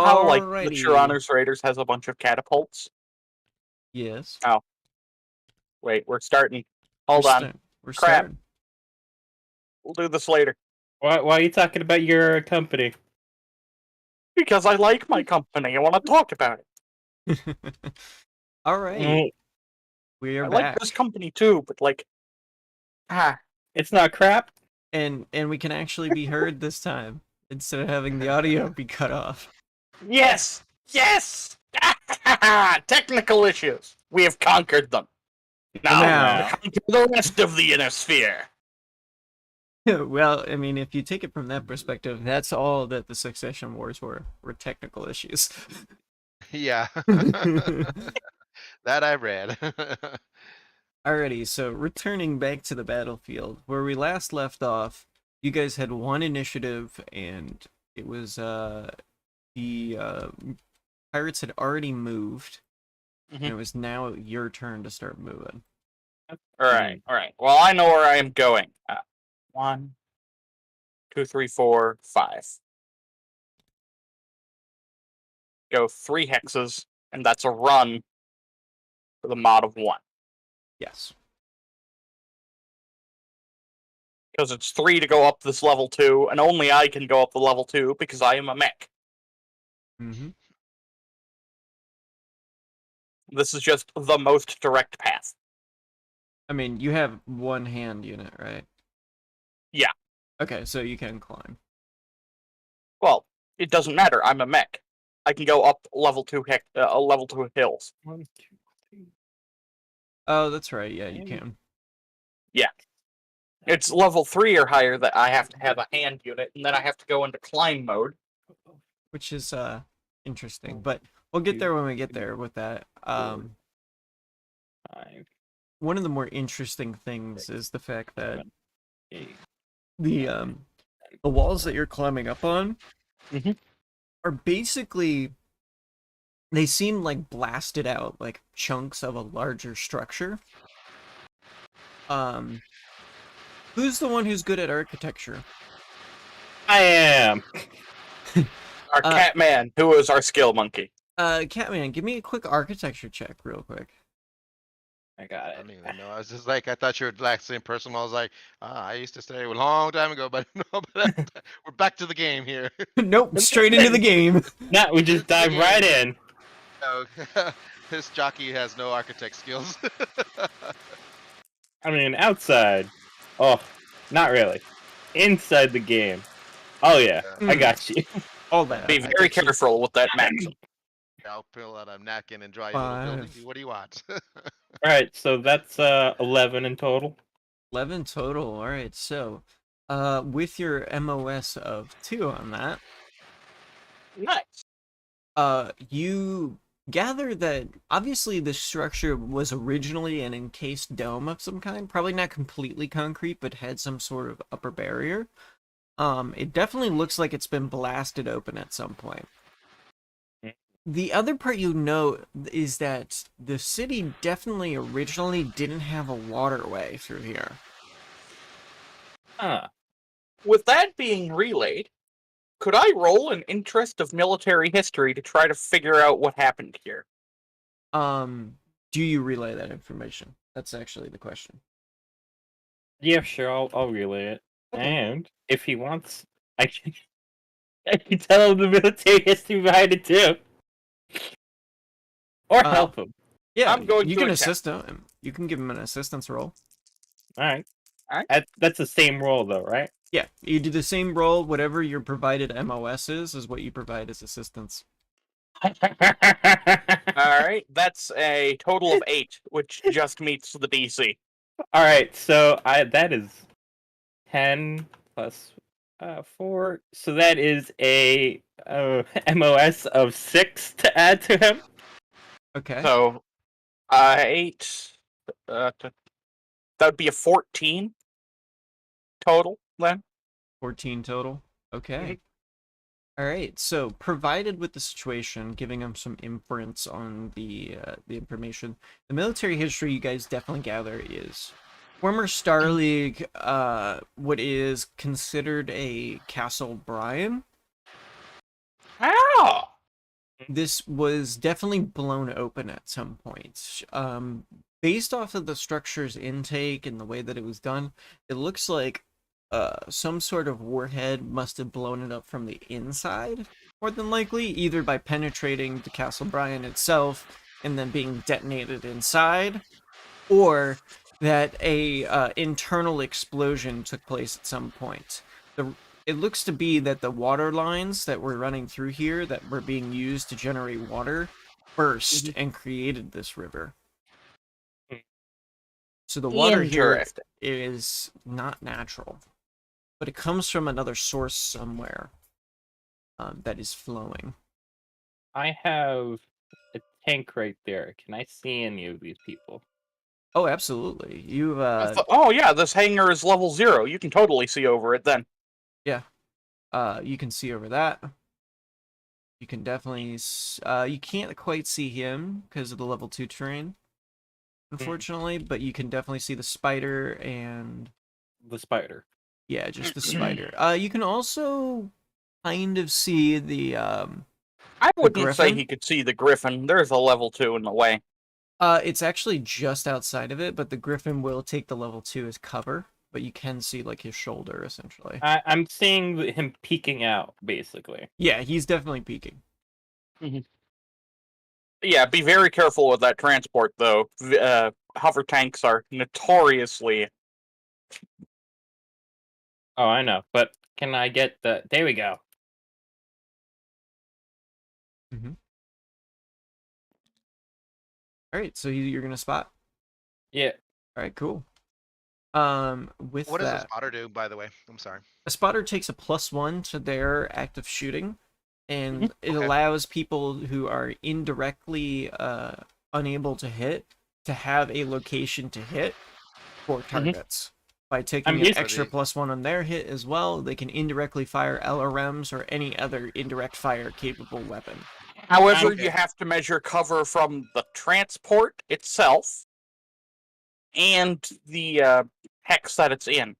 how, like, the Alrighty. Tyrannos Raiders has a bunch of catapults? Yes. Oh. Wait, we're starting. Hold on. We're Crap. starting. We'll do this later. Why are you talking about your company? Because I like my company. I want to talk about it. Alright. We are I back. like this company too, but like... It's not crap. And we can actually be heard this time, instead of having the audio be cut off. Yes! Yes! Technical issues. We have conquered them. Now, conquer the rest of the inner sphere. Well, I mean, if you take it from that perspective, that's all that the Succession Wars were technical issues. Yeah. That I read. Alrighty, so returning back to the battlefield, where we last left off, you guys had one initiative, and it was, the pirates had already moved, and it was now your turn to start moving. Alright. Well, I know where I am going. 1, 2, 3, 4, 5. Go 3 hexes, and that's a run for the mod of 1. Yes. Because it's 3 to go up this level 2, and only I can go up the level 2 because I am a mech. This is just the most direct path. I mean, you have one hand unit, right? Yeah. Okay, so you can climb. Well, it doesn't matter. I'm a mech. I can go up level 2 level 2 hills. 1, 2, 3. Oh, that's right. Yeah, you can. Yeah. It's level 3 or higher that I have to have a hand unit, and then I have to go into climb mode. Which is interesting, but we'll get there when we get there with that. 5. One of the more interesting things is the fact that 8. the walls that you're climbing up on are basically, they seem like blasted out, like chunks of a larger structure. Who's the one who's good at architecture? I am. Our Catman, who is our skill monkey. Catman, give me a quick architecture check real quick. I got I it. don't even know. I was just like, I thought you were like the same person. I was like, I used to study a long time ago, but no, but we're back to the game here. Nope, straight into the game. No, we just dive right in. No, this jockey has no architect skills. I mean, outside. Oh, not really. Inside the game. Oh yeah, I got you. All that. Be very careful with that maxim. I'll pull out a napkin and dry your little building. What do you want? Alright, so that's 11 in total. 11 total. All right, so with your MOS of 2 on that, Nice. you gather that obviously the structure was originally an encased dome of some kind, probably not completely concrete, but had some sort of upper barrier. It definitely looks like it's been blasted open at some point. The other part you note is that the city definitely originally didn't have a waterway through here. With that being relayed, could I roll an interest of military history to try to figure out what happened here? Do you relay that information? That's actually the question. Yeah, sure, I'll relay it. And if he wants, I can tell him the military history behind it too. Or help him. Yeah, I'm going you to can attempt. assist him. You can give him an assistance roll. Alright. That's the same roll though, right? Yeah, you do the same roll. Whatever your provided MOS is what you provide as assistance. Alright, that's a total of 8, which just meets the DC. Alright, so that is 10 plus 4. So that is a MOS of 6 to add to him. Okay. So, 8, that would be a 14 total, then. 14 total. Okay. All right. So, provided with the situation, giving him some inference on the information, the military history you guys definitely gather is former Star League, what is considered a Castle Bryan. How? this was definitely blown open at some point. Based off of the structure's intake and the way that it was done, it looks like some sort of warhead must have blown it up from the inside, more than likely, either by penetrating the Castle Bryan itself and then being detonated inside, or that a internal explosion took place at some point. It looks to be that the water lines that were running through here that were being used to generate water burst and created this river. So the water here Interesting. is not natural, but it comes from another source somewhere that is flowing. I have a tank right there. Can I see any of these people? Oh, absolutely. You've Oh yeah, this hangar is level 0. You can totally see over it then. you can see over that. You can definitely you can't quite see him because of the level 2 terrain, unfortunately, but you can definitely see the spider and The spider. yeah, just the spider. You can also kind of see the I wouldn't say griffin? he could see the griffin. There's a level 2 in the way. It's actually just outside of it, but the griffin will take the level 2 as cover, but you can see like his shoulder essentially. I'm seeing him peeking out, basically. Yeah, he's definitely peeking. Yeah, be very careful with that transport though. Hover tanks are notoriously. Oh, I know. But can I get the... There we go. All right, so you're gonna spot. Yeah. All right, cool. With What does a that, spotter do, by the way? I'm sorry. a spotter takes a +1 to their active shooting, and it Okay. allows people who are indirectly unable to hit to have a location to hit for targets. By taking an used- extra +1 on their hit as well, they can indirectly fire LRMs or any other indirect fire capable weapon. However, Okay. you have to measure cover from the transport itself and the hex that it's in.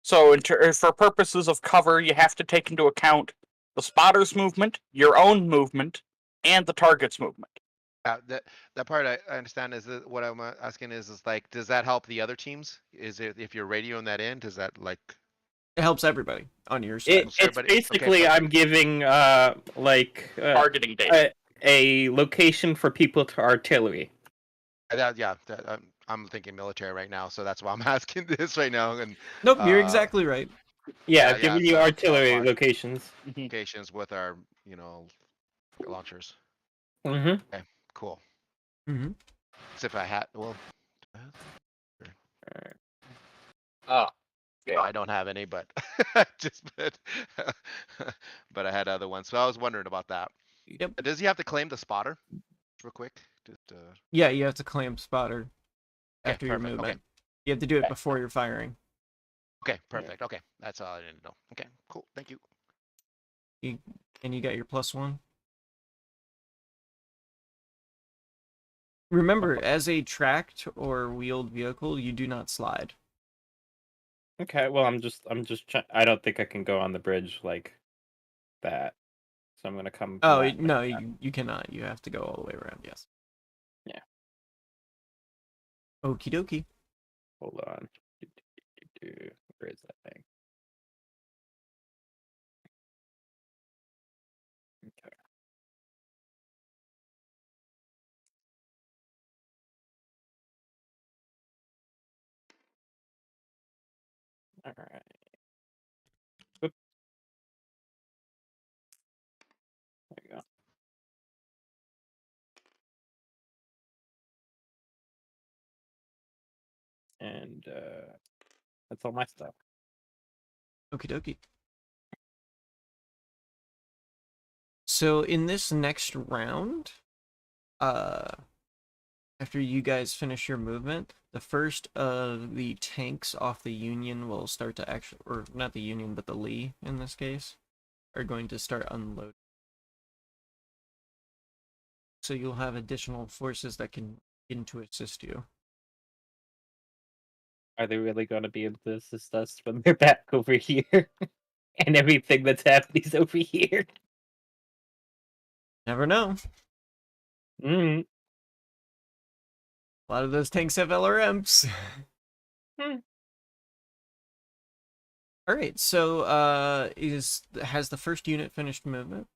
So, for purposes of cover, you have to take into account the spotter's movement, your own movement, and the target's movement. That part I understand. Is that what I'm asking is like, does that help the other teams? Is it if you're radioing that in, does that like? It helps everybody on your side. It's everybody- okay, basically perfect. I'm giving Targeting data. a location for people to artillery. I'm thinking military right now, so that's why I'm asking this right now. And Nope, you're uh, exactly right. Yeah, Yeah, I've given yeah, you so artillery far. locations. locations with our, launchers. Mm-hmm. Cool. Mm-hmm. Except I had, well, Oh, yeah. I don't have any, but but I had other ones, so I was wondering about that. Yep. Does he have to claim the spotter, real quick? Just Yeah, you have to claim spotter after your perfect, movement. okay. You have to do it before you're firing. Okay, perfect. Okay, that's all I didn't know. Okay, cool. Thank you. And you got your +1. Remember, as a tracked or wheeled vehicle, you do not slide. Okay, well I'm just trying. I don't think I can go on the bridge like that, so I'm gonna come. Oh, around no, like that. you cannot. You have to go all the way around, yes. Yeah. Okie dokie. Hold on. Where is that thing? Okay. All right. Oop. There you go. And that's all my stuff. Okie dokie. So in this next round, after you guys finish your movement, the first of the tanks off the Union will start to actually, or not the Union, but the Lee in this case, are going to start unloading. So you'll have additional forces that can begin to assist you. Are they really going to be able to assist us when they're back over here? And everything that's happening is over here? Never know. Mm. A lot of those tanks have LRMs. Hmm. All right, so has the first unit finished movement?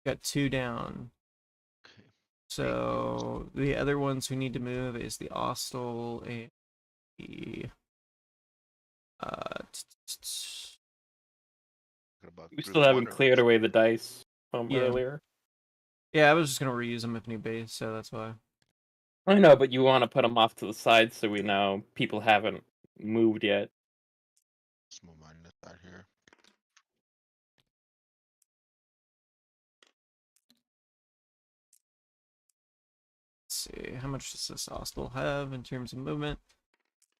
Got 2 down. Okay. So the other ones who need to move is the Ostel and the What about We group still one haven't or cleared away the dice from Yeah. earlier. yeah, I was just gonna reuse them if need be, so that's why. I know, but you want to put them off to the side so we know people haven't moved yet. let's move mine this side here. Let's see, how much does this Ostel have in terms of movement?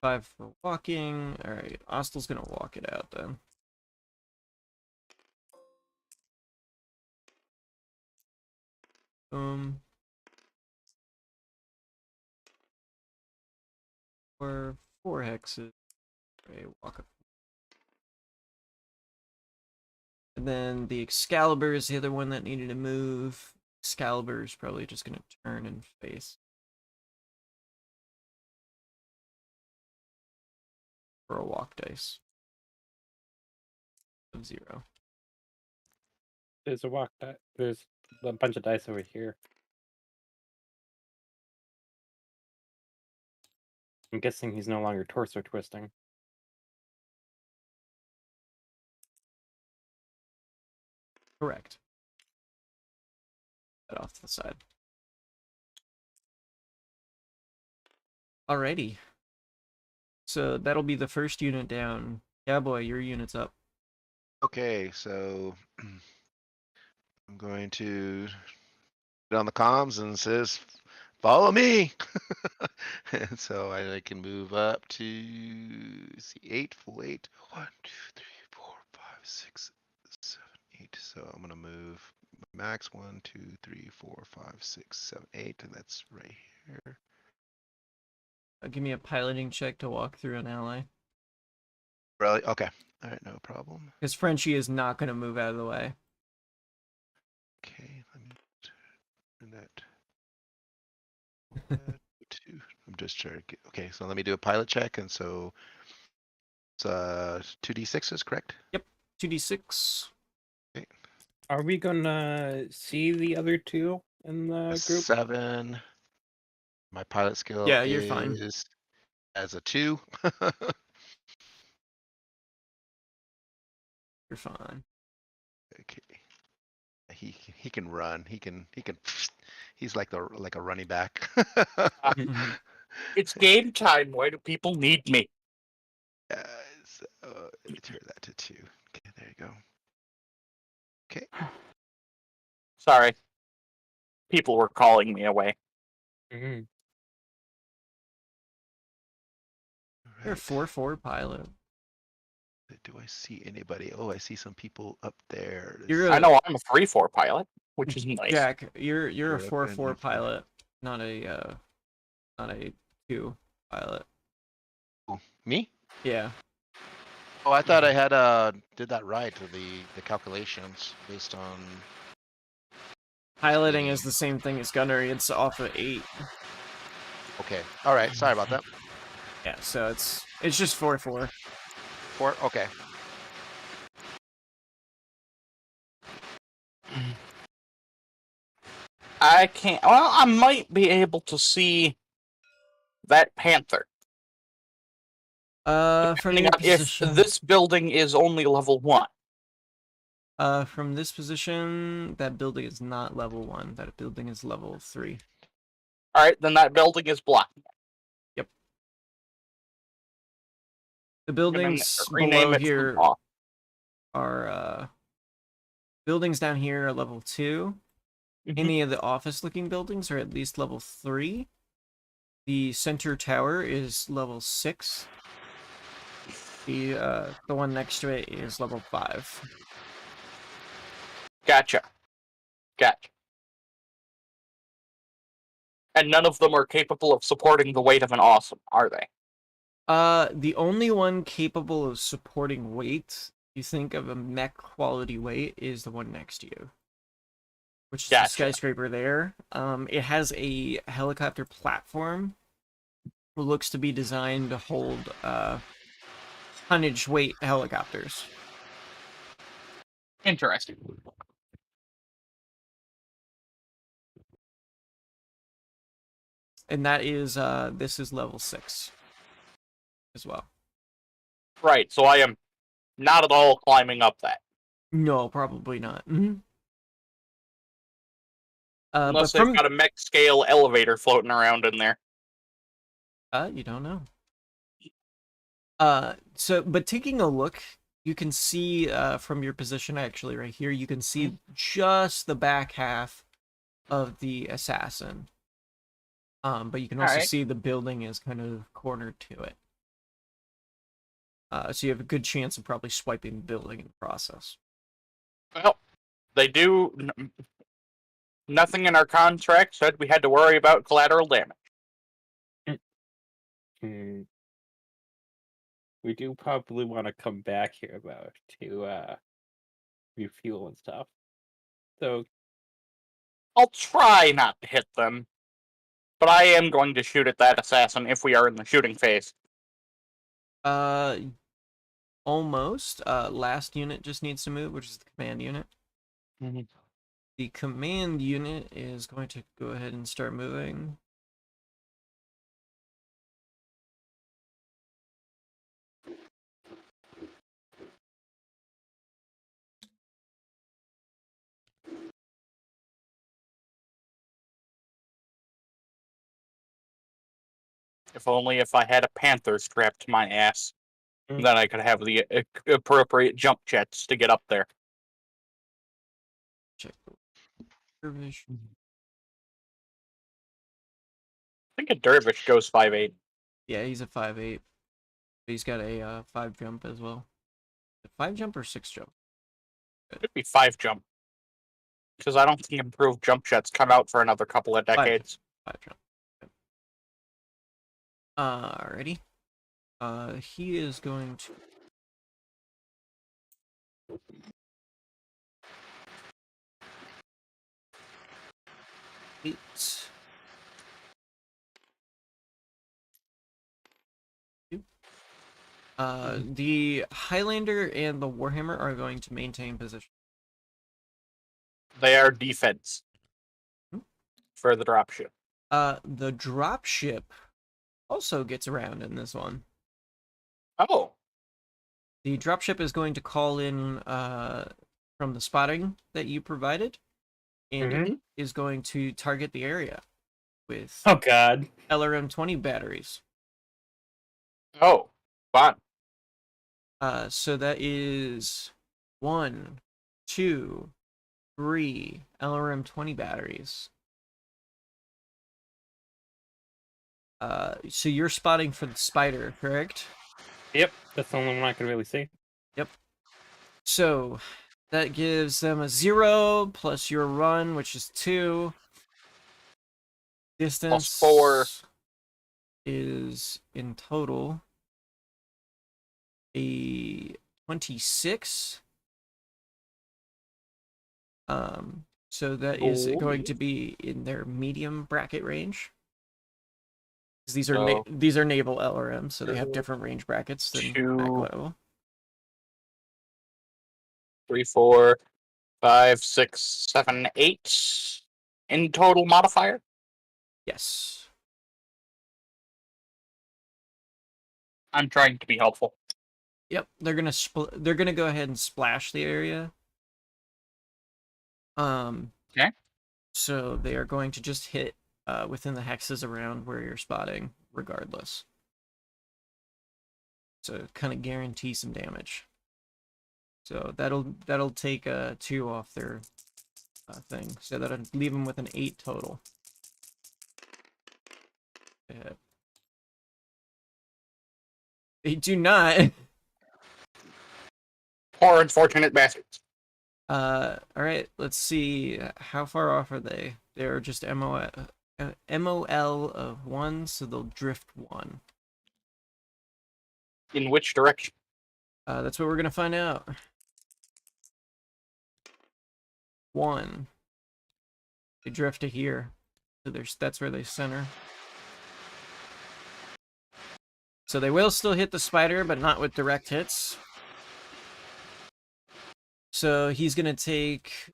5 for walking. All right, Ostel's gonna walk it out then. Boom. 4 hexes. Okay, walk up. And then the Excalibur is the other one that needed to move. Excalibur is probably just gonna turn and face. For a walk dice. Of 0. There's a walk die. There's a bunch of dice over here. I'm guessing he's no longer torso twisting. Correct. That off to the side. Alrighty. So that'll be the first unit down. Yeah, boy, your unit's up. Okay, so I'm going to get on the comms and it says, "Follow me." And so I can move up to see 8, full 8. 1, 2, 3, 4, 5, 6, 7, 8. So I'm gonna move max 1, 2, 3, 4, 5, 6, 7, 8, and that's right here. Give me a piloting check to walk through an ally. Really? Okay. All right, no problem. Because Frenchie is not going to move out of the way. Okay, let me turn that. Two. I'm just trying to get. Okay, so let me do a pilot check, and so it's 2d6s, correct? 2d6. Are we gonna see the other two in the group? 7. My pilot skill Yeah, you're fine. is as a 2. You're fine. Okay. He can run. He can. He's like a running back. It's game time. Why do people need me? So, let me turn that to 2. Okay, there you go. Okay. Sorry. People were calling me away. Mm-hmm. You're a Right. 4/4 pilot. Do I see anybody? Oh, I see some people up there. You're I know I'm a 3/4 pilot, which is nice. Jack, you're a You're up 4/4 in- pilot, not a 2 pilot. Me? Yeah. Oh, I thought I had did that right to the calculations based on. Piloting is the same thing as gunnery. It's off of 8. Okay. All right. Sorry about that. Yeah, so it's just 4/4. 4. Okay. I can't. Well, I might be able to see that panther. From Depending your on if position. this building is only level 1. From this position, that building is not level 1. That building is level 3. Alright, then that building is blocked. The I'm gonna buildings rename below it here Football. are buildings down here are level 2. Mhm. Any of the office-looking buildings are at least level 3. The center tower is level 6. The one next to it is level 5. Gotcha. And none of them are capable of supporting the weight of an awesome, are they? The only one capable of supporting weight you think of a mech quality weight is the one next to you, which is the Gotcha. skyscraper there. It has a helicopter platform. It looks to be designed to hold tonnage weight helicopters. Interesting. And that is this is level 6 as well. Right, so I am not at all climbing up that. No, probably not. Unless But they've from got a mech scale elevator floating around in there. you don't know. But taking a look, you can see from your position actually right here, you can see just the back half of the assassin. But you can also Alright. see the building is kind of cornered to it. So you have a good chance of probably swiping the building in the process. Well, they do. Nothing in our contract said we had to worry about collateral damage. We do probably want to come back here about to refuel and stuff. So I'll try not to hit them, but I am going to shoot at that assassin if we are in the shooting phase. Almost. Last unit just needs to move, which is the command unit. Mm-hmm. The command unit is going to go ahead and start moving. If only if I had a panther strapped to my ass, Mm. then I could have the appropriate jump jets to get up there. Check the dervish. I think a dervish goes 5'8". Yeah, he's a 5'8". He's got a 5 jump as well. 5 jump or 6 jump? Could be 5 jump. Because I don't think improved jump jets come out for another couple of decades. 5 jump. Okay. Alrighty. He is going to. The Highlander and the Warhammer are going to maintain position. They are defense for the dropship. The dropship also gets around in this one. Oh. The dropship is going to call in from the spotting that you provided, and it is going to target the area with oh god. LRM-20 batteries. Oh, fun. So that is 1, 2, 3 LRM-20 batteries. So you're spotting for the spider, correct? Yep, that's the only one I can really see. Yep. So that gives them a 0 plus your run, which is 2. Distance Plus 4 is in total a 26. So that is going to be in their medium bracket range. These are these are naval LRMs, so they have different range brackets than Mac level. 3, 4, 5, 6, 7, 8 in total modifier. Yes. I'm trying to be helpful. Yep, they're gonna go ahead and splash the area. Okay. So they are going to just hit within the hexes around where you're spotting, regardless. So kind of guarantee some damage. So that'll take 2 off their thing. So that'll leave them with an 8 total. Yeah. They do not. Poor unfortunate bastards. Alright, let's see. How far off are they? They're just MOL of 1, so they'll drift 1. In which direction? That's what we're gonna find out. 1. They drift to here. So that's where they center. So they will still hit the spider, but not with direct hits. So he's gonna take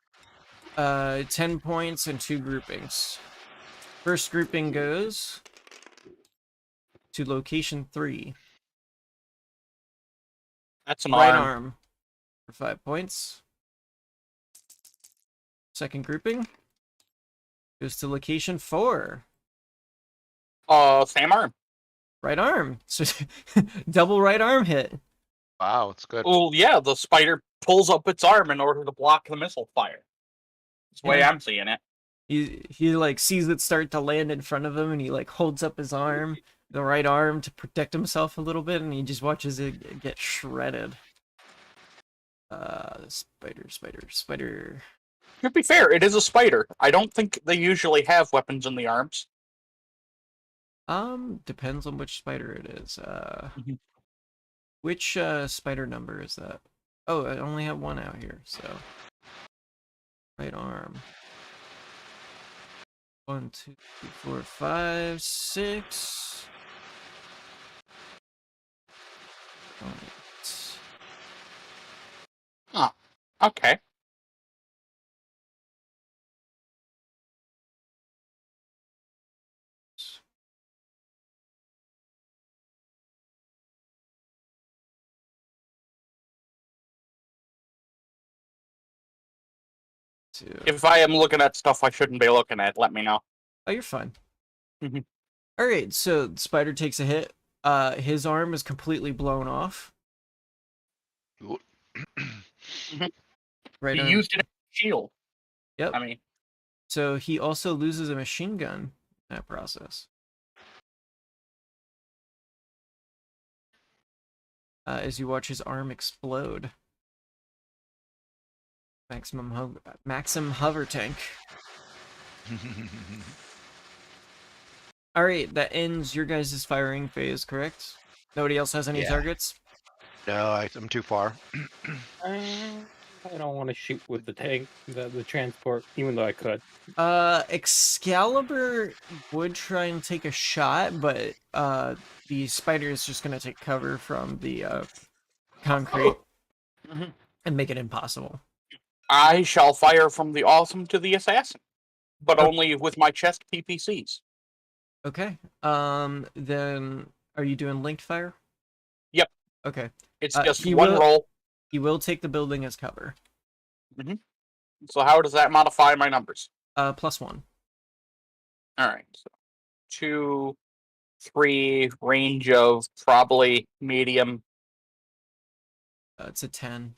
10 points and 2 groupings. First grouping goes to location 3. That's an Right arm. arm for 5 points. Second grouping goes to location 4. Same arm. Right arm. So double right arm hit. Wow, it's good. Well, yeah, the spider pulls up its arm in order to block the missile fire. That's the way Yeah. I'm seeing it. He like sees it start to land in front of him, and he like holds up his arm, the right arm, to protect himself a little bit, and he just watches it get shredded. Spider. To be fair, it is a spider. I don't think they usually have weapons in the arms. Depends on which spider it is. Mhm. Which spider number is that? Oh, I only have one out here, so right arm. 1, 2, 3, 4, 5, 6. Okay. If I am looking at stuff I shouldn't be looking at, let me know. Oh, you're fine. Mhm. All right, so the spider takes a hit. His arm is completely blown off. Right He arm. used it as a shield. Yep. I mean, So he also loses a machine gun in that process. As you watch his arm explode. Maxim hover tank. All right, that ends your guys' firing phase, correct? Nobody else has any Yeah. targets? No, I'm too far. I don't want to shoot with the tank, the transport, even though I could. Excalibur would try and take a shot, but the spider is just gonna take cover from the concrete Mhm. and make it impossible. I shall fire from the awesome to the assassin, but Oh. only with my chest PPCs. Okay. Then are you doing linked fire? Yep. Okay. It's Uh, just he one will- roll. He will take the building as cover. So how does that modify my numbers? +1. All right. So 2, 3, range of probably medium. It's a 10.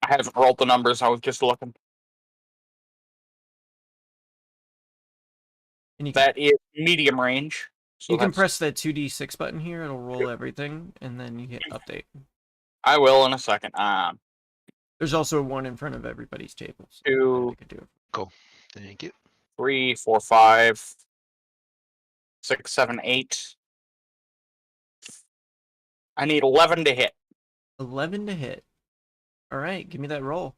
I haven't rolled the numbers. I was just looking. And you can, That is medium range. So you can that's- press that 2d6 button here. It'll roll everything, and then you hit update. I will in a second. There's also a 1 in front of everybody's table. So 2, I could do it. Cool. Thank you. 3, 4, 5, 6, 7, 8. I need 11 to hit. 11 to hit. All right, give me that roll.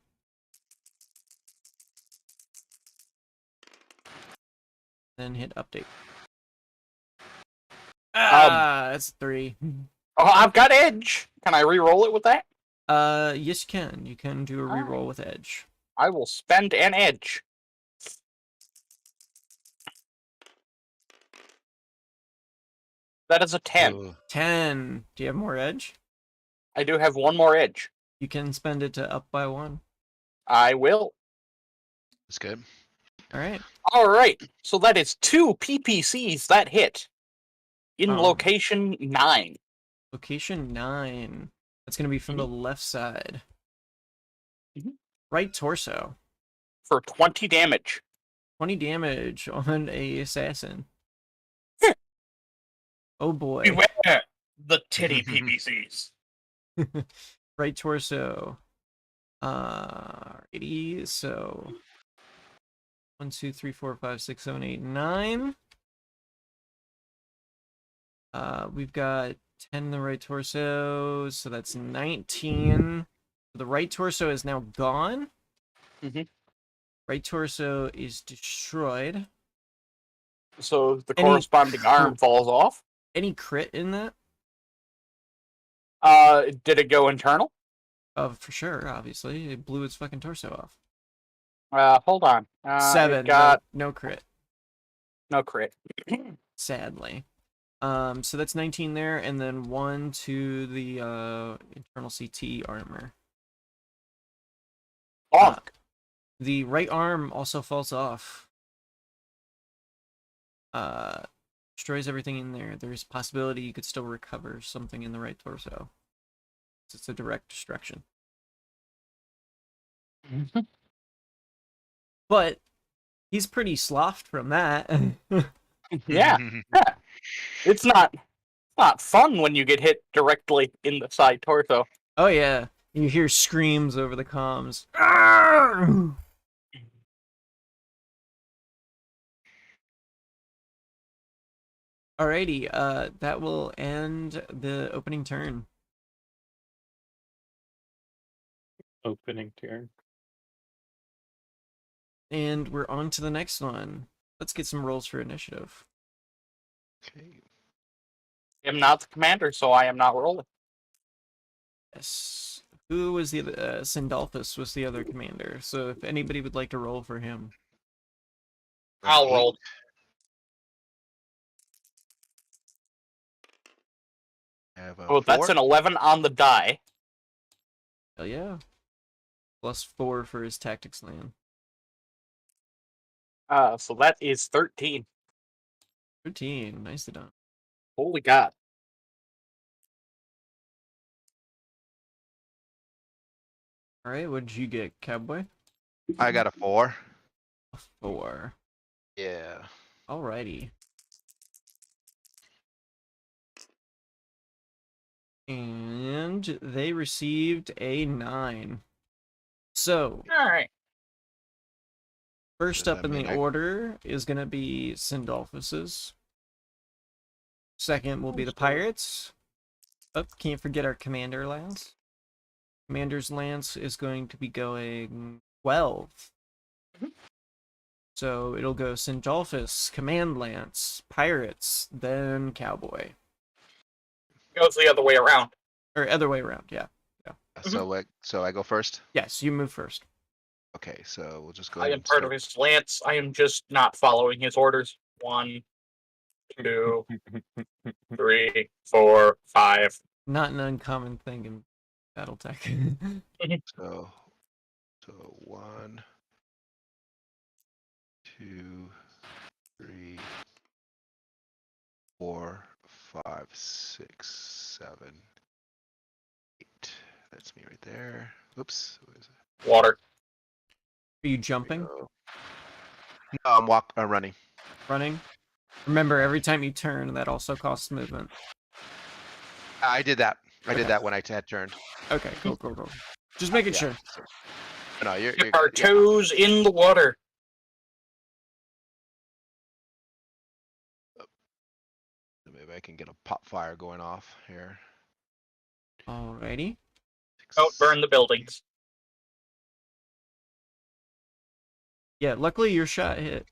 Then hit update. That's 3. Oh, I've got edge. Can I re-roll it with that? Yes, you can. You can do a Alright. reroll with edge. I will spend an edge. That is a 10. Ugh. 10. Do you have more edge? I do have one more edge. You can spend it to up by 1. I will. That's good. All right. All right. So that is 2 PPCs that hit in location 9. Location 9. That's going to be from the left side. Mhm. Right torso. For 20 damage. 20 damage on a assassin. Oh boy. Beware the titty PPCs. Right torso. 80. So 1, 2, 3, 4, 5, 6, 7, 8, 9. We've got 10 in the right torso, so that's 19. The right torso is now gone. Mhm. Right torso is destroyed. So the Any corresponding arm falls off. Any crit in that? Did it go internal? For sure, obviously. It blew its fucking torso off. Hold on. It 7, got no crit, no crit. sadly. So that's 19 there, and then 1 to the internal CT armor. Bonk. The right arm also falls off. Destroys everything in there. There's a possibility you could still recover something in the right torso. It's a direct destruction. But he's pretty sloughed from that. Yeah. Yeah. It's not fun when you get hit directly in the side torso. Oh yeah, you hear screams over the comms. Arrgh! Alrighty, that will end the opening turn. Opening turn. And we're on to the next one. Let's get some rolls for initiative. Okay. I am not the commander, so I am not rolling. Yes. Who was the other? Sindalphus was the other commander. So if anybody would like to roll for him. I'll Eight. roll. I have a Oh, that's 4. an 11 on the die. Hell yeah. +4 for his tactics land. So that is 13. 13. Nicely done. Holy God. Alright, what did you get, Cowboy? I got a 4. A 4. Yeah. Alrighty. And they received a 9. So, All right. first Does up that in the mean I- order is going to be Sindalphus's. Second will be the Pirates. Oh, can't forget our Commander Lance. Commander's Lance is going to be going 12. Mhm. So it'll go Sindalphus, Command Lance, Pirates, then Cowboy. Goes the other way around. Or other way around, yeah. So I go first. Yes, you move first. Okay, so we'll just go I ahead am and part start. of his lance. I am just not following his orders. 1, 2, 3, 4, 5. Not an uncommon thing in BattleTech. So 1, 2, 3, 4, 5, 6, 7, 8. That's me right there. Oops. What is it? Water. Are you There we jumping? go. No, I'm running. Running? Remember, every time you turn, that also costs movement. I did that. I Okay. did that when I had turned. Okay, cool. Just making Yeah. sure. No, you're Dip our good. Yeah. toes in the water. Maybe I can get a pop fire going off here. Alrighty. Don't burn the buildings. Yeah, luckily your shot hit.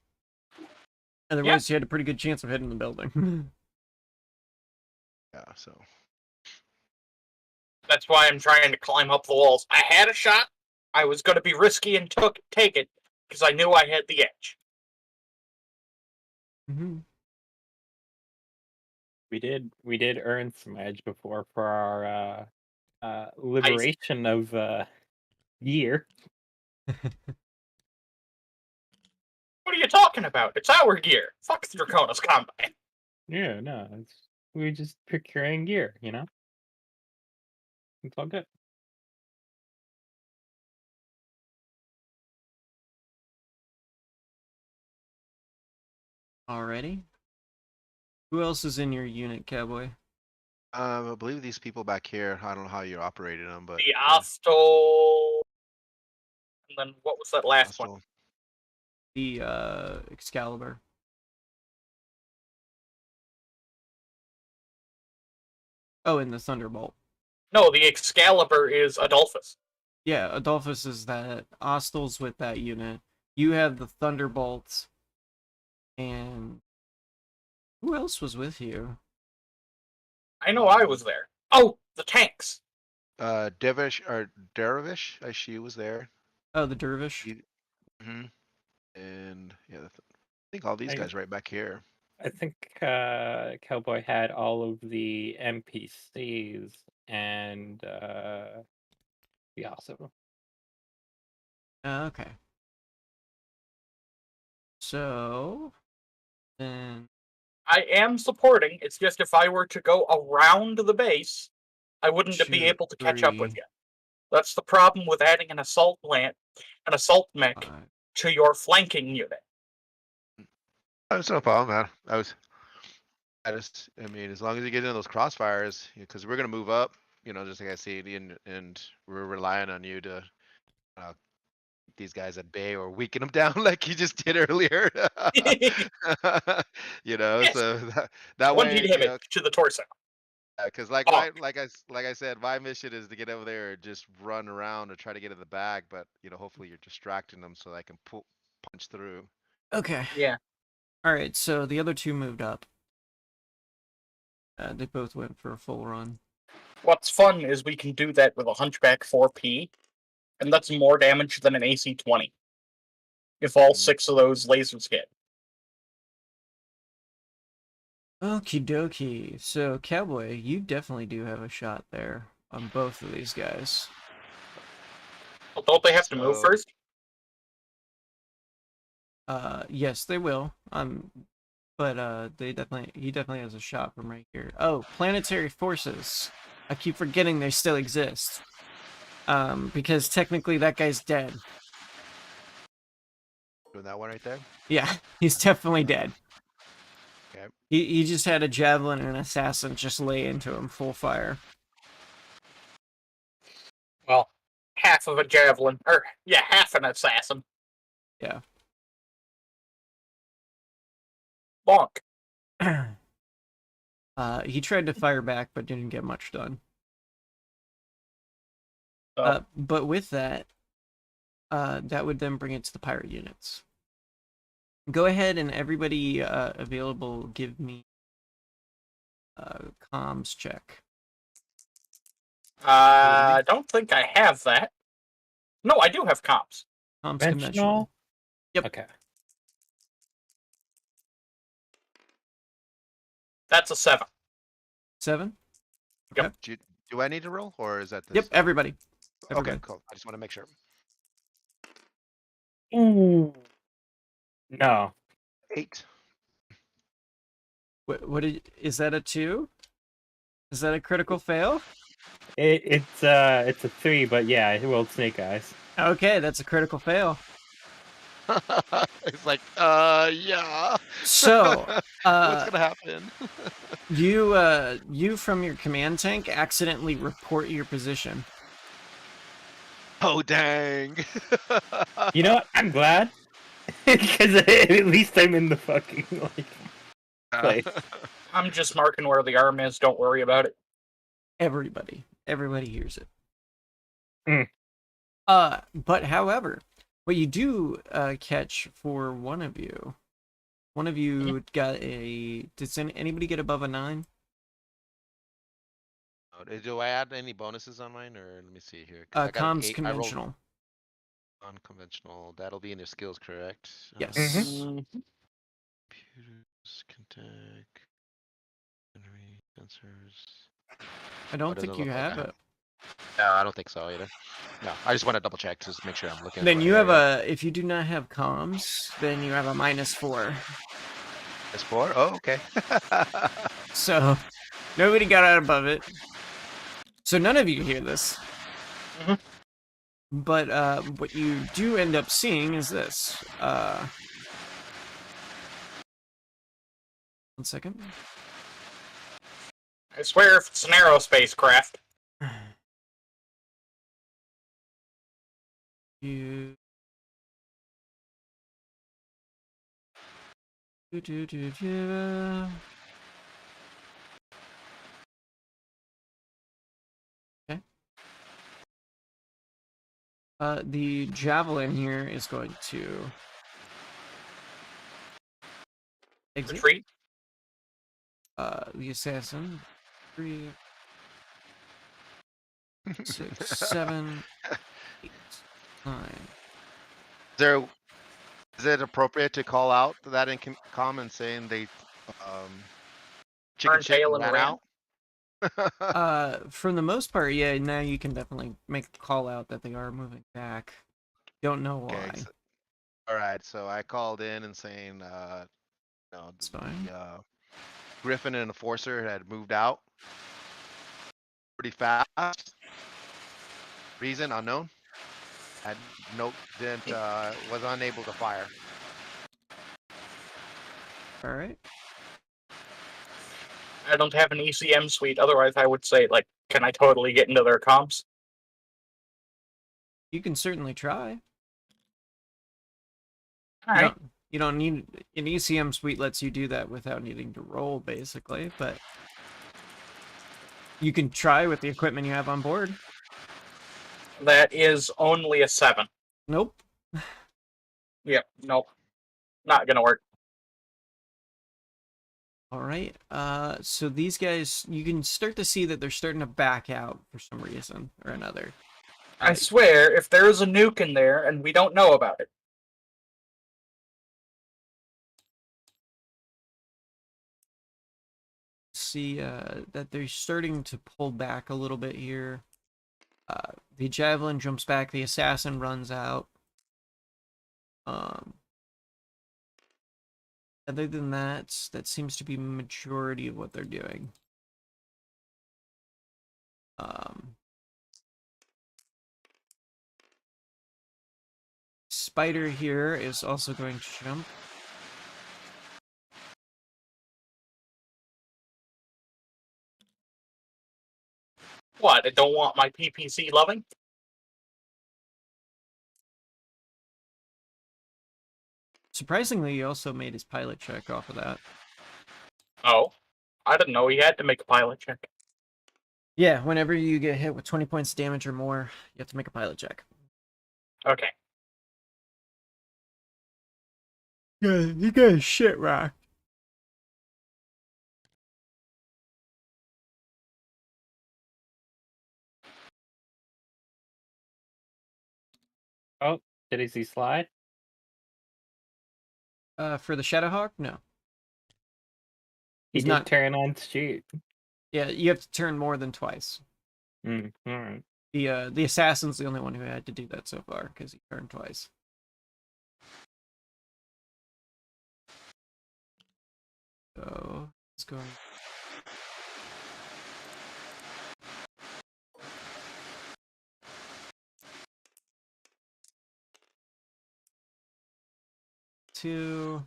Otherwise, you had a pretty good chance of hitting the building. Yeah, so That's why I'm trying to climb up the walls. I had a shot. I was going to be risky and take it because I knew I had the edge. Mm-hmm. We did earn some edge before for our liberation of gear. What are you talking about? It's our gear. Fuck Draconis Combat. Yeah, no, we're just procuring gear, you know? It's all good. Alrighty. Who else is in your unit, Cowboy? I believe these people back here. I don't know how you're operating them, but The Ostol. And then what was that last one? Hostile. The Excalibur. Oh, in the Thunderbolt. No, the Excalibur is Adolphus. Yeah, Adolphus is that. Ostel's with that unit. You have the Thunderbolts. And who else was with you? I know I was there. Oh, the tanks. Devish or Deravish, she was there. Oh, the Dervish. Mm-hmm. And yeah, I think all these guys right back here. I think Cowboy had all of the NPCs and the awesome. Okay. So then I am supporting. It's just if I were to go around the base, I wouldn't be 2, able to catch up with 3, you. That's the problem with adding an assault mech 5. to your flanking unit. Oh, it's no problem, man. I mean, as long as you get into those crossfires, because we're gonna move up, just like I see, and we're relying on you to keep these guys at bay or weaken them down like you just did earlier. Yes. So that One way, hit him to the torso. because like Oh. like I said, my mission is to get over there and just run around or try to get in the bag, but hopefully you're distracting them so I can punch through. Okay. Yeah. All right. So the other two moved up. They both went for a full run. What's fun is we can do that with a Hunchback 4P, and that's more damage than an AC-20. If all 6 of those lasers hit. Okie dokie. So, Cowboy, you definitely do have a shot there on both of these guys. Well, don't they have to move first? Yes, they will. But he definitely has a shot from right here. Oh, planetary forces. I keep forgetting they still exist. Because technically that guy's dead. Doing that one right there. Yeah, he's definitely dead. Okay. He just had a javelin and an assassin just lay into him full fire. Well, half of a javelin, or yeah, half an assassin. Yeah. Bonk. He tried to fire back but didn't get much done. Oh. But with that, that would then bring it to the pirate units. Go ahead and everybody available give me a comms check. I don't think I have that. No, I do have comms. Comms conventional. Yep. Okay. That's a 7. 7? Yep. Do I need to roll, or is that this? Yep, everybody. Okay, cool. I just want to make sure. Ooh. No. 8. What is that a 2? Is that a critical fail? It's a 3, but yeah, I rolled snake eyes. Okay, that's a critical fail. It's like, yeah. So, what's gonna happen? you from your command tank accidentally report your position. Oh dang! You know what? I'm glad because at least I'm in the fucking place. I'm just marking where the arm is. Don't worry about it. Everybody hears it. Mm. But however, what you do catch for one of you got a. Did anybody get above a 9? Do I add any bonuses on mine, or let me see here? I got an Comms 8. conventional. Unconventional. That'll be in your skills, correct? Yes. Computers, contact, battery, sensors. I don't think you have it. No, I don't think so either. No, I just want to double check to make sure I'm looking. Then you have if you do not have comms, then you have a -4. -4? Oh, okay. So nobody got out above it. So none of you hear this. Mhm. But what you do end up seeing is this. 1 second. I swear if it's an aerospace craft. You. The javelin here is going to exit. Retreat. The assassin. 3, 6, 7, 8, 9. Is it appropriate to call out that in common saying they chicken Turned shit tail and and ran ran? out? For the most part, yeah. Now you can definitely make a call out that they are moving back. Don't know Okay, why. all right, so I called in and saying, It's fine. the Griffin and Enforcer had moved out pretty fast. Reason unknown. Had was unable to fire. All right. I don't have an ECM suite. Otherwise, I would say, like, can I totally get into their comms? You can certainly try. All right. You don't need an ECM suite lets you do that without needing to roll, basically. But you can try with the equipment you have on board. That is only a 7. Nope. Yep. Nope. Not gonna work. All right. So these guys, you can start to see that they're starting to back out for some reason or another. I swear, if there is a nuke in there and we don't know about it. See that they're starting to pull back a little bit here. The javelin jumps back. The assassin runs out. Other than that, that seems to be majority of what they're doing. Spider here is also going to jump. What? I don't want my PPC loving? Surprisingly, he also made his pilot check off of that. Oh. I didn't know he had to make a pilot check. Yeah, whenever you get hit with 20 points damage or more, you have to make a pilot check. Okay. Yeah, you got a shit rock. Oh, did he see slide? For the Shadowhawk, no. He He's did not. turn on shoot. Yeah, you have to turn more than twice. All right. The assassin's the only one who had to do that so far because he turned twice. So let's go. Two.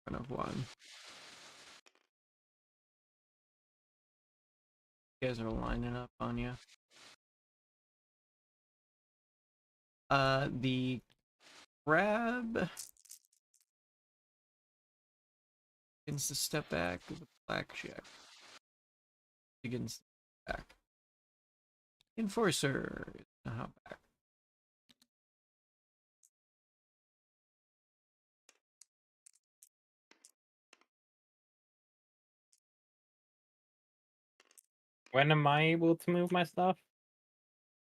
One of one. You guys are lining up on you. The crab begins to step back. The blackjack begins to step back. Enforcer is gonna hop back. When am I able to move my stuff?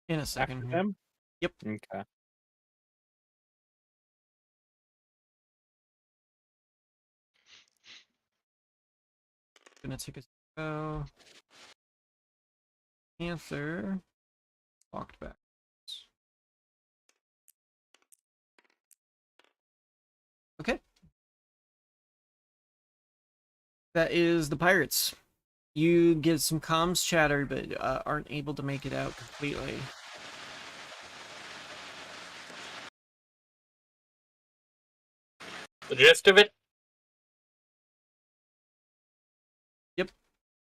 In a second After here. them? Yep. Okay. Gonna take a go. Panther walked back. Okay. That is the pirates. You get some comms chatter, but aren't able to make it out completely. The gist of it? Yep.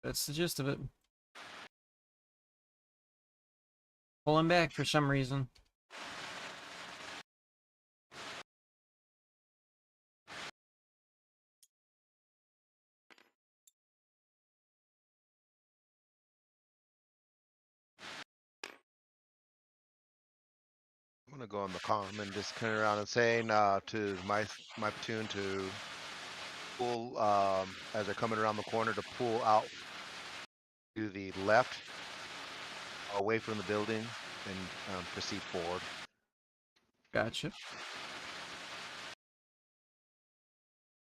That's the gist of it. Pulling back for some reason. gonna go on the comm and just turn around and saying to my platoon to pull as they're coming around the corner to pull out to the left, away from the building, and proceed forward. Gotcha.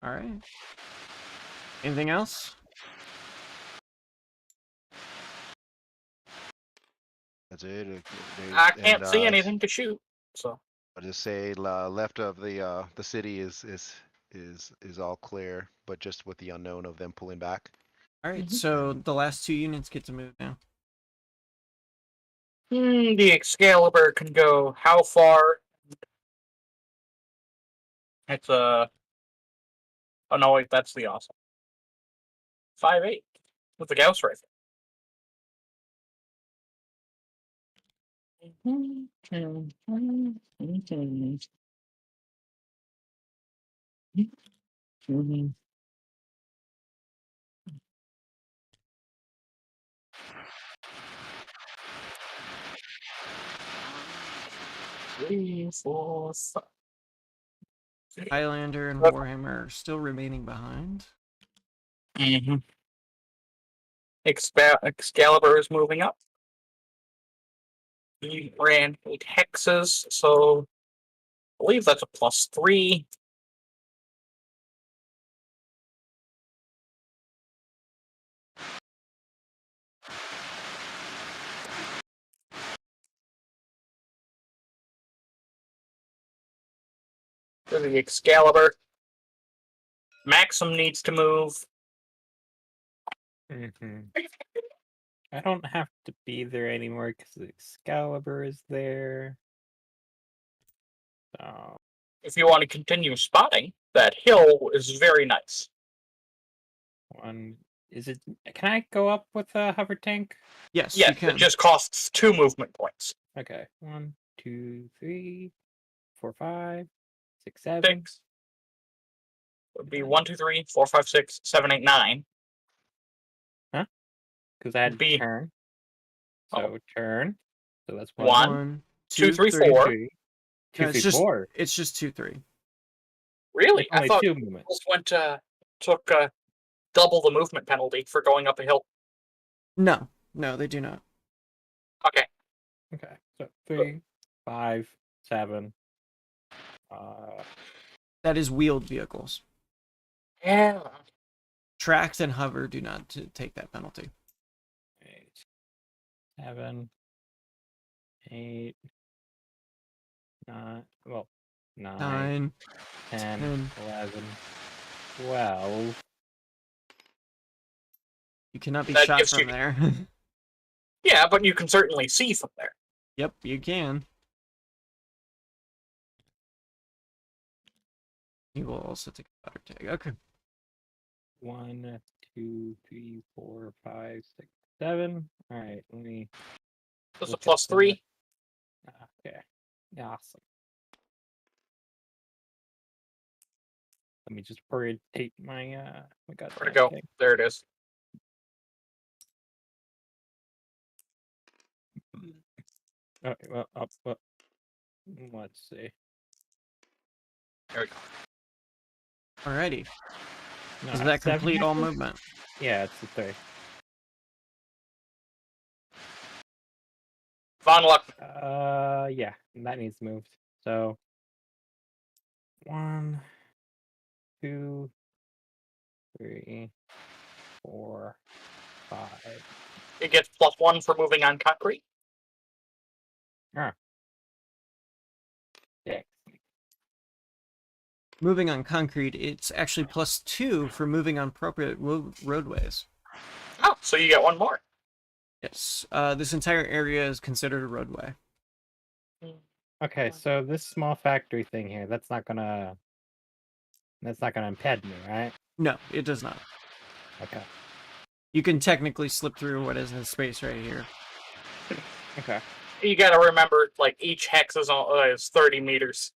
All right. Anything else? That's it. I can't see anything to shoot. So I'll just say left of the city is all clear, but just with the unknown of them pulling back. All right. Mhm. So the last 2 units get to move now. the Excalibur can go how far? It's a. Oh no, wait, that's the awesome. 5'8" with the Gauss rifle. Three, four, five. Highlander and Okay. Warhammer are still remaining behind. Mm-hmm. Excalibur is moving up. He ran 8 hexes, so I believe that's a +3. For the Excalibur. Maxim needs to move. I don't have to be there anymore because the Excalibur is there. So If you want to continue spotting, that hill is very nice. is it? Can I go up with a hover tank? Yes, you Yes, can. it just costs 2 movement points. Okay, 1, 2, 3, 4, 5, 6, 7. 6. Would be 1, 2, 3, 4, 5, 6, 7, 8, 9. Because I had B. turn. Oh. So turn. So that's 1, 1, 2, 3, 3. 4. 2, No, 2, it's 3, just 4. it's just 2, 3. Really? I Only thought 2 movements. Bulls took double the movement penalty for going up a hill. No, they do not. Okay. Okay, so 3, 5, 7. That is wheeled vehicles. Yeah. Tracked and hover do not take that penalty. 8, 7, 8, 9. Well, 9, 9, 10, 10. 11, 12. You cannot be That shot gives from you- there. Yeah, but you can certainly see from there. Yep, you can. You will also take a butter tag. Okay. 1, 2, 3, 4, 5, 6, 7. All right, let me. That's a look at +3. Okay, awesome. Let me just orientate my my gut. Where'd it go? There it is. Okay, well, up. Let's see. There we go. Alrighty. No, Does that 7 complete all hexes? movement? Yeah, it's the 3. Von Luck. Yeah, that needs moved. So 1, 2, 3, 4, 5. It gets +1 for moving on concrete. 6. Moving on concrete, it's actually +2 for moving on appropriate roadways. Oh, so you get 1 more. Yes. This entire area is considered a roadway. Okay, so this small factory thing here, that's not gonna impede me, right? No, it does not. Okay. You can technically slip through what is in space right here. Okay. You gotta remember, like, each hex is 30 meters.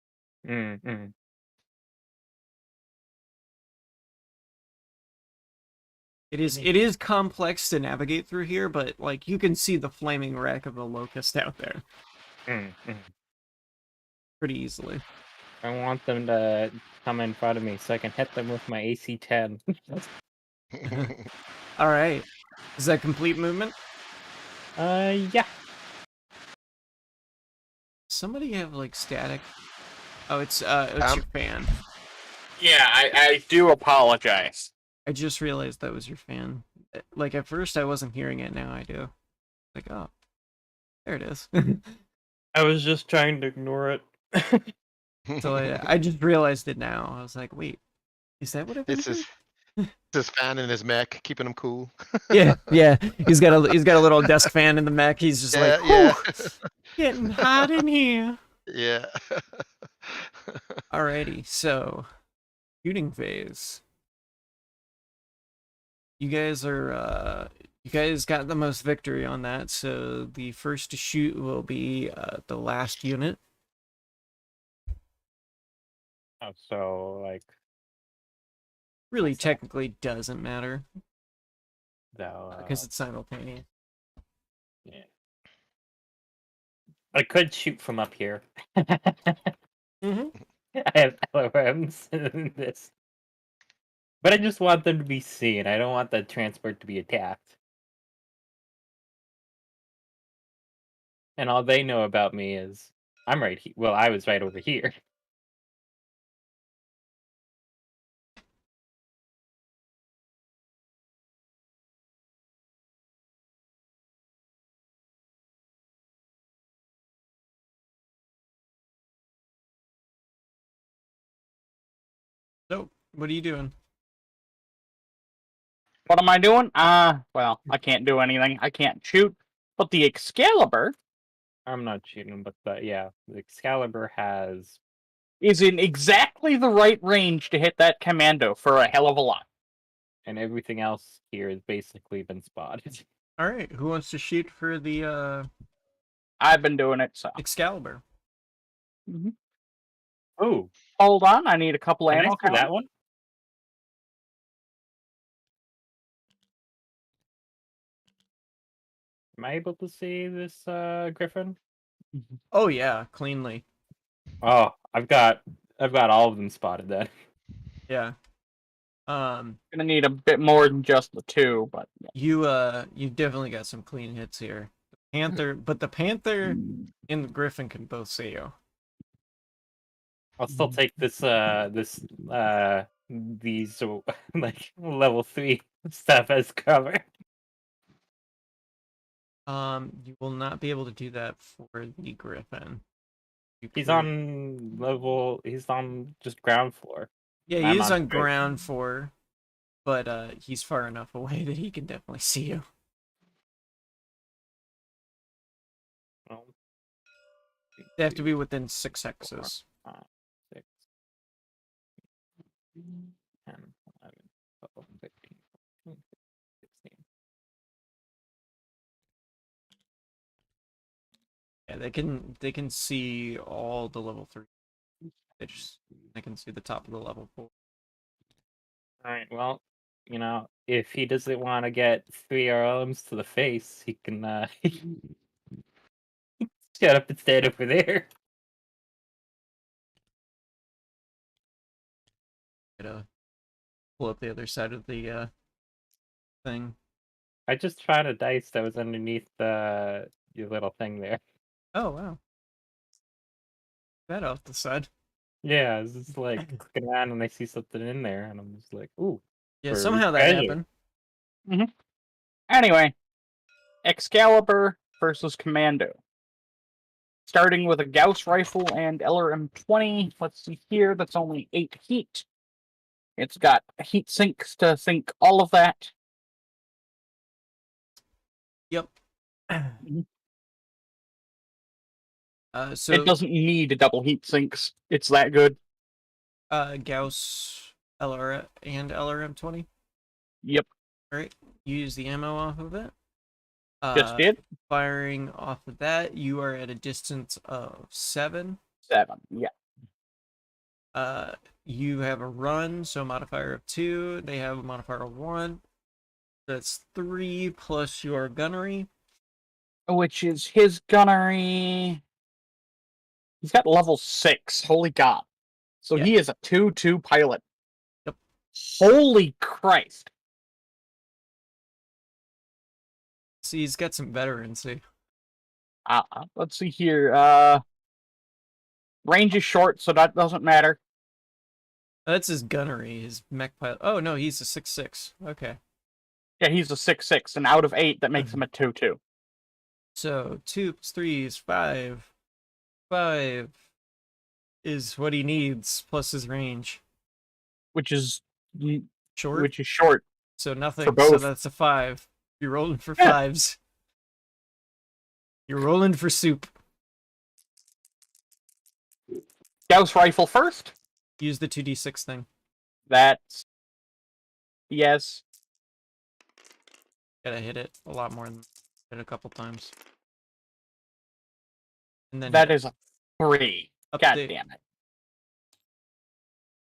Mm-hmm. It is complex to navigate through here, but like you can see the flaming wreck of the locust out there. Mm-hmm. pretty easily. I want them to come in front of me so I can hit them with my AC 10. All right. Is that complete movement? Yeah. Somebody have like static. Oh, it's Um, your fan. Yeah, I do apologize. I just realized that was your fan. Like at first I wasn't hearing it, now I do. Like, oh, there it is. I was just trying to ignore it. So I just realized it now. I was like, wait, is that what I've been It's hearing? his fan in his mech, keeping him cool. Yeah, yeah. He's got a little desk fan in the mech. He's just like, Yeah, whew, getting hot in here. yeah. Alrighty, so shooting phase. You guys got the most victory on that, so the first to shoot will be the last unit. Oh, so, like, Really technically doesn't matter though, because it's simultaneous. yeah. I could shoot from up here. Mm-hmm. I have LRMs in this. But I just want them to be seen. I don't want the transport to be attacked. And all they know about me is I'm right here. Well, I was right over here. So, what are you doing? What am I doing? Well, I can't do anything. I can't shoot. But the Excalibur I'm not shooting, but yeah, the Excalibur has. is in exactly the right range to hit that commando for a hell of a lot. And everything else here has basically been spotted. All right, who wants to shoot for the I've been doing it, so. Excalibur? Oh, Hold on, I need a couple can I ammo see that one? Am I able to see this Griffin? Oh yeah, cleanly. Oh, I've got all of them spotted then. Yeah. Gonna need a bit more than just the two, but yeah. You definitely got some clean hits here. The Panther and the Griffin can both see you. I'll still take this these like level 3 stuff as cover. You will not be able to do that for the Griffin. He's on just ground floor. Yeah, I'm he is on on straight. ground floor, but he's far enough away that he can definitely see you. Well, They have to be within 6 hexes. 6, 10, 11, 12, 13, 14, 16. Yeah, they can see all the level 3. They can see the top of the level 4. Alright, well, you know, if he doesn't want to get 3 RLMs to the face, he can shut up and stand over there. To pull up the other side of the thing. I just found a dice that was underneath your little thing there. Oh wow. That off the side. Yeah, I was just like looking around and I see something in there, and I'm just like, ooh. Yeah, Buried somehow that treasure. happened. Anyway, Excalibur versus Commando. Starting with a Gauss rifle and LRM-20. Let's see here, that's only 8 heat. It's got heat sinks to sink all of that. Yep. So It doesn't need a double heat sinks. It's that good. Gauss LR and LRM-20. Yep, Alright. Use the ammo off of it. just did. Firing off of that, you are at a distance of 7. 7, yeah. You have a run, so modifier of 2. They have a modifier of 1. That's 3 plus your gunnery. Which is his gunnery. He's got level 6. Holy God. So Yeah. he is a 2-2 pilot. Yep. Holy Christ. See, he's got some veterancy. Let's see here. Range is short, so that doesn't matter. That's his gunnery, his mech pilot. Oh, no, he's a 6-6. Okay. Yeah, he's a 6-6, and out of 8, that makes him a 2-2. So 2 + 3 is 5. 5 is what he needs, plus his range. Which is Short? short. So nothing. For both. So that's a 5. You're rolling for 5s. You're rolling for soup. Gauss rifle first. Use the 2d6 thing. That's yes. Gotta hit it a lot more than hit a couple times. And then That is a 3. God update. damn it.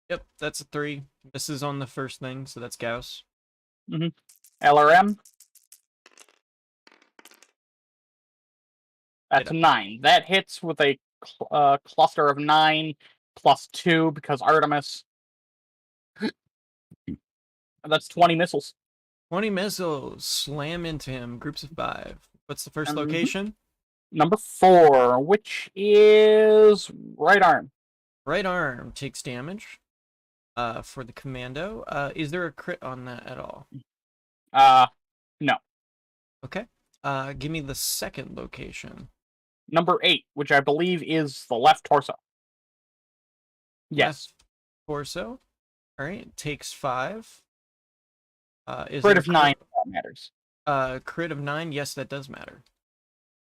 Yep, that's a 3. This is on the first thing, so that's Gauss. LRM. That's a 9. That hits with a cluster of 9 plus 2 because Artemis. That's 20 missiles. 20 missiles slam into him. Groups of 5. What's the first Mhm. location? Number 4, which is right arm. Right arm takes damage. For the commando. Is there a crit on that at all? No. Okay. Give me the second location. Number 8, which I believe is the left torso. Yes. Left torso. All right. Takes 5. Is Crit there of 9, if that matters. Crit of 9. Yes, that does matter.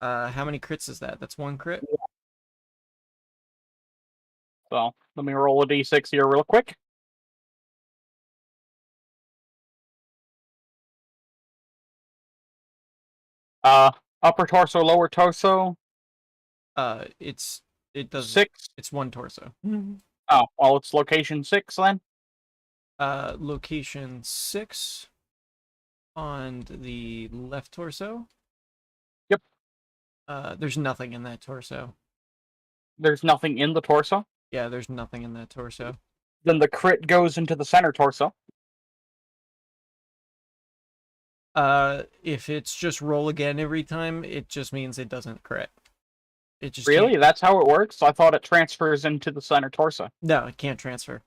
How many crits is that? That's 1 crit. So let me roll a d6 here real quick. Upper torso, lower torso. It does 6. It's 1 torso. Oh, well, it's location 6 then. Location 6 on the left torso. Yep. There's nothing in that torso. There's nothing in the torso. Yeah, there's nothing in that torso. Then the crit goes into the center torso. If it's just roll again every time, it just means it doesn't crit. It just Really? can't- That's how it works? I thought it transfers into the center torso. No, it can't transfer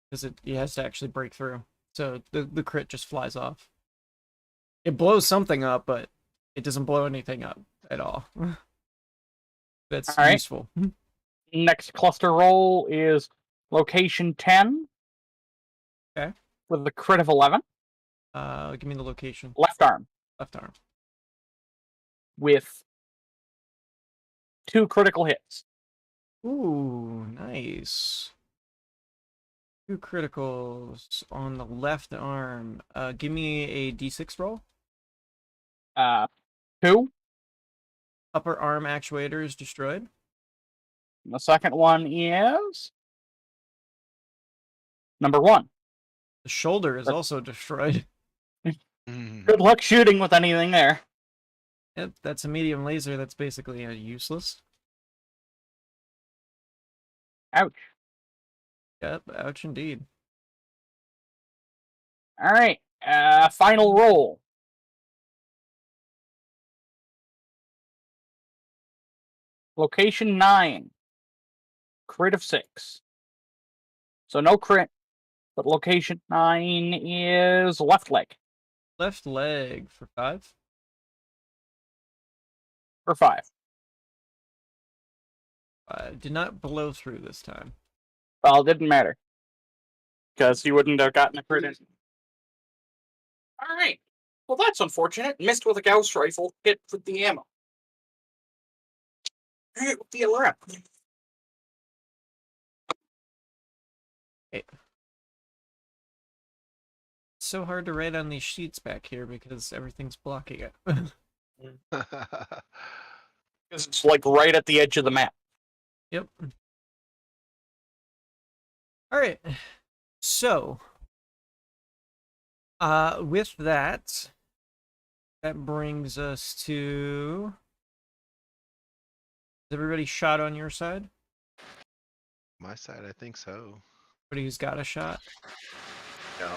because it has to actually break through. So the crit just flies off. It blows something up, but it doesn't blow anything up at all. That's All right. useful. Next cluster roll is location 10. Okay. With the crit of 11. Give me the location. Left arm. Left arm. With 2 critical hits. Ooh, nice. 2 criticals on the left arm. Give me a d6 roll. 2. Upper arm actuator is destroyed. The second one is number 1. The shoulder is also destroyed. Good luck shooting with anything there. Yep, that's a medium laser. That's basically useless. Ouch. Yep, ouch indeed. All right. Final roll. Location 9. Crit of 6. So no crit. But location 9 is left leg. Left leg for 5. For 5. Did not blow through this time. Well, it didn't matter. Because he wouldn't have gotten a crit in. Alright. Well, that's unfortunate. Missed with a Gauss rifle. Hit with the ammo. Alright, with the LRM. It's so hard to write on these sheets back here because everything's blocking it. Because it's like right at the edge of the map. Yep. All right. So, with that brings us to. Is everybody shot on your side? My side, I think so. But who's got a shot? No,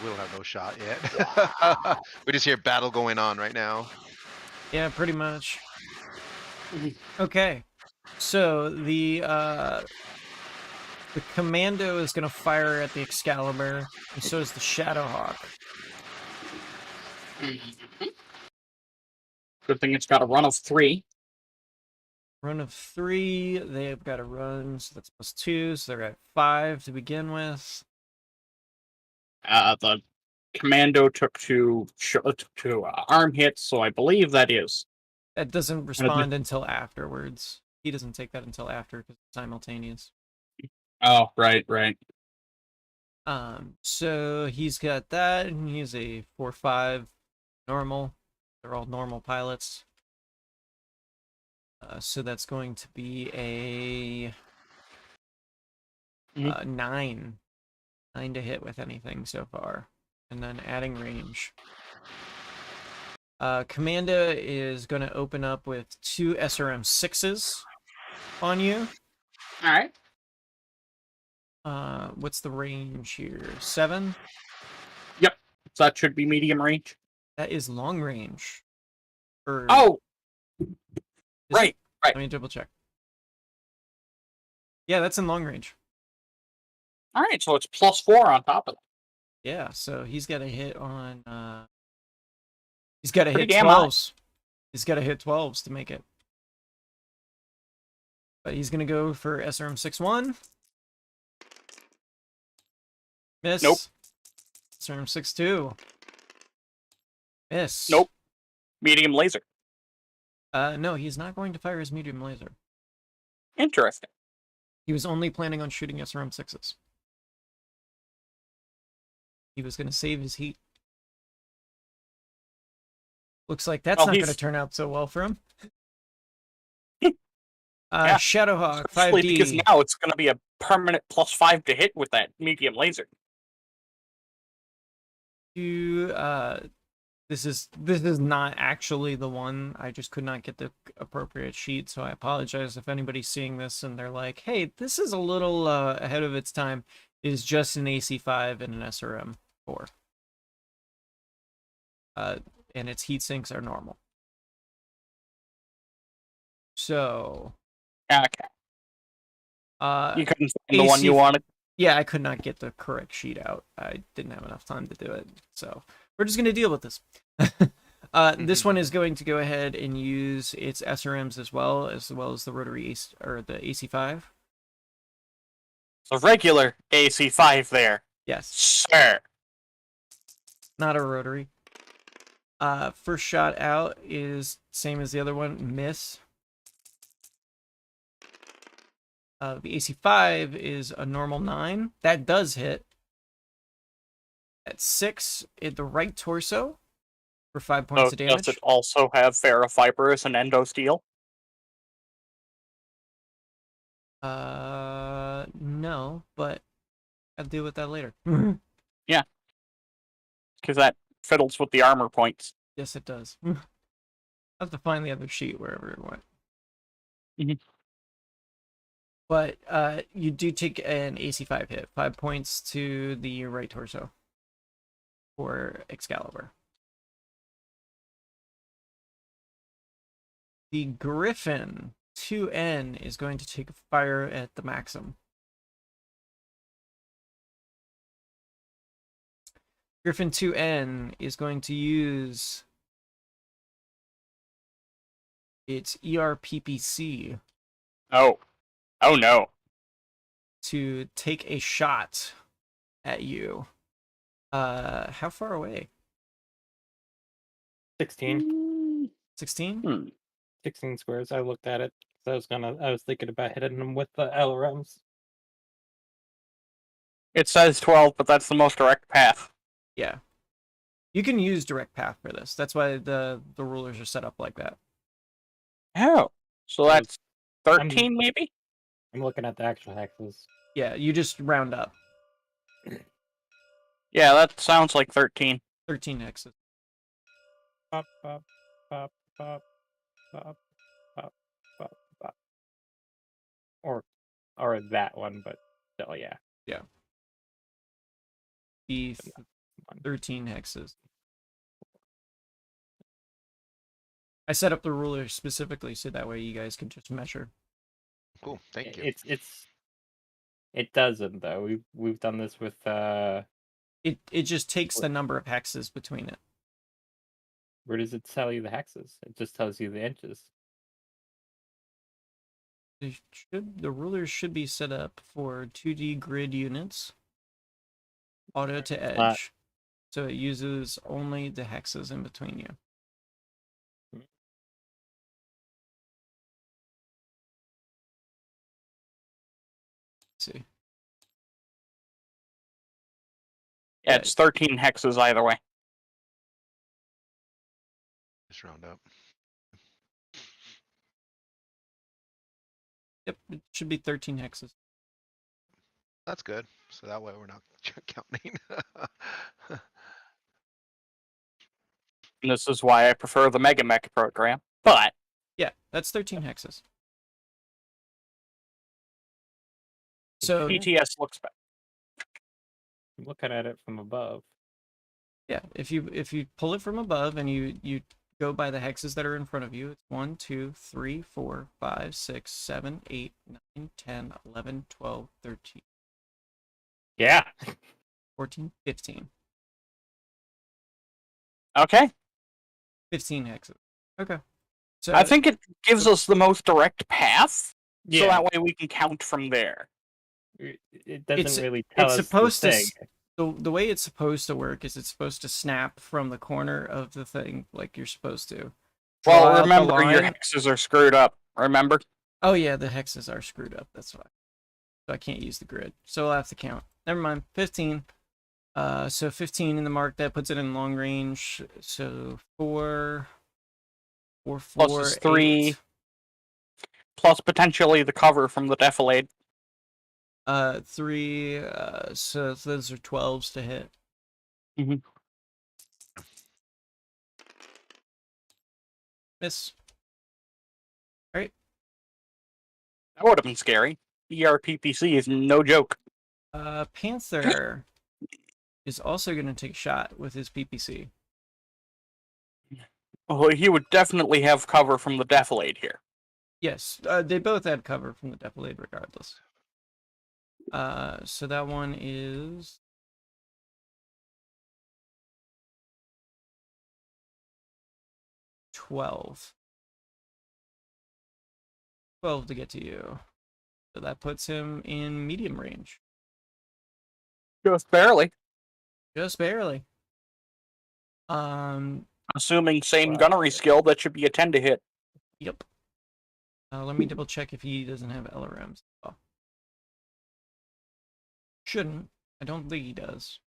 we don't have no shot yet. We just hear battle going on right now. Yeah, pretty much. Okay, so the commando is gonna fire at the Excalibur, and so is the Shadowhawk. Good thing it's got a run of 3. Run of 3. They've got a run, so that's +2, so they're at 5 to begin with. The commando took to arm hits, so I believe that is. That doesn't respond until afterwards. He doesn't take that until after because it's simultaneous. Oh, right. So he's got that, and he's a 4/5 normal. They're all normal pilots. So that's going to be a 9. 9 to hit with anything so far. And then adding range. Commanda is going to open up with 2 SRM-6s on you. Alright. What's the range here? 7? Yep. So that should be medium range. That is long range. Oh! Is Right, it? right. Let me double check. Yeah, that's in long range. Alright, so it's +4 on top of that. Yeah, so he's got a hit on he's got to hit Pretty damn high. 12s. He's got to hit 12s to make it. But he's going to go for SRM-6-1. Miss. Nope. SRM-6-2. Miss. Nope. Medium laser. No, he's not going to fire his medium laser. Interesting. He was only planning on shooting SRM-6s. He was going to save his heat. Looks like that's not going to turn out so well for him. Yeah. Shadowhawk, Especially 5D. because now it's going to be a permanent +5 to hit with that medium laser. This is not actually the one. I just could not get the appropriate sheet, so I apologize if anybody's seeing this and they're like, hey, this is a little ahead of its time. It is just an AC5 and an SRM-4. And its heat sinks are normal. So Okay. You couldn't find the one you wanted? yeah, I could not get the correct sheet out. I didn't have enough time to do it. So we're just going to deal with this. This one is going to go ahead and use its SRMs as well as the rotary or the AC5. So regular AC5 there. Yes. Sir. Not a rotary. First shot out is same as the other one, miss. The AC5 is a normal 9. That does hit. At 6, at the right torso for 5 points of damage. Does it also have ferrofibrous and endosteel? No, but I'll deal with that later. Yeah. Because that fiddles with the armor points. Yes, it does. I'll have to find the other sheet wherever it went. Mhm. But you do take an AC5 hit. 5 points to the right torso for Excalibur. The Griffin 2N is going to take fire at the Maxim. Griffin 2N is going to use its ERPPC. Oh. Oh no. To take a shot at you. How far away? 16. 16? 16 squares. I looked at it. So I was thinking about hitting them with the LRMs. It says 12, but that's the most direct path. Yeah. You can use direct path for this. That's why the rulers are set up like that. Oh. So that's 13 maybe? I'm looking at the actual hexes. Yeah, you just round up. Yeah, that sounds like 13. 13 hexes. Pop, pop, pop, pop, pop, pop, pop, pop. Or or that one, but still, yeah. Be One. 13 hexes. I set up the ruler specifically so that way you guys can just measure. Cool. Thank you. It doesn't though. We've done this with It just takes the number of hexes between it. where does it tell you the hexes? It just tells you the inches. The rulers should be set up for 2D grid units. Auto to edge. not- So it uses only the hexes in between you. Let's see. Yeah, it's 13 hexes either way. Just round up. Yep, it should be 13 hexes. That's good. So that way we're not counting. And this is why I prefer the Mega Mech program. But Yeah, that's 13 hexes. So PTS looks better. I'm looking at it from above. yeah, if you pull it from above and you go by the hexes that are in front of you, it's 1, 2, 3, 4, 5, 6, 7, 8, 9, 10, 11, 12, 13, Yeah. 14, 15. Okay. 15 hexes. Okay. So I think it gives us the most direct path, so Yeah. that way we can count from there. It doesn't It's- really tell it's us supposed the to thing. the way it's supposed to work is it's supposed to snap from the corner of the thing like you're supposed to. Draw out Well, the remember, your line. hexes are screwed up. Remember? Oh yeah, the hexes are screwed up. That's why. So I can't use the grid. So I'll have to count. Never mind. 15. So 15 in the mark, that puts it in long range. So 4, 4, 4, Plus is 3. 8. Plus potentially the cover from the defilade. 3. So those are 12s to hit. Mhm. Miss. That would have been scary. ERPPC is no joke. Panther is also going to take a shot with his PPC. Well, he would definitely have cover from the defilade here. Yes, they both had cover from the defilade regardless. So that one is 12. 12 to get to you. So that puts him in medium range. Just barely. Just barely. Assuming same Wow. gunnery skill, that should be a 10 to hit. Yep. Let me double check if he doesn't have LRMs. Oh. Shouldn't. I don't think he does.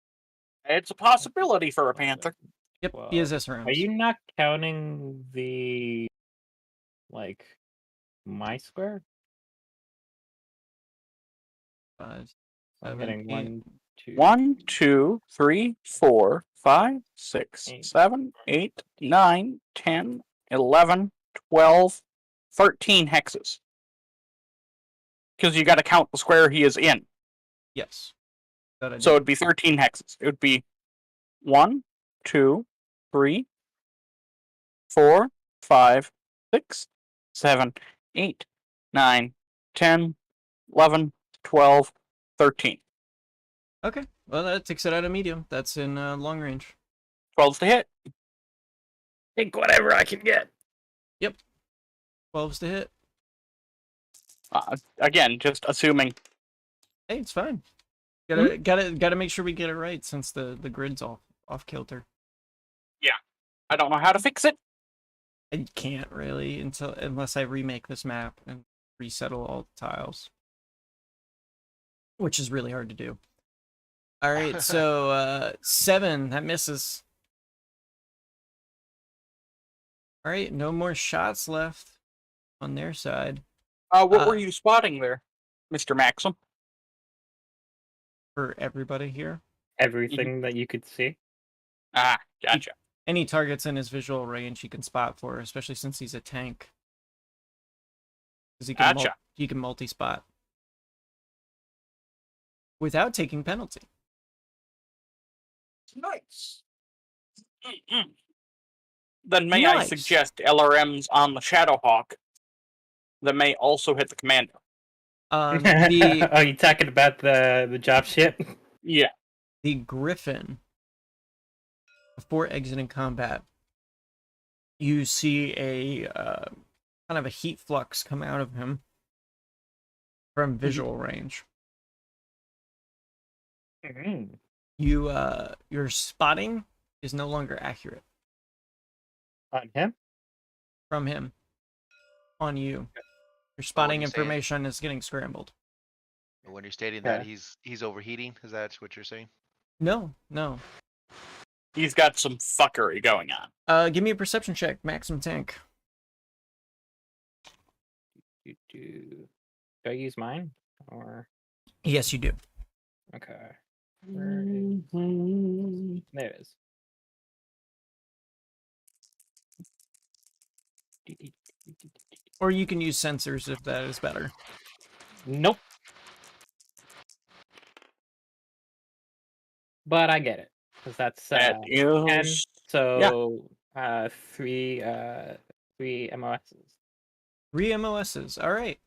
It's a possibility for a Panther. Yep, Well, he has SRMs. Are you not counting the my square? 5, I'm 7, getting 8. 1, 2. 1, 2, 3, 4, 5, 6, 8. 7, 8, 9, 10, 11, 12, 13 hexes. Because you got to count the square he is in. Yes. That I So did. it'd be 13 hexes. It would be 1, 2, 3, 4, 5, 6, 7, 8, 9, 10, 11, 12, 13. Okay. Well, that takes it out of medium. That's in long range. 12's to hit. Take whatever I can get. 12s to hit. Again, just assuming. Hey, it's fine. Hmm? Gotta make sure we get it right since the grid's off kilter. I don't know how to fix it. I can't really unless I remake this map and resettle all the tiles, which is really hard to do. All right, so 7, that misses. All right, no more shots left on their side What were you spotting there, Mr. Maxim? for everybody here. Everything that you could see. Ah, gotcha. Any targets in his visual range he can spot for, especially since he's a tank. Because he can Gotcha. he can multi-spot. without taking penalty. Nice. Then may I Nice. suggest LRMs on the Shadowhawk that may also hit the commander. The Oh, you talking about the job ship? Yeah. the Griffin, before exiting combat, you see a kind of a heat flux come out of him from visual range. Your spotting is no longer accurate On him? from him on you. Your when spotting you say it- information is getting scrambled. When you're stating that Okay. he's overheating, is that what you're saying? No. He's got some fuckery going on. Give me a perception check, Maximum Tank. Do I use mine? Or Yes, you do. okay. Where is... There it is. Or you can use sensors if that is better. Nope. But I get it. Because that's That 10. is So three MOSs. 3 MOSs. All right.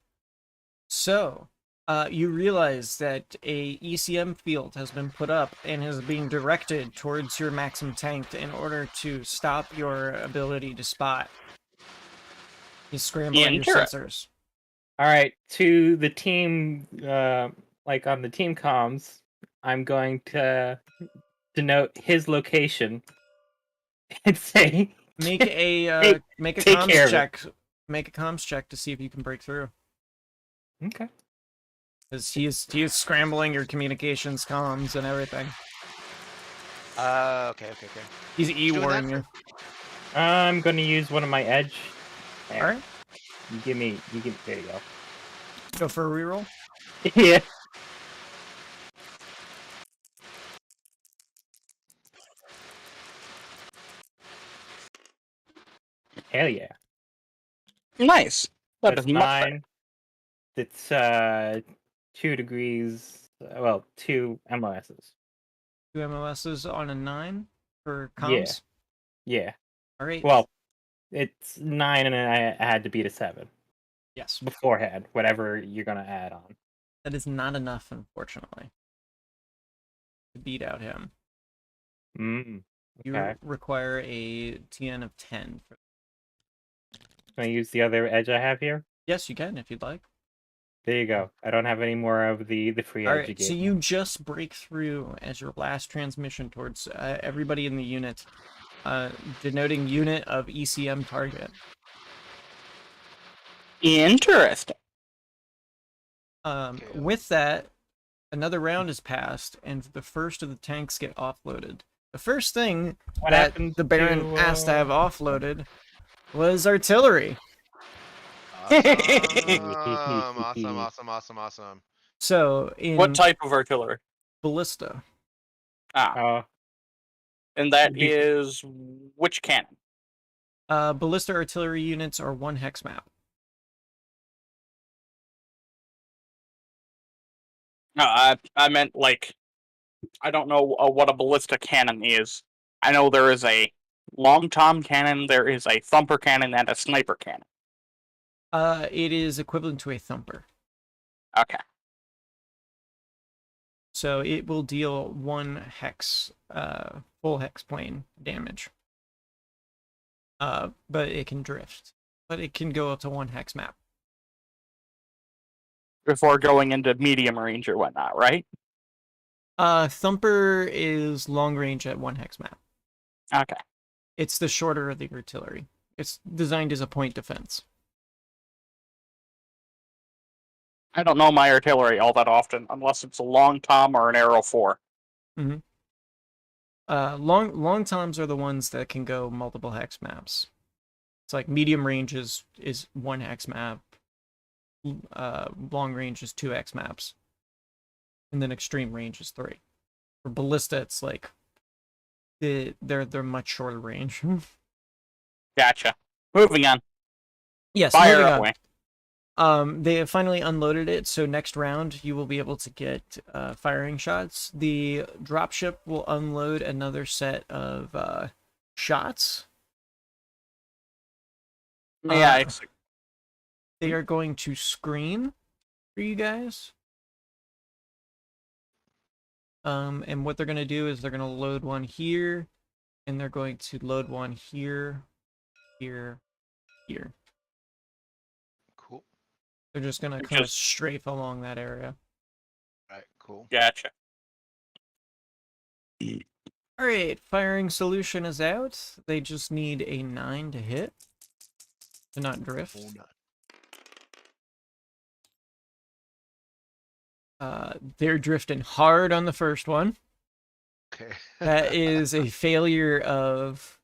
So, you realize that a ECM field has been put up and is being directed towards your Maxim tank in order to stop your ability to spot. He's scrambling your sensors. All right, to the team, like on the team comms, I'm going to denote his location and say, Make a take care comms of it. check. Make a comms check to see if you can break through. okay. Because he is scrambling your communications, comms, and everything. Okay. He's doing E-warring that? you. I'm going to use one of my edge. There. All right. You give me, there you go. Go for a reroll. Yeah. Hell yeah. nice. That That's is much better. 9. It's 2 degrees, 2 MOSs. 2 MOSs on a 9 for Yeah. comms. Yeah. All right. Well, it's 9 and I had to beat a 7 Yes. beforehand, whatever you're going to add on. That is not enough, unfortunately, to beat out him. Okay. You require a TN of 10. Can I use the other edge I have here? Yes, you can if you'd like. There you go. I don't have any more of the free All edge right, you gave so me. you just break through as your last transmission towards everybody in the unit, denoting unit of ECM target. Interesting. Okay. With that, another round has passed, and the first of the tanks get offloaded. The first thing What that happened the Baron to, asked to have offloaded was artillery. Awesome. So in What type of artillery? ballista, And that Be- is which cannon? ballista artillery units are 1 hex map. No, I meant like I don't know what a ballista cannon is. I know there is a long tom cannon, there is a thumper cannon, and a sniper cannon. It is equivalent to a thumper. Okay. So it will deal 1 hex, full hex plane damage. But it can drift. But it can go up to 1 hex map. Before going into medium range or whatnot, right? Thumper is long range at 1 hex map. Okay. It's the shorter of the artillery. It's designed as a point defense. I don't know my artillery all that often, unless it's a long tom or an arrow 4. Long toms are the ones that can go multiple hex maps. It's like medium range is 1 hex map. Long range is 2 hex maps. And then extreme range is 3. For ballista, it's like they're much shorter range. Gotcha. Moving on. Yes, Fire moving on. away. They have finally unloaded it, so next round you will be able to get firing shots. The dropship will unload another set of shots. Yeah, Uh, it's They are going to screen for you guys. And what they're going to do is they're going to load one here, and they're going to load one here, here, here. Cool. They're just going to Which kind of is- strafe along that area. Alright, cool. gotcha. All right, firing solution is out. They just need a 9 to hit to not drift. Oh, no. They're drifting hard on the first one. Okay. That is a failure of.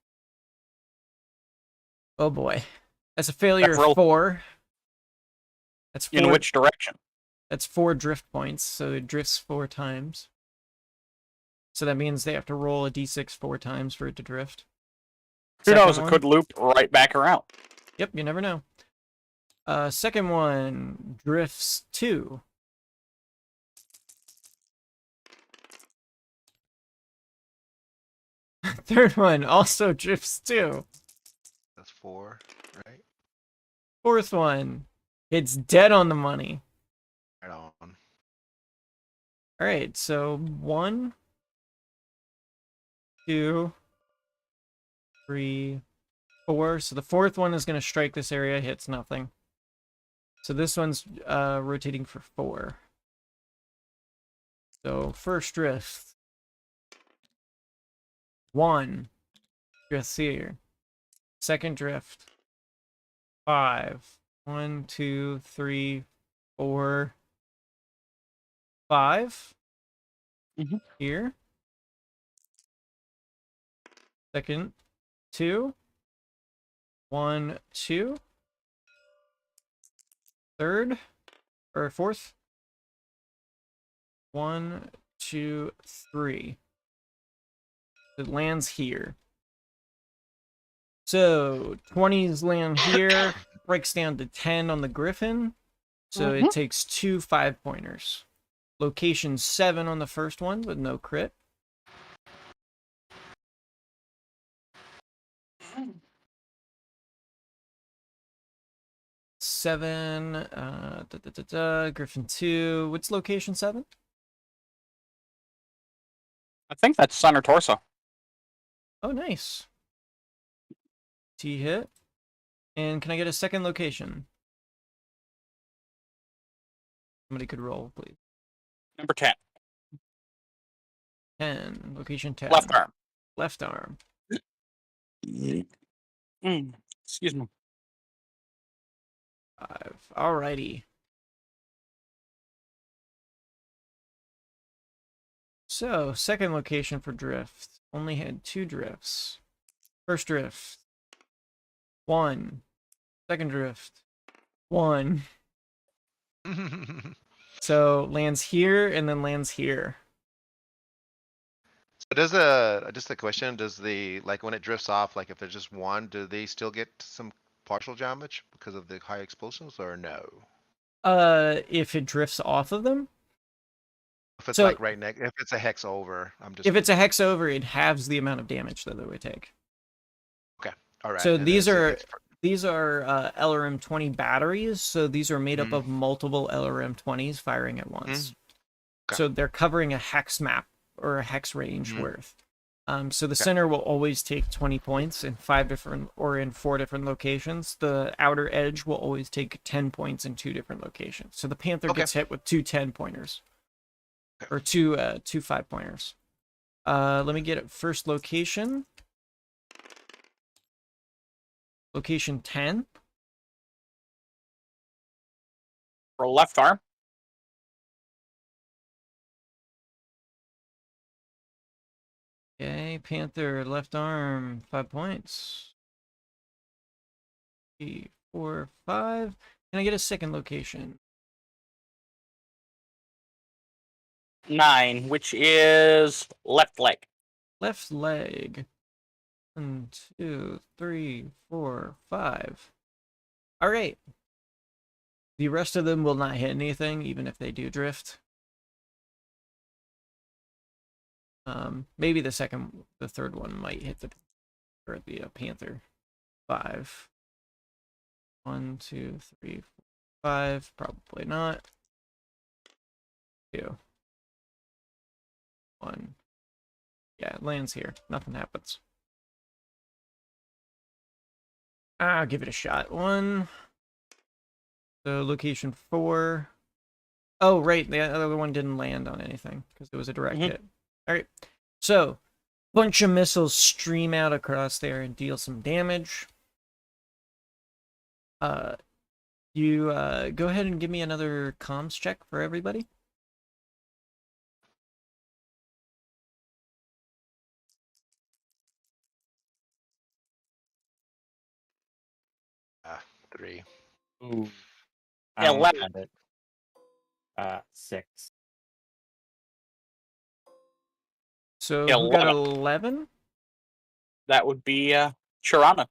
Oh boy, that's a failure roll- of 4. That's 4. In which direction? That's 4 drift points, so it drifts 4 times. So that means they have to roll a d6 4 times for it to drift. Who Second knows? It one- could loop right back around. Yep, you never know. Second one drifts 2. Third one also drifts 2. That's 4, right? Fourth one, it's dead on the money. Right on. All right, so 1, 2, 3, 4. So the fourth one is going to strike this area, hits nothing. So this one's rotating for 4. So first drift. 1 drifts here. Second drift. 5. 1, 2, 3, 4, 5. Mhm. Here. Second. 2. 1, 2. Third. Or fourth. 1, 2, 3. It lands here. So 20s land here, breaks down to 10 on the Griffin. So it takes 2 5-pointers. Location 7 on the first one with no crit. Seven, Griffin 2. What's location 7? I think that's center torso. Oh, nice. T hit. And can I get a second location? Somebody could roll, please. Number 10. 10. Location 10. Left arm. Left arm. Excuse me. 5. Alrighty. So, second location for drift. Only had 2 drifts. First drift. 1. Second drift. 1. So, lands here and then lands here. So does just a question, does like when it drifts off, like if there's just one, do they still get some partial damage because of the high explosives or no? If it drifts off of them? If it's So- like right next, if it's a hex over, I'm just. If it's a hex over, it halves the amount of damage that they would take. Alright. so and these then are- it's for- These are LRM 20 batteries, so these are made up of multiple LRM 20s firing at once. Okay. So they're covering a hex map or a hex range Mhm. worth. So the Okay. center will always take 20 points in 5 different or in 4 different locations. The outer edge will always take 10 points in 2 different locations. So the Panther Okay. gets hit with 2 10-pointers. Okay. Or two 5-pointers. Let me get it first location. Location 10. For left arm. Okay, Panther, left arm, 5 points. 3, 4, 5. Can I get a second location? 9, which is left leg. Left leg. 1, 2, 3, 4, 5. All right. The rest of them will not hit anything, even if they do drift. Maybe the third one might hit the panther. 5. 1, 2, 3, 4, 5. Probably not. 2. 1. Yeah, it lands here. Nothing happens. I'll give it a shot. 1. So location 4. Oh, right. The other one didn't land on anything because it was a direct hit. All right. So, bunch of missiles stream out across there and deal some damage. You go ahead and give me another comms check for everybody. Ah, 3. Ooh. I don't 11. have it. 6. So who got 11. 11? That would be Chirana.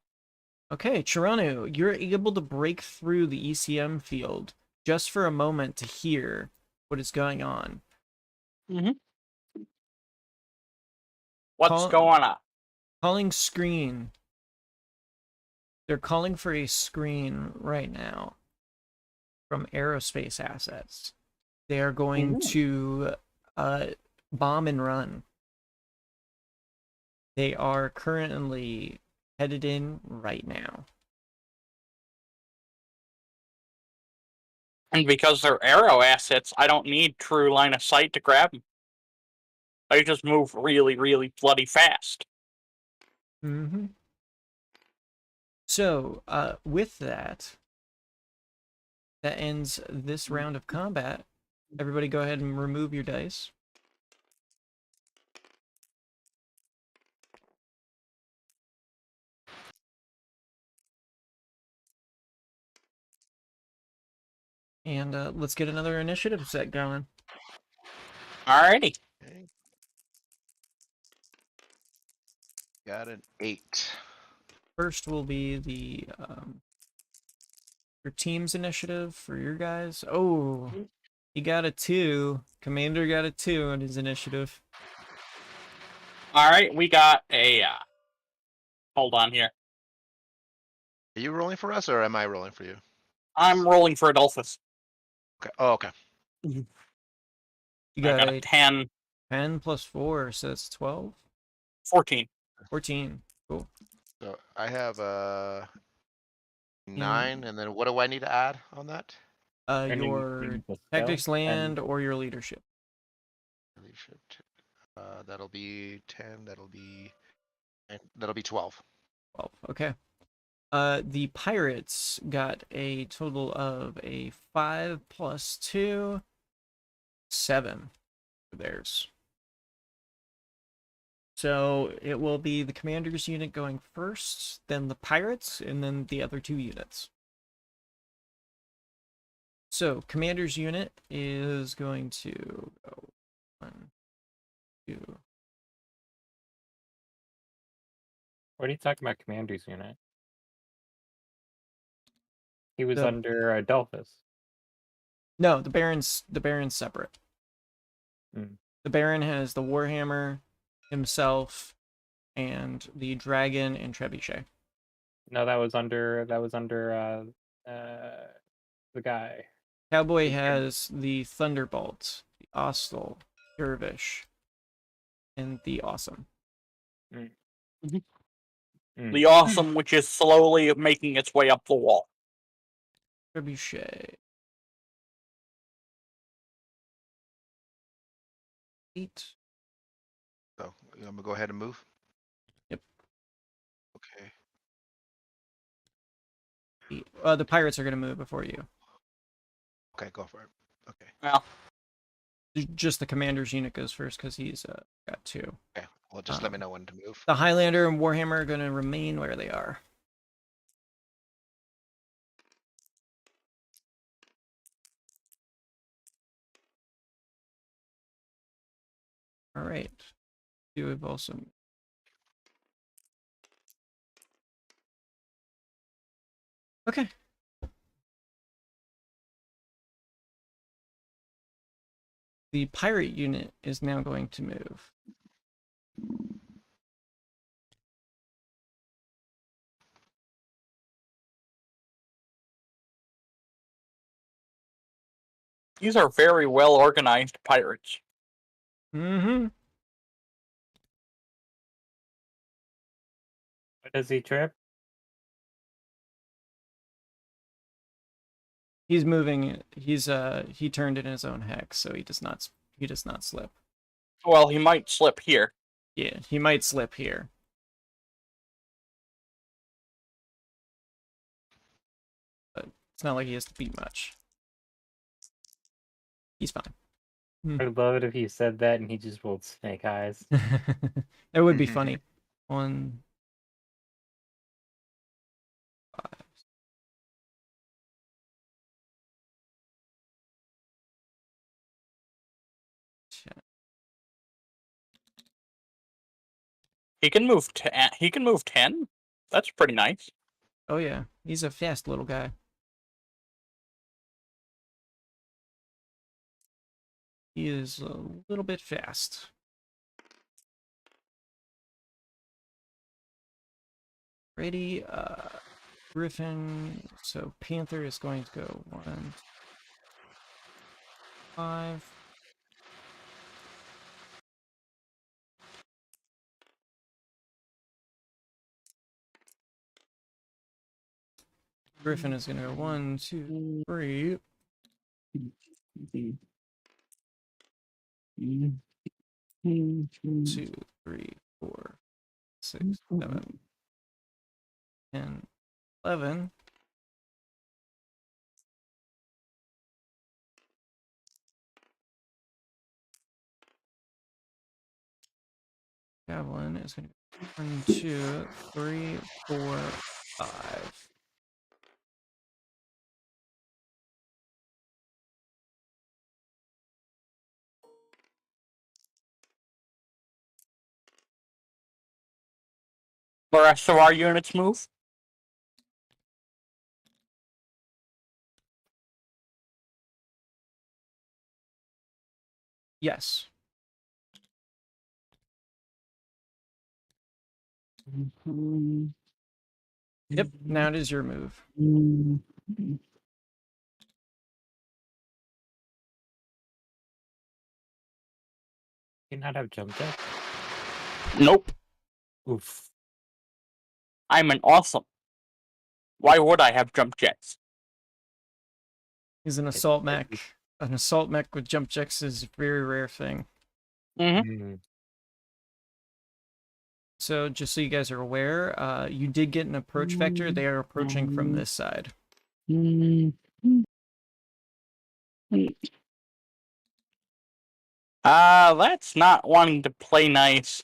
Okay, Chiranu, you're able to break through the ECM field just for a moment to hear what is going on. What's going on? Calling screen. They're calling for a screen right now from aerospace assets. They are going to bomb and run. They are currently headed in right now. And because they're aero assets, I don't need true line of sight to grab them. I just move really, really bloody fast. Mm-hmm. So, with that ends this round of combat. Everybody go ahead and remove your dice. And let's get another initiative set going. Alrighty. Okay. Got an 8. First will be the your team's initiative for your guys. Oh, he got a 2. Commander got a 2 on his initiative. Alright, we got a... hold on here. Are you rolling for us or am I rolling for you? I'm rolling for Adolphus. Okay. Oh, okay. You I got got a a 10, 10 plus 4, so that's 12. 14. 14. Cool. So I have 9, And and then what do I need to add on that? your tactics, land, or your leadership. Leadership. That'll be 10. That'll be 12. 12. Okay. The pirates got a total of a 5 plus 2, 7 for theirs. So it will be the commander's unit going first, then the pirates, and then the other 2 units. So commander's unit is going to go 1, 2. What are you talking about, commander's unit? He was The- under Adolphus. No, the Baron's separate. Mm. The Baron has the Warhammer himself and the dragon and trebuchet. No, that was under the guy. Cowboy has the Thunderbolt, the Ostel, Dervish, and the Awesome. Mm. The Awesome, which is slowly making its way up the wall. Trebuchet. 8. So I'm gonna go ahead and move. Yep. Okay. 8. The pirates are going to move before you. Okay, go for it. Okay. Well, Just the commander's unit goes first because he's got 2. Okay. Well, just let me know when to move. The Highlander and Warhammer are going to remain where they are. All right. You have also. Okay. The pirate unit is now going to move. These are very well organized pirates. Mm-hmm. What does he trip? He's moving. He turned in his own hex, so he does not slip. Well, he might slip here. Yeah, he might slip here. But it's not like he has to beat much. He's fine. I would love it if he said that and he just rolled snake eyes. That would be funny. 1, 5. He can move 10. He can move 10. That's pretty nice. Oh yeah, he's a fast little guy. He is a little bit fast. Ready, Griffin. So Panther is going to go 1, 5. Griffin is going to go 1, 2, 3. 2, 3, 4, 6, 7, 10, 11. Javelin is going to go 1, 2, 3, 4, 5. The rest of our units move. Yes. Yep, now it is your move. Do you not have jump deck? Nope. Oof. I'm an awesome. Why would I have jump jets? He's an assault mech. An assault mech with jump jets is a very rare thing. Mm-hmm. So just so you guys are aware, you did get an approach vector. They are approaching from this side. That's not wanting to play nice.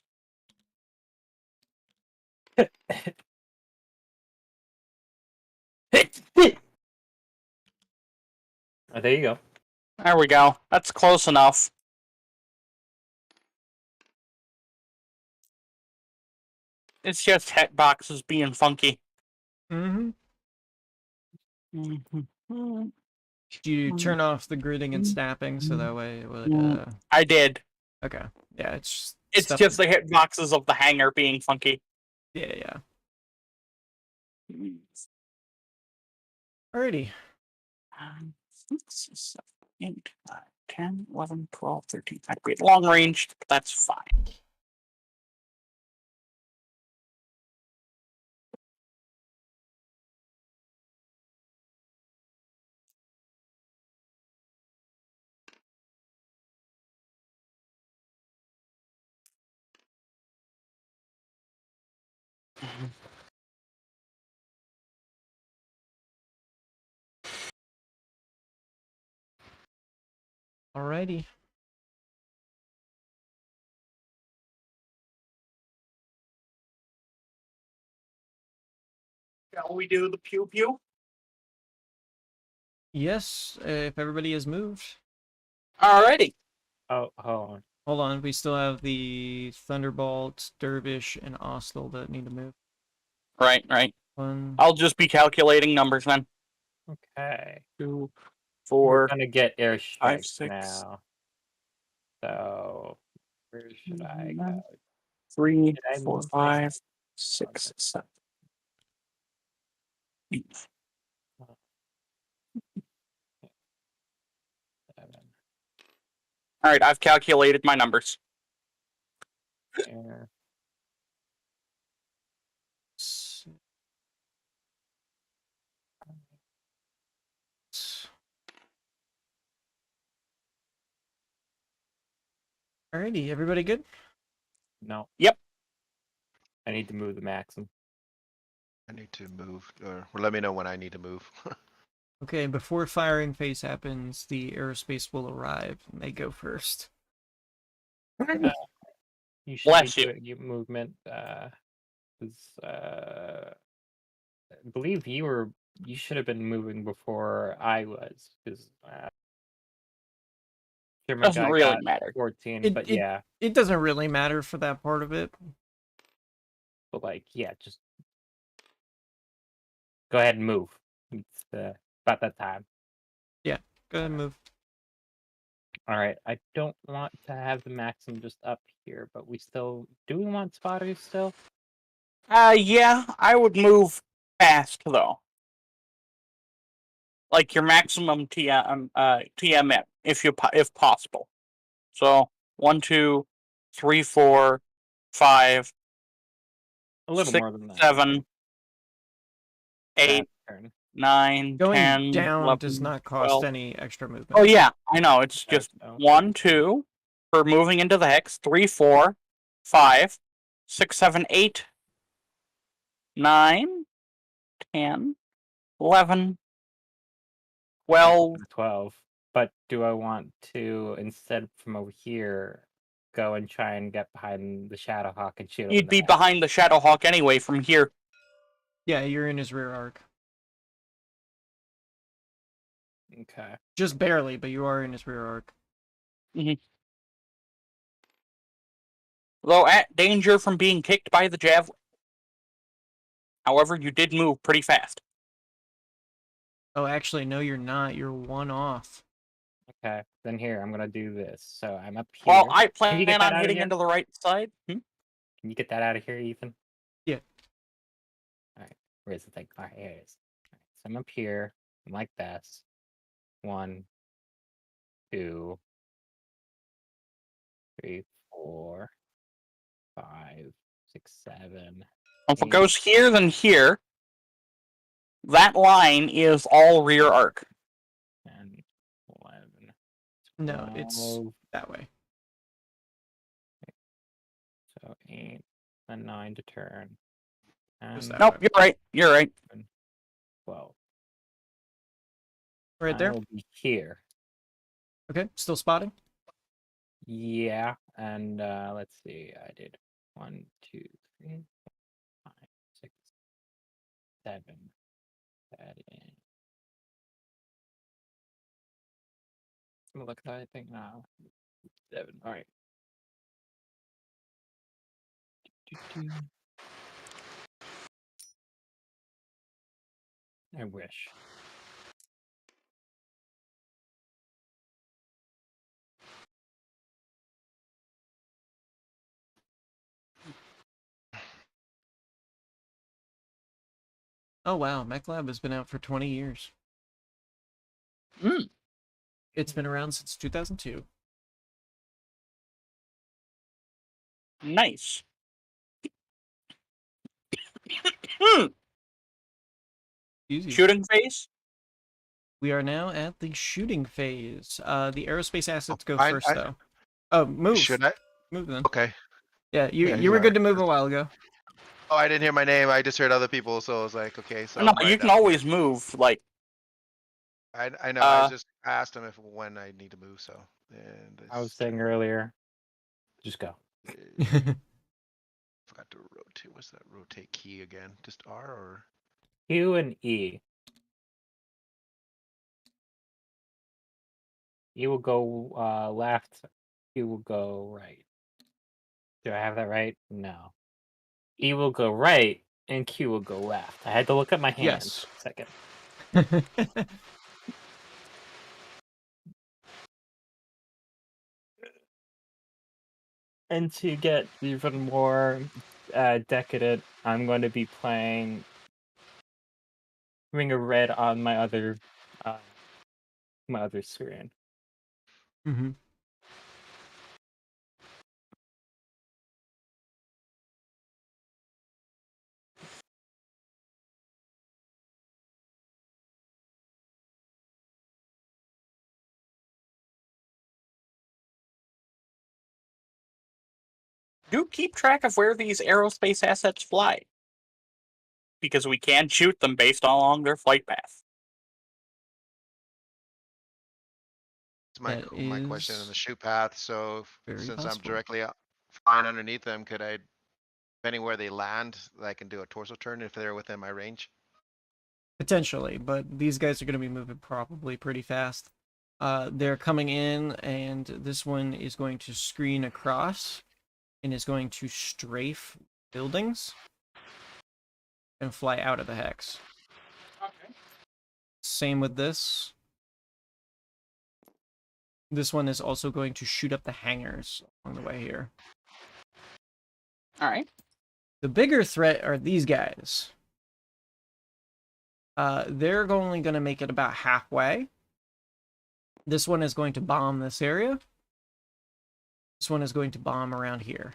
Oh, there you go. There we go. That's close enough. It's just hitboxes being funky. Mm-hmm. Mm-hmm. You turn off the gridding and snapping, so that way it would. I did. Okay. Yeah, it's It's stuff- just the hitboxes of the hanger being funky. Yeah, yeah. Alrighty. 6, 7, 8, 9, 10, 11, 12, 13. I'd be long range, but that's fine. Alrighty. Shall we do the pew pew? Yes, if everybody has moved. Alrighty. Oh, hold on. Hold on, we still have the Thunderbolt, Dervish, and Ostel that need to move. Right. 1. I'll just be calculating numbers then. Okay. 2, We're 4. gonna get airstrikes 6. now. So where should I go? 3, Did I 4, move 5, 6, 7. Seven. All right, I've calculated my numbers. There. Alrighty, everybody good? No. Yep. I need to move the maximum. I need to move, or let me know when I need to move. Okay, before firing phase happens, the aerospace will arrive, and they go first. You should Bless be you. doing your movement. 'Cause, I believe you should have been moving before I was, because sure my Doesn't guy really got matter. 14, but yeah, It doesn't really matter for that part of it. but like yeah, just go ahead and move. It's about that time. Go ahead and move. All right, I don't want to have the maximum just up here, but we we want spotters still? Yeah, I would move fast though. Like your maximum TMM, if possible. So 1, 2, 3, 4, 5, A little 6, more than that. 7, Bad 8, turn. 9, Going 10, down 11, does not cost 12. any extra movement. Oh yeah, I know. It's Okay, just so 1, 2 for moving into the hex. 3, 4, 5, 6, 7, 8, 9, 10, 11, 12. 12. But do I want to, instead from over here, go and try and get behind the Shadowhawk and shoot him? You'd be behind the Shadowhawk anyway from here. Yeah, you're in his rear arc. Okay. Just barely, but you are in his rear arc. Though at danger from being kicked by the javelin. However, you did move pretty fast. Oh, actually, no, you're not. You're one off. Okay. Then here, I'm gonna do this. So I'm up here. Well, I Can you plan get that on out of hitting here? into the right side. Can you get that out of here, Ethan? Yeah. Alright. Where's the thing? Alright, here it is. Alright, so I'm up here. I'm like this. 1, 2, 3, 4, 5, 6, 7. If it goes here, then here. That line is all rear arc. 10, 11. No, it's 12, that way. So 8, then 9 to turn. And that Nope, way. you're right. You're right. 12. Right there. I'll be here. Okay, still spotting. Yeah, and let's see. I did 1, 2, 3, 4, 5, 6, 7. That in. Look, I think now 7. All right. I wish. Oh wow, MechLab has been out for 20 years. It's been around since 2002. Nice. Easy. Shooting phase? We are now at the shooting phase. The aerospace assets go I- first, I- though. Oh, move. Should I? Move then. Okay. Yeah, you Yeah, you you were are. good to move a while ago. Oh, I didn't hear my name. I just heard other people, so I was like, okay. So No, I'm right you can down always here. move. Like, I know. I just asked him when I need to move. So. And I was saying earlier, just go. Forgot to rotate. What's that rotate key again? Just R or? Q and E. E will go left. Q will go right. Do I have that right? No. E will go right, and Q will go left. I had to look at my hands. Yes. Second. And to get even more decadent, I'm going to be playing Ring of Red on uh, my other screen. Mm-hmm. Do keep track of where these aerospace assets fly, because we can shoot them based along their flight path. It's my question on is the shoot path. So very since I'm possible. directly flying underneath them, could I, depending where they land, I can do a torso turn if they're within my range? Potentially, but these guys are going to be moving probably pretty fast. They're coming in, and this one is going to screen across and is going to strafe buildings and fly out of the hex. Okay. Same with this. This one is also going to shoot up the hangars along the way here. All right. The bigger threat are these guys. They're only going to make it about halfway. This one is going to bomb this area. This one is going to bomb around here.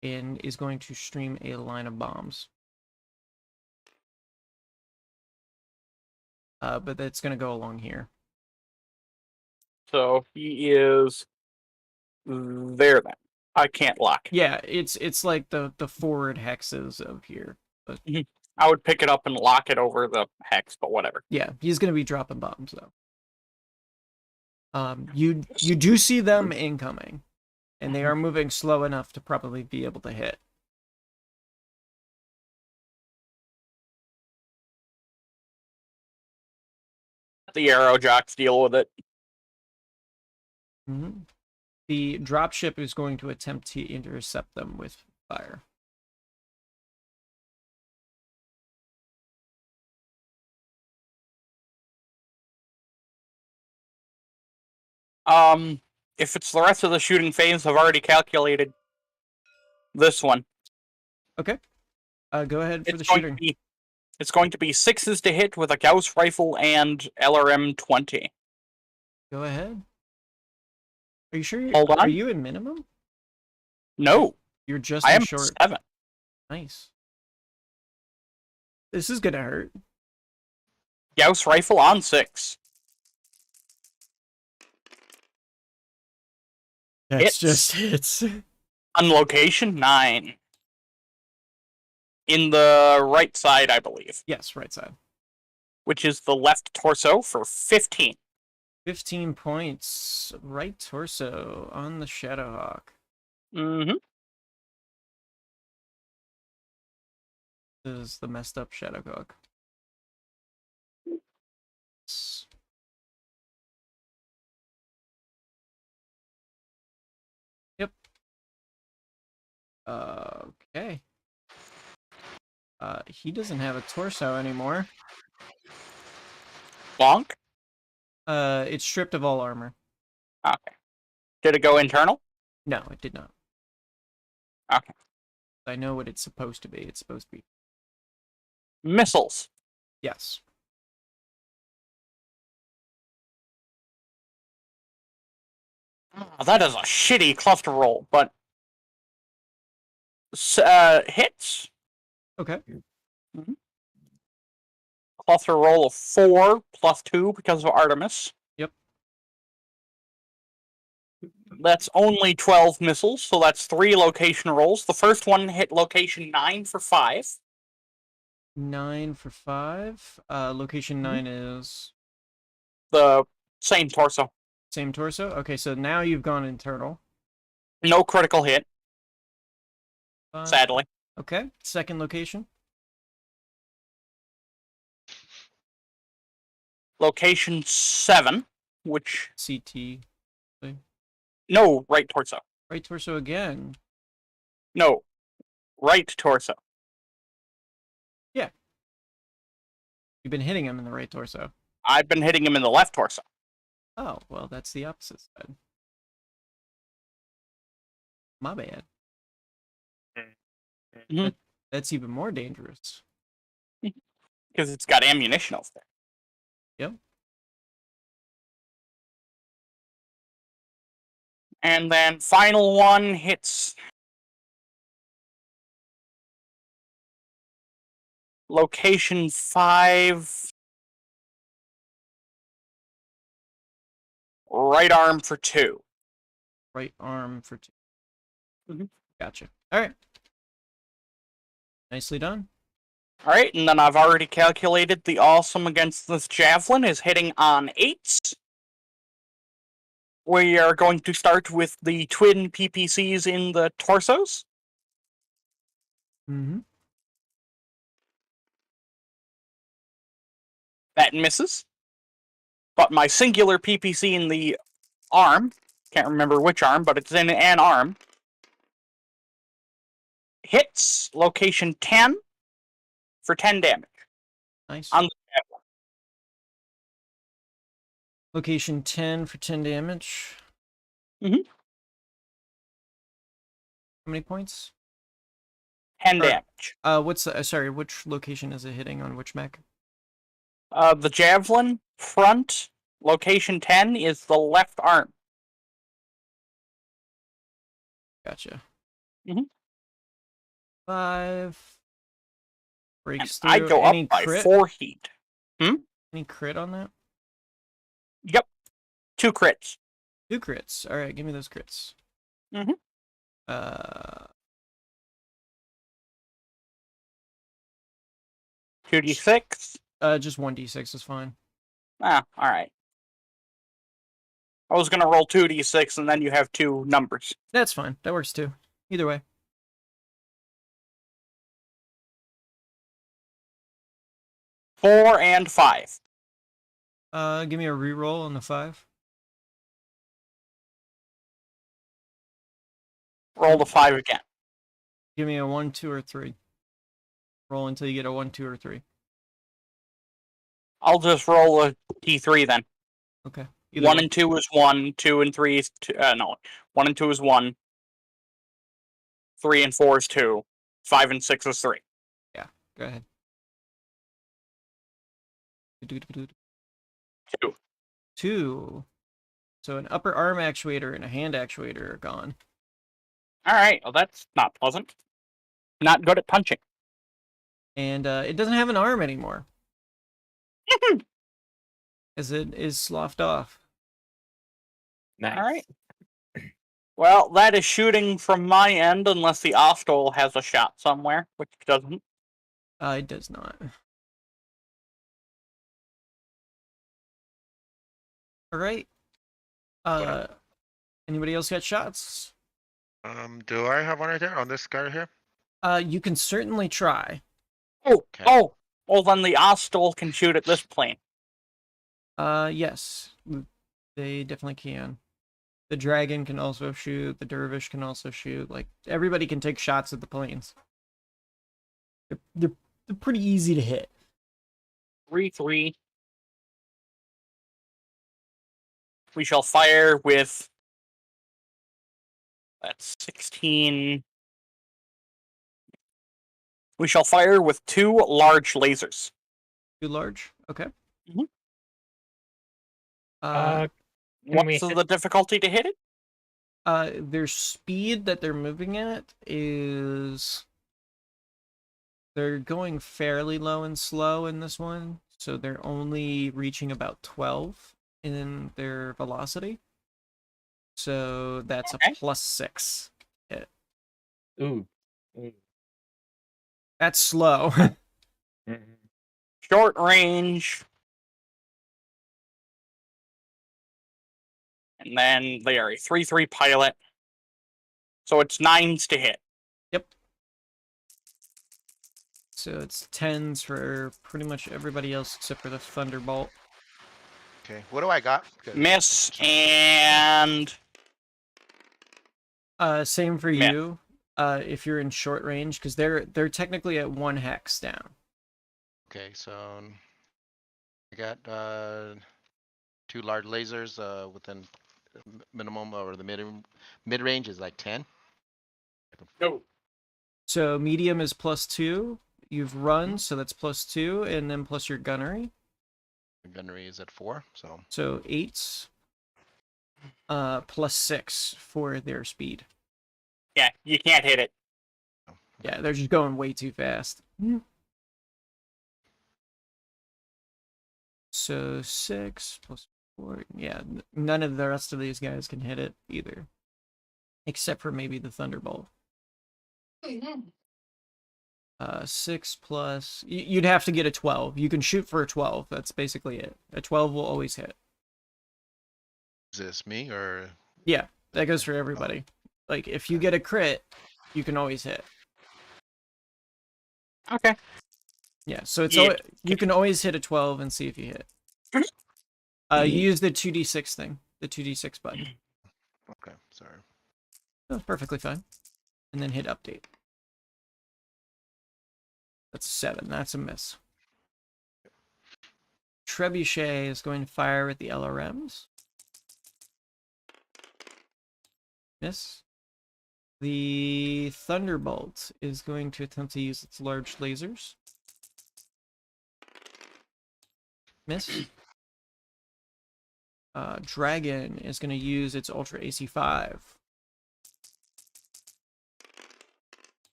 And is going to stream a line of bombs. But that's going to go along here. So he is there then. I can't lock. Yeah, it's like the forward hexes of here. But I would pick it up and lock it over the hex, but whatever. yeah, he's going to be dropping bombs though. You do see them incoming, and they are moving slow enough to probably be able to hit. The arrow jocks deal with it. Mm-hmm. The dropship is going to attempt to intercept them with fire. If it's the rest of the shooting phase, I've already calculated this one. Okay. Go ahead for the It's going shooting. to be, it's going to be 6s to hit with a Gauss rifle and LRM 20. Go ahead. Are you sure? Hold on. Are you in minimum? No, You're just I in am short. 7. Nice. This is gonna hurt. Gauss rifle on 6. That's Hits. just hits. On location 9. In the right side, I believe, Yes, right side. which is the left torso for 15. 15 points. Right torso on the Shadowhawk. Mm-hmm. This is the messed up Shadowhawk. Yep. Okay. He doesn't have a torso anymore. Bonk. It's stripped of all armor. Okay. Did it go internal? No, it did not. Okay. I know what it's supposed to be. It's supposed to be. Missiles. Yes. Oh, that is a shitty cluster roll, but hits. Okay. Cluster roll of 4 plus 2 because of Artemis. Yep. That's only 12 missiles, so that's 3 location rolls. The first one hit location 9 for 5. 9 for 5. Location 9 is The same torso. same torso. Okay, so now you've gone internal. No critical hit, 5. sadly. Okay, second location. Location 7, which... CT. No, right torso. Right torso again. No, right torso. Yeah. You've been hitting him in the right torso. I've been hitting him in the left torso. Oh, well, that's the opposite side. My bad. Mhm. That's even more dangerous. Because it's got ammunition over there. Yep. And then final one hits location 5. Right arm for 2. Right arm for 2. Mhm. Gotcha. All right. Nicely done. Alright, and then I've already calculated the awesome against this javelin is hitting on 8s. We are going to start with the twin PPCs in the torsos. Mm-hmm. That misses. But my singular PPC in the arm, can't remember which arm, but it's in an arm, hits location 10 for 10 damage. Nice. On the javelin. Location 10 for 10 damage. Mhm. How many points? 10 Or- damage. What's the, sorry, which location is it hitting on which mech? The javelin front, location 10, is the left arm. Gotcha. Mhm. 5 breaks And through. I go up Any by crit? 4 heat. Any crit on that? Yep. 2 crits. 2 crits. All right, give me those crits. Mhm. 2d6. Just 1d6 is fine. Alright. I was gonna roll 2d6 and then you have 2 numbers. That's fine. That works too. Either way. 4 and 5. Give me a reroll on the 5. Roll the 5 again. Give me a 1, 2, or 3. Roll until you get a 1, 2, or 3. I'll just roll a d3 then. Okay. 1 and 2 is 1, 2 and 3 is 2. No. 1 and 2 is 1. 3 and 4 is 2. 5 and 6 is 3. Yeah, go ahead. 2. 2. So an upper arm actuator and a hand actuator are gone. Alright, well that's not pleasant. Not good at punching. And it doesn't have an arm anymore. As it is sloughed off. Nice. Alright. Well, that is shooting from my end, unless the Ostol has a shot somewhere, which it doesn't. It does not. Alright. Anybody else got shots? Do I have one right there on this guy right here? You can certainly try. Oh, Okay. oh! Well, then the Ostol can shoot at this plane. Yes. They definitely can. The dragon can also shoot. The dervish can also shoot. Like, everybody can take shots at the planes. They're pretty easy to hit. 3-3. We shall fire with... That's 16... We shall fire with 2 large lasers. Too large? Okay. Mhm. Can we What's hit- the difficulty to hit it? Their speed that they're moving at is... They're going fairly low and slow in this one, so they're only reaching about 12 in their velocity. So that's Okay. a +6 hit. Ooh. That's slow. Mhm. Short range. And then they are a 3-3 pilot. So it's 9s to hit. Yep. So it's 10s for pretty much everybody else except for the Thunderbolt. Okay, what do I got? Good. Miss and... Same for Miss. you. If you're in short range, because they're technically at 1 hex down. Okay, so I got 2 large lasers within minimum, or the mid range is like 10. No. So medium is +2. You've run, so that's +2, and then plus your gunnery. Gunnery is at 4, so So 8. +6 for their speed. Yeah, you can't hit it. Yeah, they're just going way too fast. So 6 + 4. Yeah, none of the rest of these guys can hit it either. Except for maybe the Thunderbolt. 6 plus... You'd have to get a 12. You can shoot for a 12. That's basically it. A 12 will always hit. is this me or? Yeah, that goes for everybody. Like, if you get a crit, you can always hit. Okay. Yeah, so it's Yeah. you can always hit a 12 and see if you hit. You use the 2d6 thing. The 2d6 button. Okay, sorry. That's perfectly fine. And then hit update. That's a 7. That's a miss. Trebuchet is going to fire with the LRMs. Miss. The Thunderbolt is going to attempt to use its large lasers. Miss. Dragon is going to use its Ultra AC5.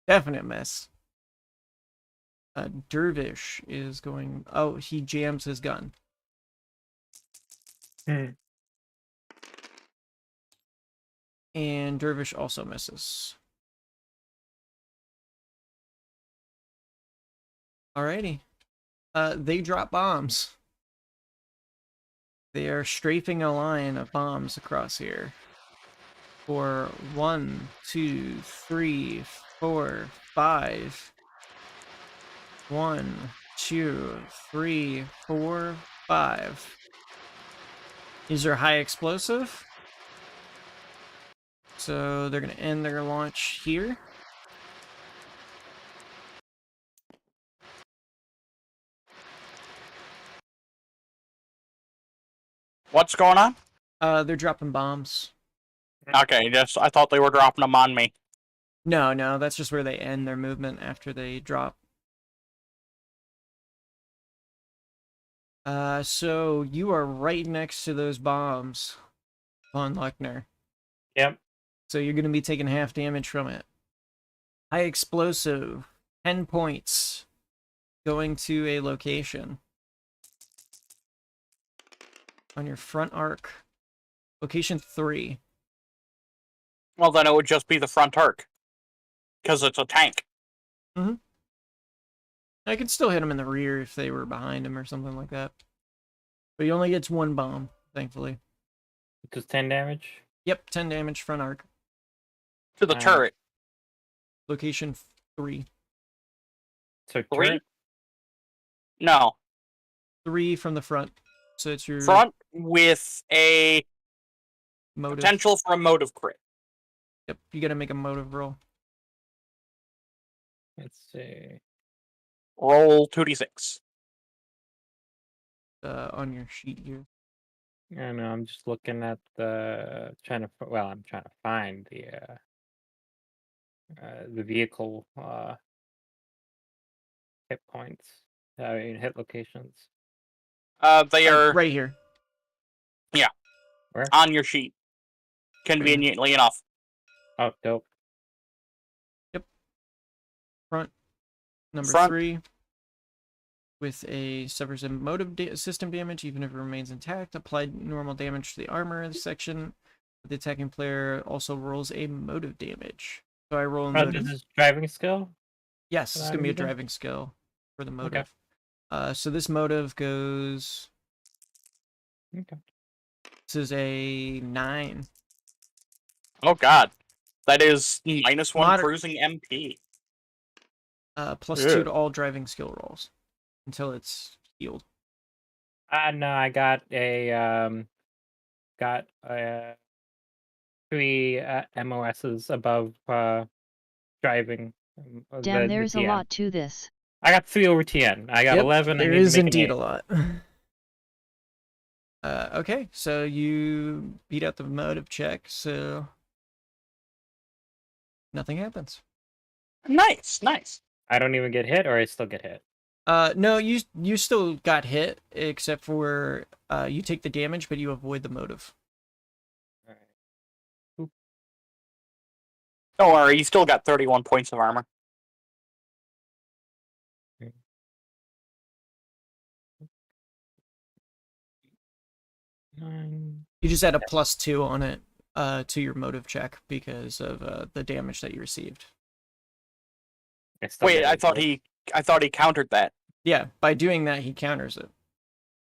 Definite miss. Dervish is going... Oh, he jams his gun. And Dervish also misses. Alrighty. They drop bombs. They are strafing a line of bombs across here. For 1, 2, 3, 4, 5. 1, 2, 3, 4, 5. These are high explosive. So they're going to end their launch here. What's going on? They're dropping bombs. Okay, just I thought they were dropping them on me. No, that's just where they end their movement after they drop. So you are right next to those bombs, Von Luckner. Yep. So you're going to be taking half damage from it. High explosive, 10 points, going to a location. On your front arc. Location 3. Well, then it would just be the front arc. Because it's a tank. I could still hit him in the rear if they were behind him or something like that. But he only gets 1 bomb, thankfully. Just 10 damage? Yep, 10 damage front arc. To the turret. Location 3. So 3? turret? No. 3 from the front. So it's your Front with a motive. potential for a motive crit. Yep, you gotta make a motive roll. Let's see. Roll 2d6. On your sheet here. I know, I'm just looking at the I'm trying to find the vehicle hit points. I mean hit locations. They are right here. Where? on your sheet. Conveniently enough. Oh, dope. Front. Number Front. 3. With a suffers a motive system damage, even if it remains intact. Applied normal damage to the armor section. The attacking player also rolls a motive damage. So I roll a This motive. is driving skill? Yes, it's gonna be a Motive? driving skill for the motive. So this motive goes. Okay. This is a 9. Oh god. That is -1 Moder- cruising MP. Plus 2 to all driving skill rolls until it's healed. No, I got got 3 MOSs above driving. Damn, there's a TN. lot to this. I got 3 over TN. I got 11. There I need to is make an indeed 8. a lot. Okay, so you beat out the motive check, so Nothing happens. Nice, nice. I don't even get hit, or I still get hit. No, you still got hit, except for you take the damage, but you avoid the motive. All right. Don't worry, you still got 31 points of armor. Nine. You just add a +2 on it to your motive check because of the damage that you received. Wait, I thought he countered that. Yeah, by doing that, he counters it.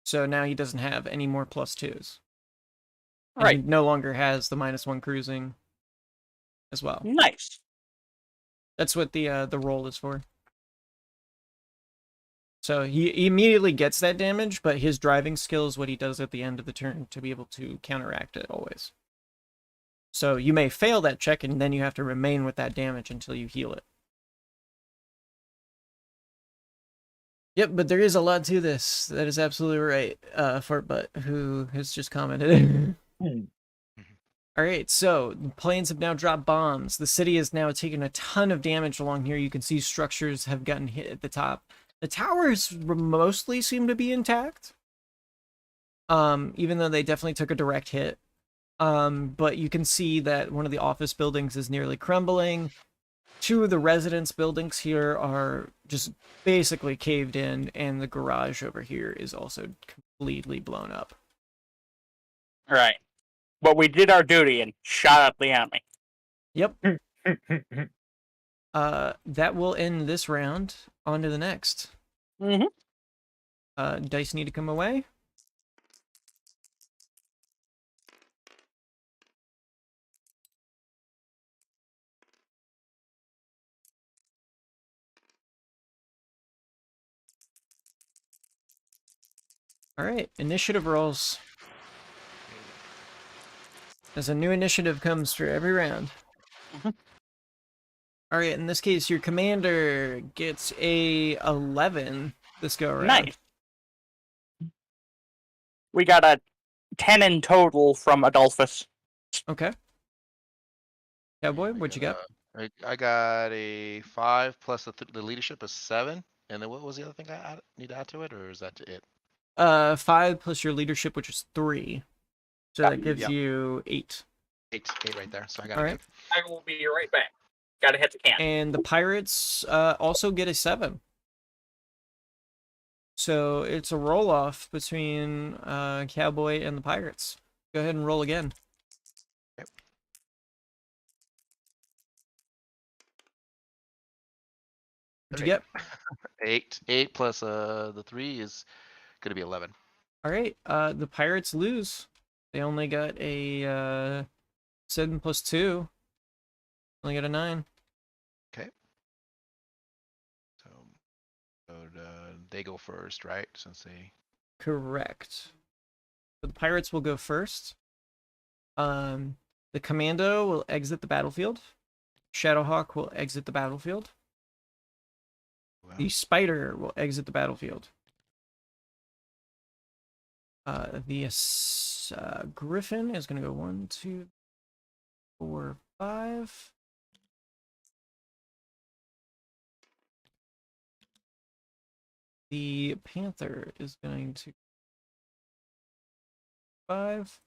So now he doesn't have any more +2s. And Right. he no longer has the -1 cruising as well. Nice. That's what the roll is for. So he immediately gets that damage, but his driving skill is what he does at the end of the turn to be able to counteract it always. So you may fail that check, and then you have to remain with that damage until you heal it. Yep, but there is a lot to this. That is absolutely right. Fartbutt, who has just commented. Alright, so the planes have now dropped bombs. The city has now taken a ton of damage along here. You can see structures have gotten hit at the top. The towers mostly seem to be intact. Even though they definitely took a direct hit. But you can see that one of the office buildings is nearly crumbling. Two of the residence buildings here are just basically caved in, and the garage over here is also completely blown up. Right. But we did our duty and shot at the enemy. Yep. That will end this round. On to the next. Mm-hmm. Dice need to come away. Alright, initiative rolls. As a new initiative comes for every round. Mhm. Alright, in this case, your commander gets a 11 this go around. Nice. We got a 10 in total from Adolphus. Okay. Cowboy, what you got? I got a 5 plus the leadership is 7. And then what was the other thing need to add to it, or is that it? 5 plus your leadership, which is 3. So that gives Yep. you 8. 8 right there. So I got All it. right. I will be right back. Gotta hit the can. And the pirates also get a 7. So it's a roll-off between Cowboy and the pirates. Go ahead and roll again. Yep. What'd you get? 8 plus the 3 is gonna be 11. All right. The pirates lose. They only got a 7 plus 2. Only got a 9. So they go first, right? Since they Correct. So the pirates will go first. The commando will exit the battlefield. Shadowhawk will exit the battlefield. The spider will exit the battlefield. The griffin is going to go 1, 2, 4, 5. The panther is going to 5.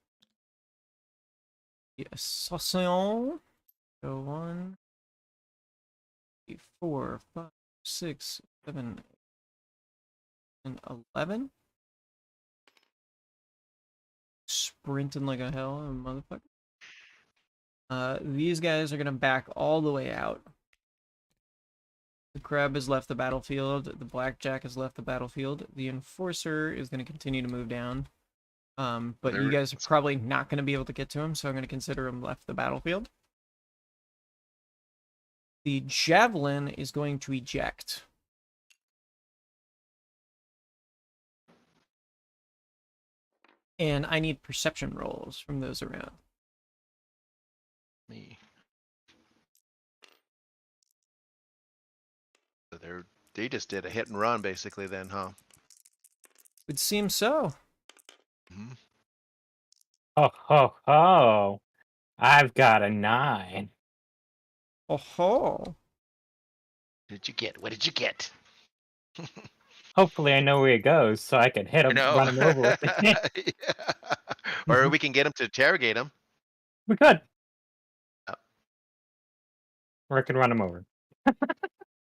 The assassin go 1, 3, 4, 5, 6, 7, 8, and 11. Sprinting like a hell, motherfucker. These guys are gonna back all the way out. The crab has left the battlefield. The blackjack has left the battlefield. The enforcer is gonna continue to move down. But you guys are probably not gonna be able to get to him, so I'm gonna consider him left the battlefield. The javelin is going to eject. And I need perception rolls from those around. me. So they just did a hit and run basically then, huh? Would seem so. Mm-hmm. Oh, ho, ho. I've got a 9. Oh. What did you get? What did you get? Hopefully, I know where he goes, so I can hit I him, know. run him over with it. Yeah. Or we can get him to interrogate him. We could. Oh. Or I can run him over.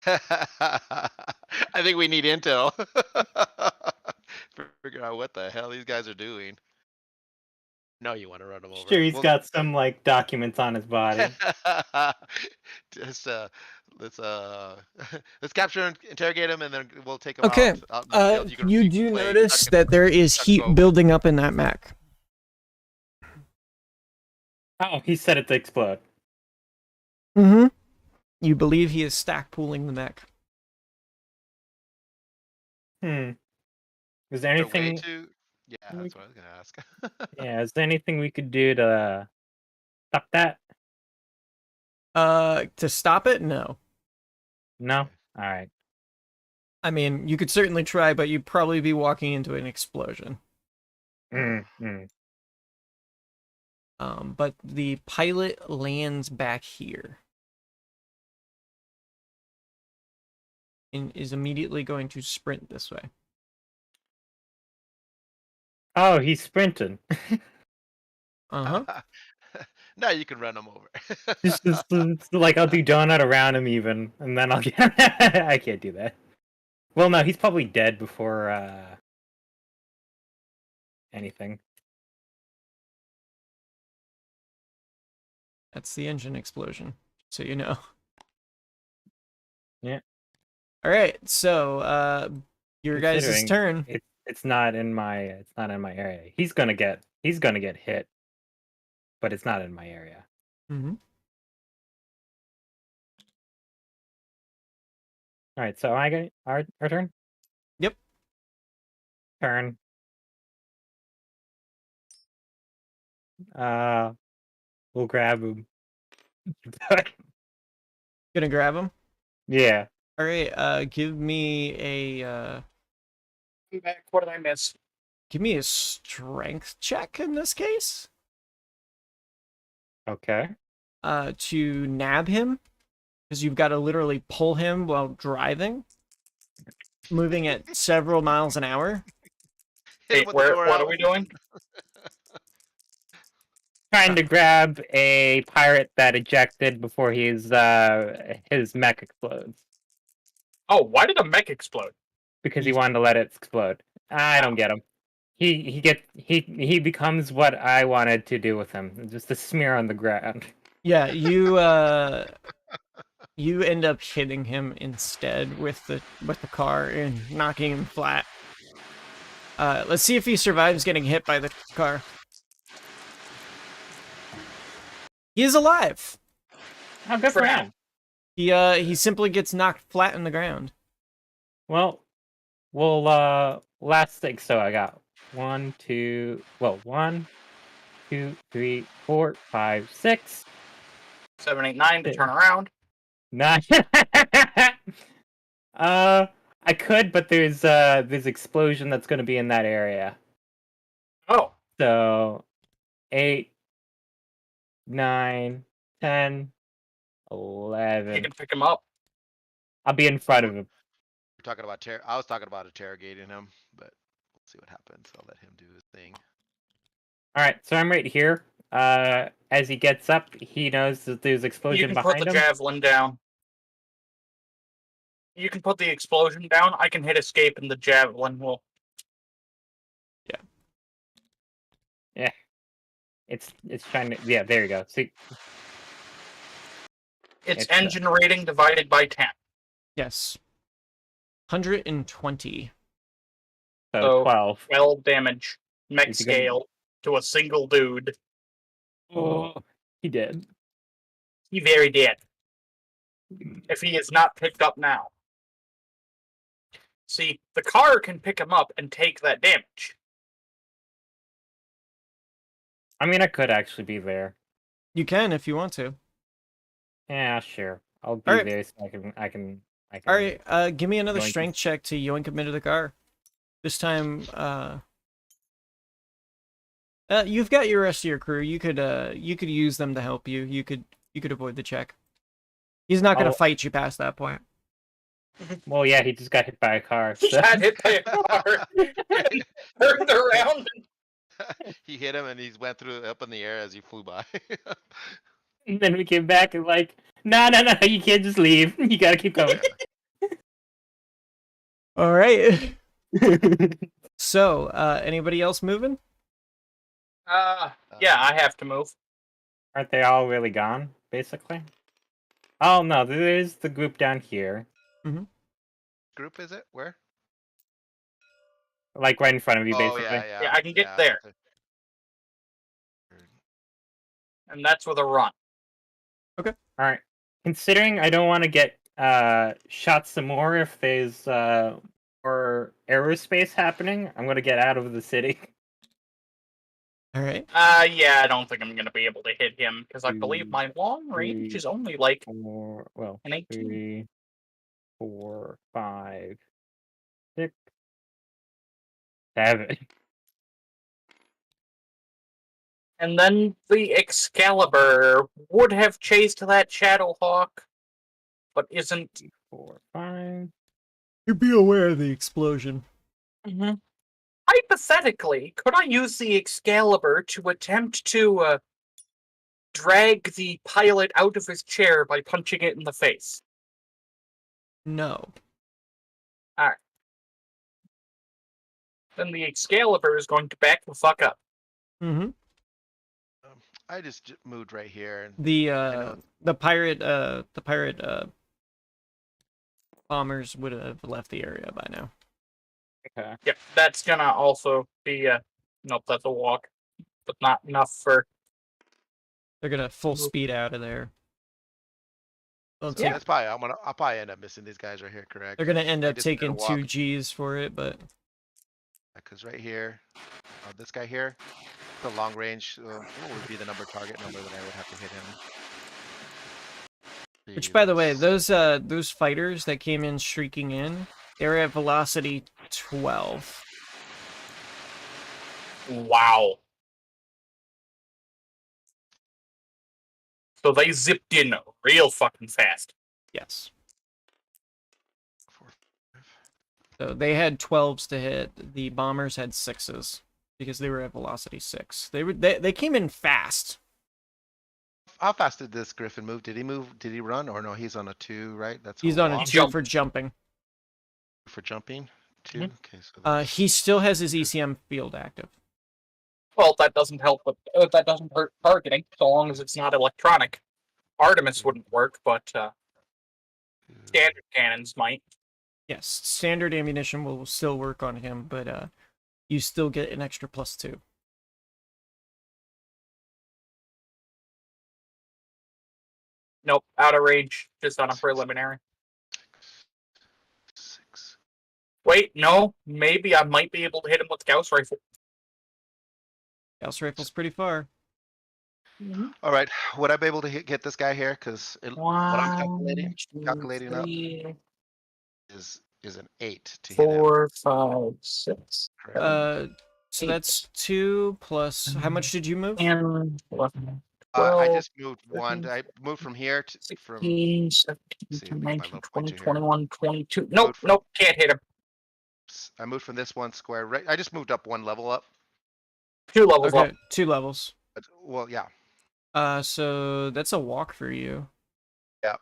I think we need intel. Figure out what the hell these guys are doing. No, you want to run them over. Sure, he's Well, got some like documents on his body. just let's let's capture and interrogate him, and then we'll take him Okay. out in the field. You can do play notice duck that there is duck heat go. building up in that mech. Oh, he said it to explode. Mm-hmm. You believe he is stack pooling the mech. Hmm. Is there Is there a way anything? to? Yeah, that's what I was gonna ask. Yeah, is there anything we could do to stop that? To stop it? No. No. All right. I mean, you could certainly try, but you'd probably be walking into an explosion. Mm. But the pilot lands back here. And is immediately going to sprint this way. Oh, he's sprinting. Uh-huh. Now you can run him over. Just like I'll do donut around him even, and then I'll get. I can't do that. Well, no, he's probably dead before anything. That's the engine explosion, so you know. Yeah. Alright, so your guys' Considering turn. It's not in my area. He's gonna get hit, but it's not in my area. Mm-hmm. All right, so I get our turn. Yep. Turn. We'll grab him. Gonna grab him. Yeah. Alright, give me a I'm back. What did I miss? give me a strength check in this case. Okay. To nab him. Because you've got to literally pull him while driving. Moving at several miles an hour. Hit him Wait, with the door what out. are we doing? Trying to grab a pirate that ejected before his mech explodes Oh, why did a mech explode? because he wanted to let it explode. I don't get him. He becomes what I wanted to do with him, just a smear on the ground. Yeah, you end up hitting him instead with the car and knocking him flat. Let's see if he survives getting hit by the car. He is alive. Oh, good for him. He simply gets knocked flat in the ground. Well, last thing. So I got 1, 2, 3, 4, 5, 6, 7, 8, 9 to Yeah. turn around. 9. I could, but there's explosion that's going to be in that area. Oh, So 8, 9, 10, you 11. can pick him up. I'll be in front of him. We're talking about I was talking about interrogating him, but we'll see what happens. I'll let him do his thing. All right, so I'm right here. As he gets up, he knows that there's You explosion can put behind the him. javelin down. You can put the explosion down. I can hit escape, and the javelin will. It's trying to. Yeah, there you go. See, It's It's, engine rating divided by 10. Yes. 120. so 12. 12 damage. Mech Is he gonna- scale to a single dude. Oh, he did. He very dead. If he is not picked up now. See, the car can pick him up and take that damage. I mean, I could actually be there. You can if you want to. Yeah, sure. I'll be Alright. there so I can. Alright, give me another Yoink. strength check to yoink him into the car. This time, you've got your rest of your crew. You could use them to help you. You could avoid the check. He's not gonna Oh. fight you past that point. Well, yeah, he just got hit by a car. He so- got hit by a car and turned around. He hit him and he went through up in the air as he flew by. And then we came back and like, no, you can't just leave. You gotta keep going. All right. So, anybody else moving? Yeah, I have to move. Aren't they all really gone, basically? Oh no, there's the group down here. Group is it? Where? Like right in front of you, Oh basically. yeah. Yeah, I can get there. And that's with a run. Alright. Considering I don't want to get shot some more if there's more aerospace happening, I'm gonna get out of the city. All right. Yeah, I don't think I'm gonna be able to hit him because I believe my long range three, is only like 4, an 18. 3, 4, 5, 6, 7. And then the Excalibur would have chased that Shadowhawk, but isn't. 4, 5. You be aware of the explosion. Mm-hmm. Hypothetically, could I use the Excalibur to attempt to drag the pilot out of his chair by punching it in the face? No. Then the Excalibur is going to back the fuck up. Mm-hmm. I just moved right here. And The pirate bombers would have left the area by now. Okay. Yep, that's gonna also be nope, that's a walk, but not enough for. They're gonna full speed out of there. Well, so that's probably I'll probably end up missing these guys right here. Correct. they're gonna end They up just did a taking walk. 2 Gs for it, but Because right here, this guy here, the long range, what would be the target number that I would have to hit him? which, by the way, those fighters that came in shrieking in, they're at velocity 12. Wow. So they zipped in real fucking fast. Yes. 4, 5. So they had 12s to hit. The bombers had 6s because they were at velocity 6. They came in fast. How fast did this Griffin move? Did he move? Did he run? Or no, he's on a 2, right? That's He's on a walk 2 for jumping. for jumping. 2. Mhm. Okay, so that's- He still has his ECM field active. Well, that doesn't help with that doesn't hurt targeting so long as it's not electronic. Artemis wouldn't work, but standard cannons might. Yes, standard ammunition will still work on him, but you still get an extra +2. Nope, out of range, just on a preliminary. 6. Wait, no, maybe I might be able to hit him with Gauss rifle. Gauss rifle's pretty far. All right, would I be able to get this guy here? Because what I'm One, calculating up three, is an 8 to hit him. 4, 5, 6, correct? So 8. that's 2 plus. How much did you move? 10, 11, I 12, just moved one. 13, I moved from here to 16, 17, see, 18, look at my 19, little 20, pointer here. 21, 22. Nope, Mode for- nope, can't hit him. I moved from this one square. Right, I just moved up one level up. 2 levels Okay, up. 2 levels. But, well, yeah. So that's a walk for you. Yeah.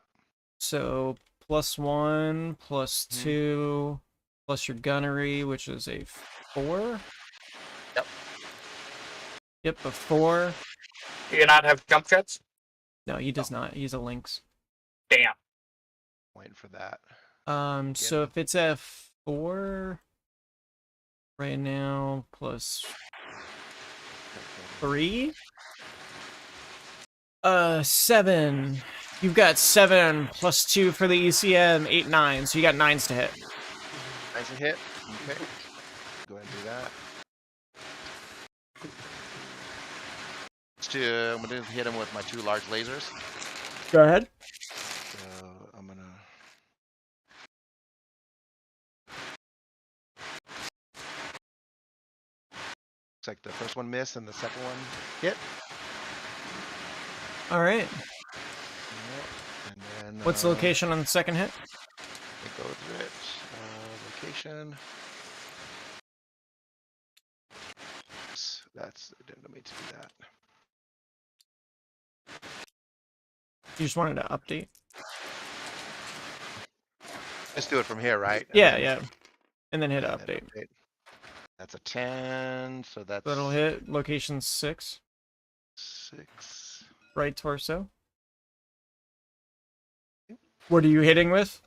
So +1, +2, plus your gunnery, which is a 4. Yep. Yep, a 4. Do you not have jump jets? No, he does not. He's a lynx. Damn. Waiting for that. So if it's a 4 right now, +3. 7. You've got 7 +2 for the ECM, 8, 9. So you got 9s to hit. Nice and hit. Okay. Go ahead and do that. I'm gonna hit him with my 2 large lasers. Go ahead. So I'm gonna. Looks like the first one missed and the second one hit. All right. Yep. And What's the location on the second hit? Let me go through it. Location. That's it didn't need to do that. You just wanted to update. Let's do it from here, right? And Yeah, then- yeah. And then hit and then update. That's a 10, so that's That'll hit location 6, 6. right torso. What are you hitting with?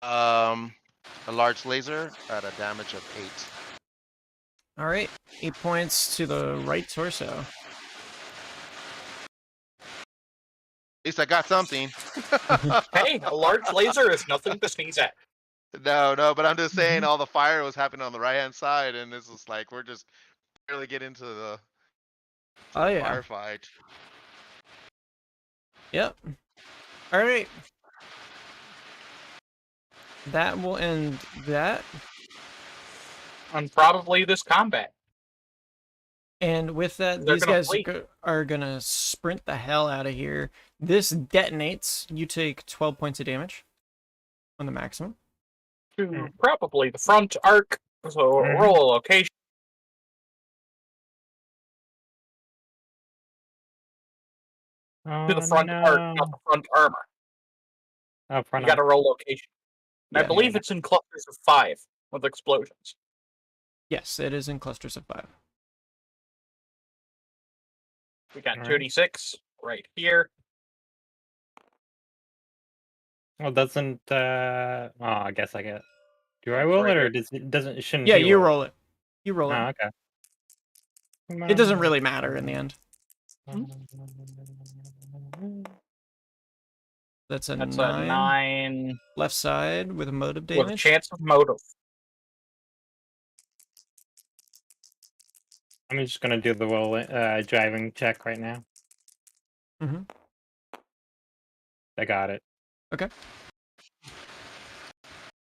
A large laser at a damage of 8. All right, 8 points to the right torso. At least I got something. Hey, a large laser is nothing to sneeze at. No, but I'm just saying all the fire was happening on the right-hand side, and this is like we're just barely getting into the Oh yeah. firefight. Yep. All right. That will end that. And probably this combat. And with that, They're these gonna guys flee. are gonna sprint the hell out of here. This detonates. You take 12 points of damage on the maximum. To probably the front arc. So roll a location. To the front arc, not the front armor. Oh, front You got to roll location. And I Yeah. believe it's in clusters of 5 with explosions. Yes, it is in clusters of 5. We got Alright. 2d6 right here. Well, doesn't oh, I guess I get. Do I That's roll right it or here. doesn't it shouldn't Yeah, he you roll it. You roll Oh, it. okay. It doesn't really matter in the end. That's a That's 9. a 9 Left side with a motive with a damage. chance of motive. I'm just gonna do the roll driving check right now. Mm-hmm. I got it.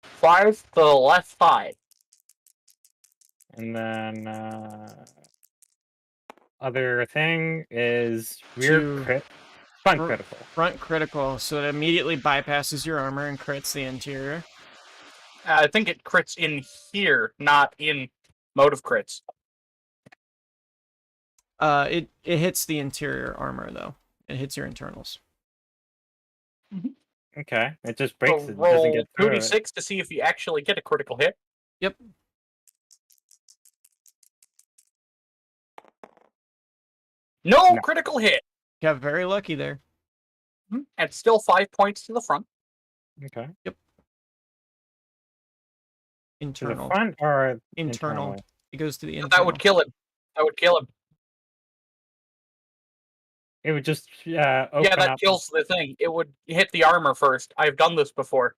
5 to the left side. And then other thing is rear To- crit, front fr- critical. Front critical, so it immediately bypasses your armor and crits the interior. I think it crits in here, not in motive crits. It hits the interior armor though. It hits your internals. Okay, it just So breaks it. Doesn't roll get through it. 2d6 to see if you actually get a critical hit. Yep. No No. critical hit! Got very lucky there. And still 5 points to the front. Okay. To the Internal. front or Internal. internally? It goes to the internal. That would kill him. That would kill him. It would just open Yeah, that up. kills the thing. It would hit the armor first. I've done this before.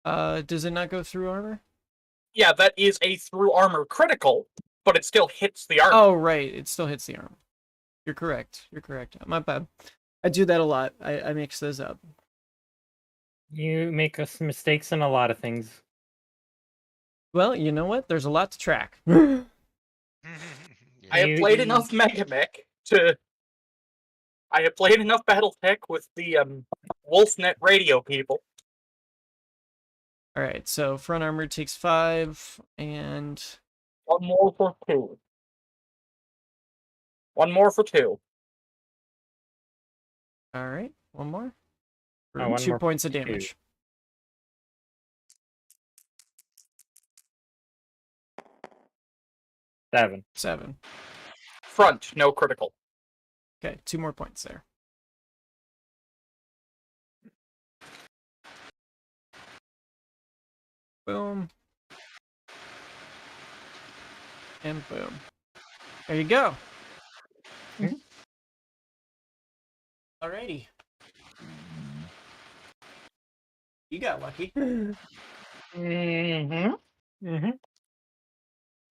Does it not go through armor? Yeah, that is a through armor critical, but it still hits the armor. Oh, right. It still hits the armor. You're correct. You're correct. My bad. I do that a lot. I mix those up. You make us mistakes in a lot of things. Well, you know what? There's a lot to track. I have You- played you- enough Megamech to. I have played enough BattleTech with the Wolfnet radio people. All right, so front armor takes 5, and 1 more for 2. 1 more for 2. all right, one more. For Oh, one 2 more points of for 2. damage. Seven. 7. Front, no critical. Okay, 2 more points there. Boom. And boom. There you go. Alrighty. You got lucky. Mm-hmm.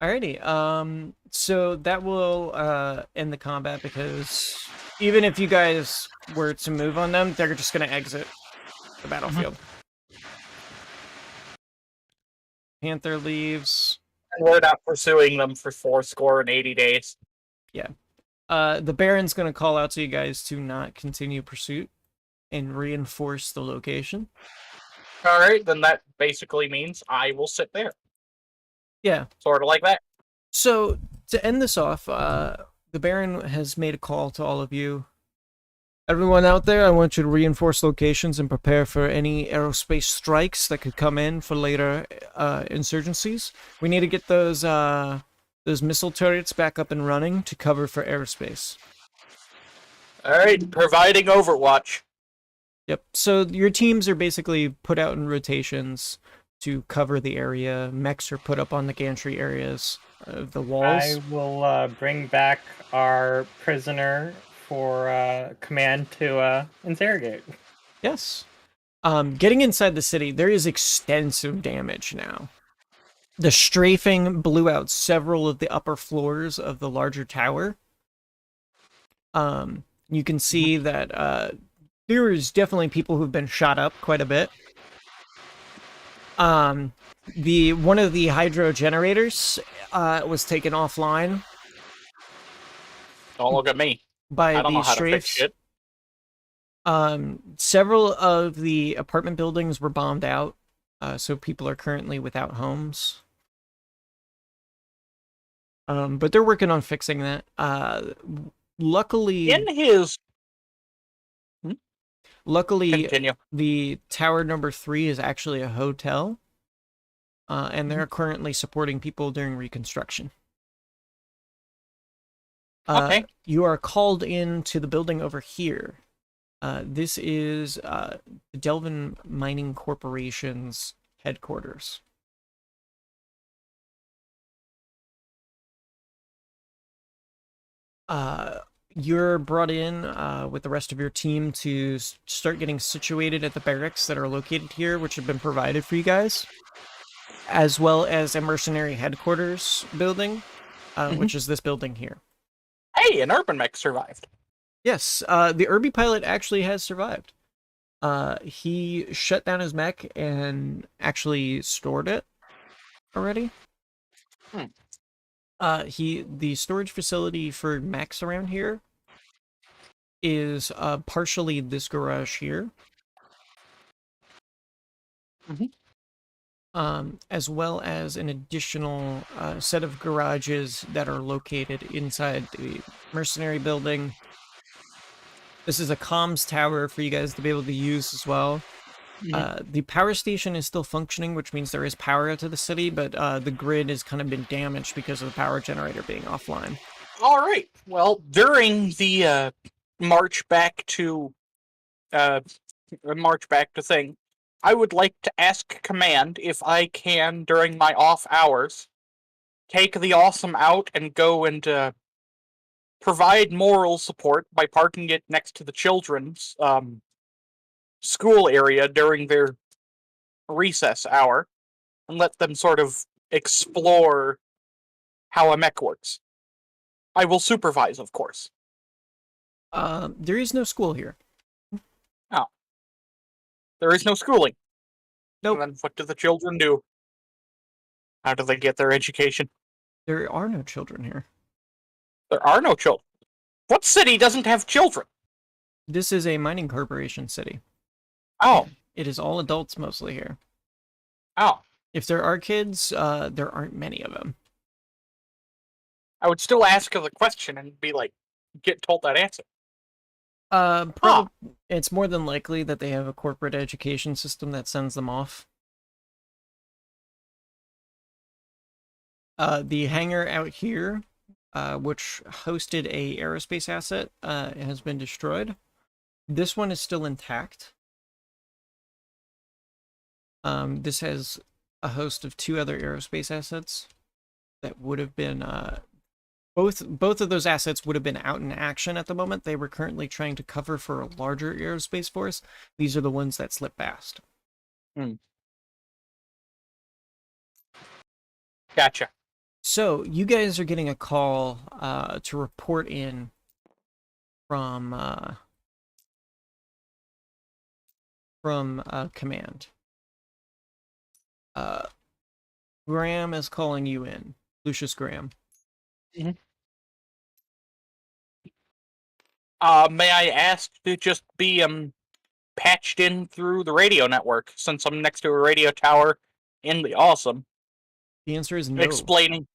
Alrighty. So that will end the combat because even if you guys were to move on them, they're just gonna exit the battlefield. Panther leaves. And we're not pursuing them for 80 days. The Baron's gonna call out to you guys to not continue pursuit. and reinforce the location. All right, then that basically means I will sit there. Yeah. Sort of like that. So to end this off, the Baron has made a call to all of you. Everyone out there, I want you to reinforce locations and prepare for any aerospace strikes that could come in for later insurgencies. We need to get those missile turrets back up and running to cover for aerospace. All right, providing Overwatch. Yep. So your teams are basically put out in rotations to cover the area. Mechs are put up on the gantry areas of the walls. I will bring back our prisoner for command to interrogate. Yes. Getting inside the city, there is extensive damage now. The strafing blew out several of the upper floors of the larger tower. You can see that there is definitely people who've been shot up quite a bit. One of the hydro generators was taken offline Don't look at me. by I don't know the how to fix strafes. shit. Several of the apartment buildings were bombed out, so people are currently without homes. But they're working on fixing that. Luckily, In his luckily, continue. the tower number 3 is actually a hotel, and they're currently supporting people during reconstruction. Okay. You are called in to the building over here. This is the Delvin Mining Corporation's headquarters. You're brought in with the rest of your team to start getting situated at the barracks that are located here, which have been provided for you guys, as well as a mercenary headquarters building, which is this building here. Hey, an urban mech survived. Yes, the Irby pilot actually has survived. He shut down his mech and actually stored it already. The storage facility for mechs around here is partially this garage here. As well as an additional set of garages that are located inside the mercenary building. This is a comms tower for you guys to be able to use as well. The power station is still functioning, which means there is power to the city, but the grid has kind of been damaged because of the power generator being offline. All right. Well, during the march back to thing, I would like to ask command if I can, during my off hours, take the awesome out and go and provide moral support by parking it next to the children's school area during their recess hour, and let them sort of explore how a mech works. I will supervise, of course. There is no school here. Oh. There is no schooling. Nope. And then what do the children do? How do they get their education? There are no children here. There are no children. What city doesn't have children? This is a mining corporation city. Oh. It is all adults mostly here. Oh. If there are kids, there aren't many of them. I would still ask her the question and be like, get told that answer. It's more than likely that they have a corporate education system that sends them off. The hangar out here, which hosted a aerospace asset, has been destroyed. This one is still intact. This has a host of 2 other aerospace assets that would have been both of those assets would have been out in action at the moment. They were currently trying to cover for a larger aerospace force. These are the ones that slipped past. Gotcha. So you guys are getting a call to report in from command. Graham is calling you in. Lucius Graham. May I ask to just be patched in through the radio network, since I'm next to a radio tower in the Awesome. The answer is no. Explaining.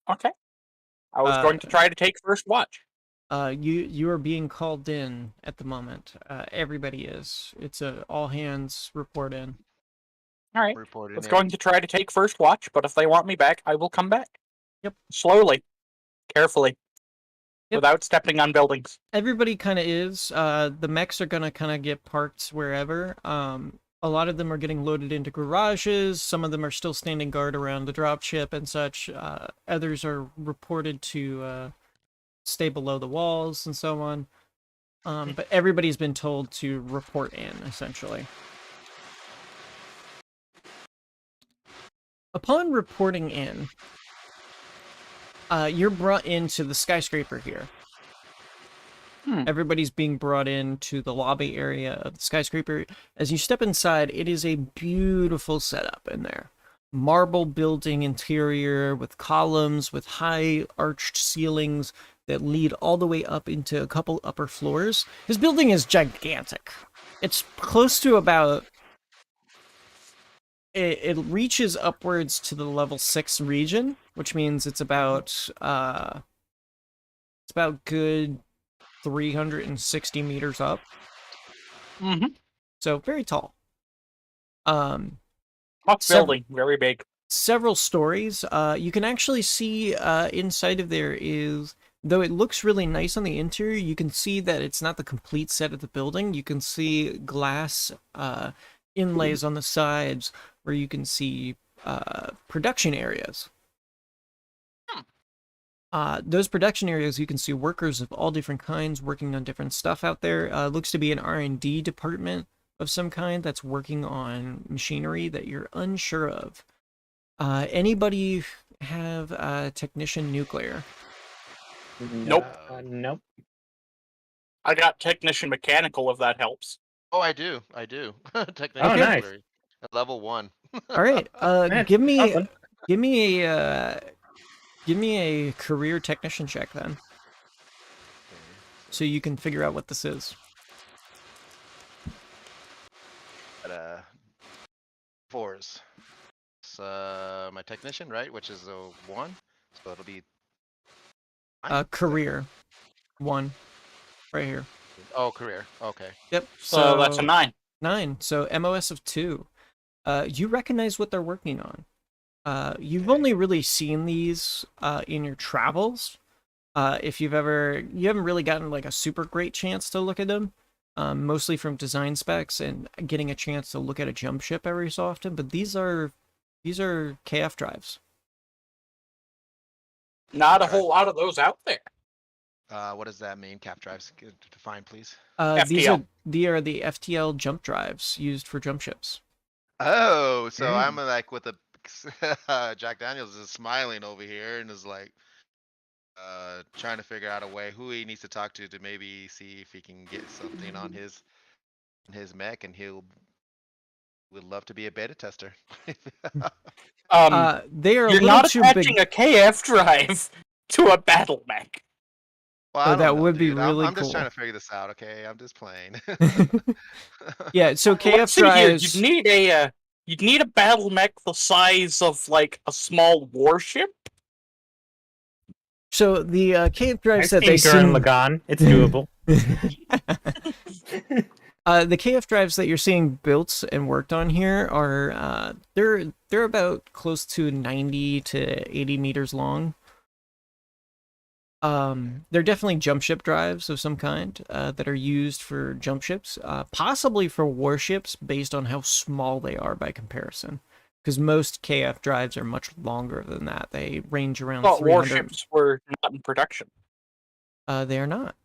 Okay. I was going to try to take first watch. You are being called in at the moment. Everybody is. It's a all hands report in. All right. Reported I was in. going to try to take first watch, but if they want me back, I will come back. Yep. Slowly. Carefully. Yep. Without stepping on buildings. Everybody kind of is. The mechs are gonna kind of get parked wherever. A lot of them are getting loaded into garages. Some of them are still standing guard around the dropship and such. Others are reported to stay below the walls and so on. But everybody's been told to report in, essentially. Upon reporting in, you're brought into the skyscraper here. Everybody's being brought into the lobby area of the skyscraper. As you step inside, it is a beautiful setup in there. Marble building interior with columns, with high arched ceilings that lead all the way up into a couple upper floors. This building is gigantic. It's close to about... It reaches upwards to the level 6 region, which means it's about good 360 meters up. Mm-hmm. So very tall. Tough building. Very big. Several stories. You can actually see inside of there is, though it looks really nice on the interior, you can see that it's not the complete set of the building. You can see glass inlays on the sides where you can see production areas. Those production areas, you can see workers of all different kinds working on different stuff out there. Looks to be an R&D department of some kind that's working on machinery that you're unsure of. Anybody have technician nuclear? Nope. Nope. I got technician mechanical, if that helps. Oh, I do. Technically, Oh, nice. at level 1. All right. That's Give me something. give me a career technician check then, so you can figure out what this is. At 4s. So my technician, right, which is a 1, so it'll be. Career 1, right here. Oh, career. Okay. Yep. So that's a 9. 9. So MOS of 2. You recognize what they're working on. You've only really seen these in your travels. If you haven't really gotten like a super great chance to look at them, mostly from design specs and getting a chance to look at a jump ship every so often. But these are KF drives. Not a whole lot of those out there. What does that mean? Cap drives. Define, please. These FTL. are the FTL jump drives used for jump ships. Oh, so I'm like with the Jack Daniels is smiling over here and is like trying to figure out a way who he needs to talk to maybe see if he can get something on his mech, and would love to be a beta tester. They are a You're little not too attaching big. a KF drive to a battle mech. Well, Oh, I don't that know, would be dude. really I'm just cool. trying to figure this out, okay? I'm just playing. Yeah, so Let's KF see here. drives. You'd need a battle mech the size of like a small warship. So the KF drives I've that they seen Gurren seem. Lagann. It's doable. The KF drives that you're seeing built and worked on here are they're about close to 90 to 80 meters long. They're definitely jump ship drives of some kind that are used for jump ships, possibly for warships based on how small they are by comparison. Because most KF drives are much longer than that. They range around But 300. warships were not in production. They are not.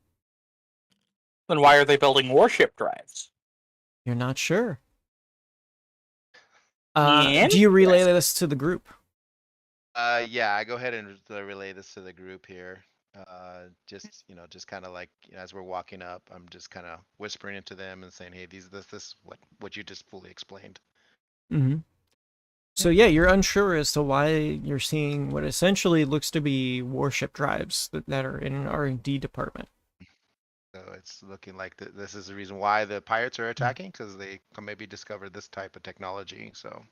Then why are they building warship drives? You're not sure. Yeah? Do you relay this to the group? Yeah, I go ahead and relay this to the group here. Just kind of like as we're walking up, I'm just kind of whispering into them and saying, "Hey, this what you just fully explained." Mm-hmm. So yeah, you're unsure as to why you're seeing what essentially looks to be warship drives that are in an R&D department. So it's looking like this is the reason why the pirates are attacking, because they maybe discovered this type of technology. So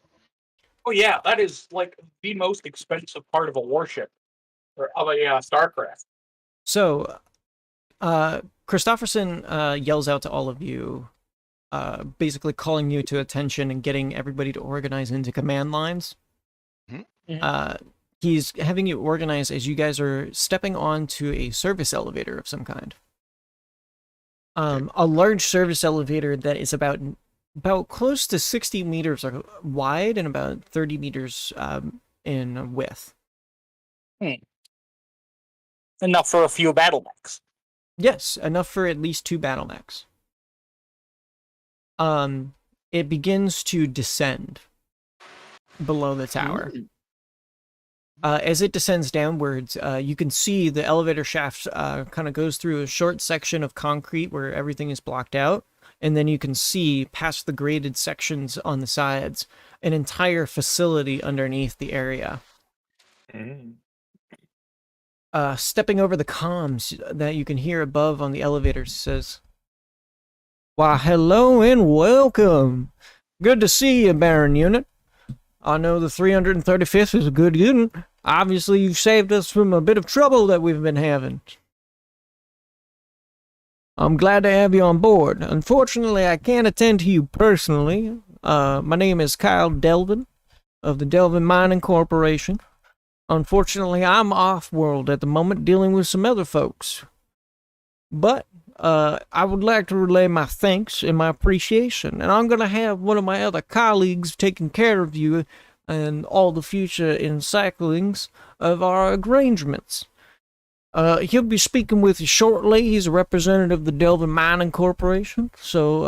Oh yeah, that is like the most expensive part of a warship or of a starcraft. So, Christofferson yells out to all of you, basically calling you to attention and getting everybody to organize into command lines. Mhm. He's having you organize as you guys are stepping onto a service elevator of some kind. A large service elevator that is about close to 60 meters wide and about 30 meters in width. Enough for a few battle mechs. Yes, enough for at least 2 battle mechs. It begins to descend below the tower. As it descends downwards, you can see the elevator shaft kind of goes through a short section of concrete where everything is blocked out, and then you can see past the graded sections on the sides an entire facility underneath the area. Stepping over the comms that you can hear above on the elevator says, "Why, hello and welcome. Good to see you, Baron Unit. I know the 335th is a good unit. Obviously, you've saved us from a bit of trouble that we've been having. I'm glad to have you on board. Unfortunately, I can't attend to you personally. My name is Kyle Delvin of the Delvin Mining Corporation. Unfortunately, I'm off-world at the moment dealing with some other folks. But I would like to relay my thanks and my appreciation, and I'm going to have one of my other colleagues taking care of you and all the future encyclings of our arrangements. He'll be speaking with you shortly. He's a representative of the Delvin Mining Corporation, so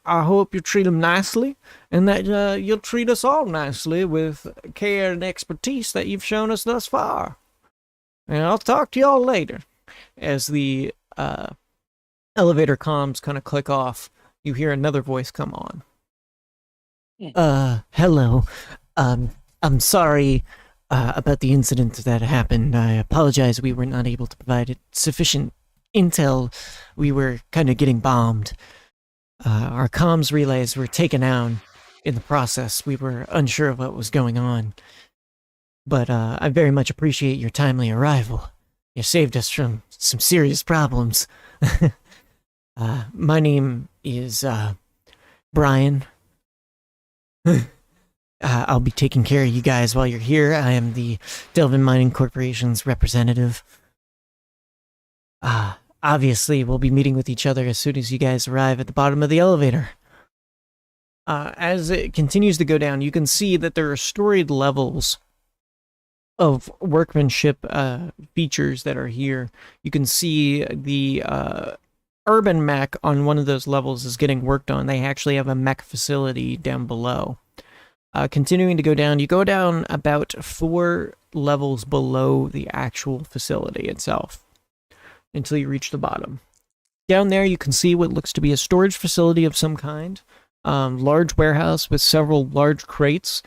I hope you treat him nicely, and that you'll treat us all nicely with care and expertise that you've shown us thus far. And I'll talk to y'all later." As the elevator comms kind of click off, you hear another voice come on. Hello. I'm sorry about the incident that happened. I apologize we were not able to provide sufficient intel. We were kind of getting bombed. Our comms relays were taken down in the process. We were unsure of what was going on. But I very much appreciate your timely arrival. You saved us from some serious problems. My name is Brian. I'll be taking care of you guys while you're here. I am the Delvin Mining Corporation's representative. Obviously, we'll be meeting with each other as soon as you guys arrive at the bottom of the elevator. As it continues to go down, you can see that there are storied levels of workmanship features that are here. You can see the urban mech on one of those levels is getting worked on. They actually have a mech facility down below. Continuing to go down, you go down about 4 levels below the actual facility itself until you reach the bottom. Down there, you can see what looks to be a storage facility of some kind. Large warehouse with several large crates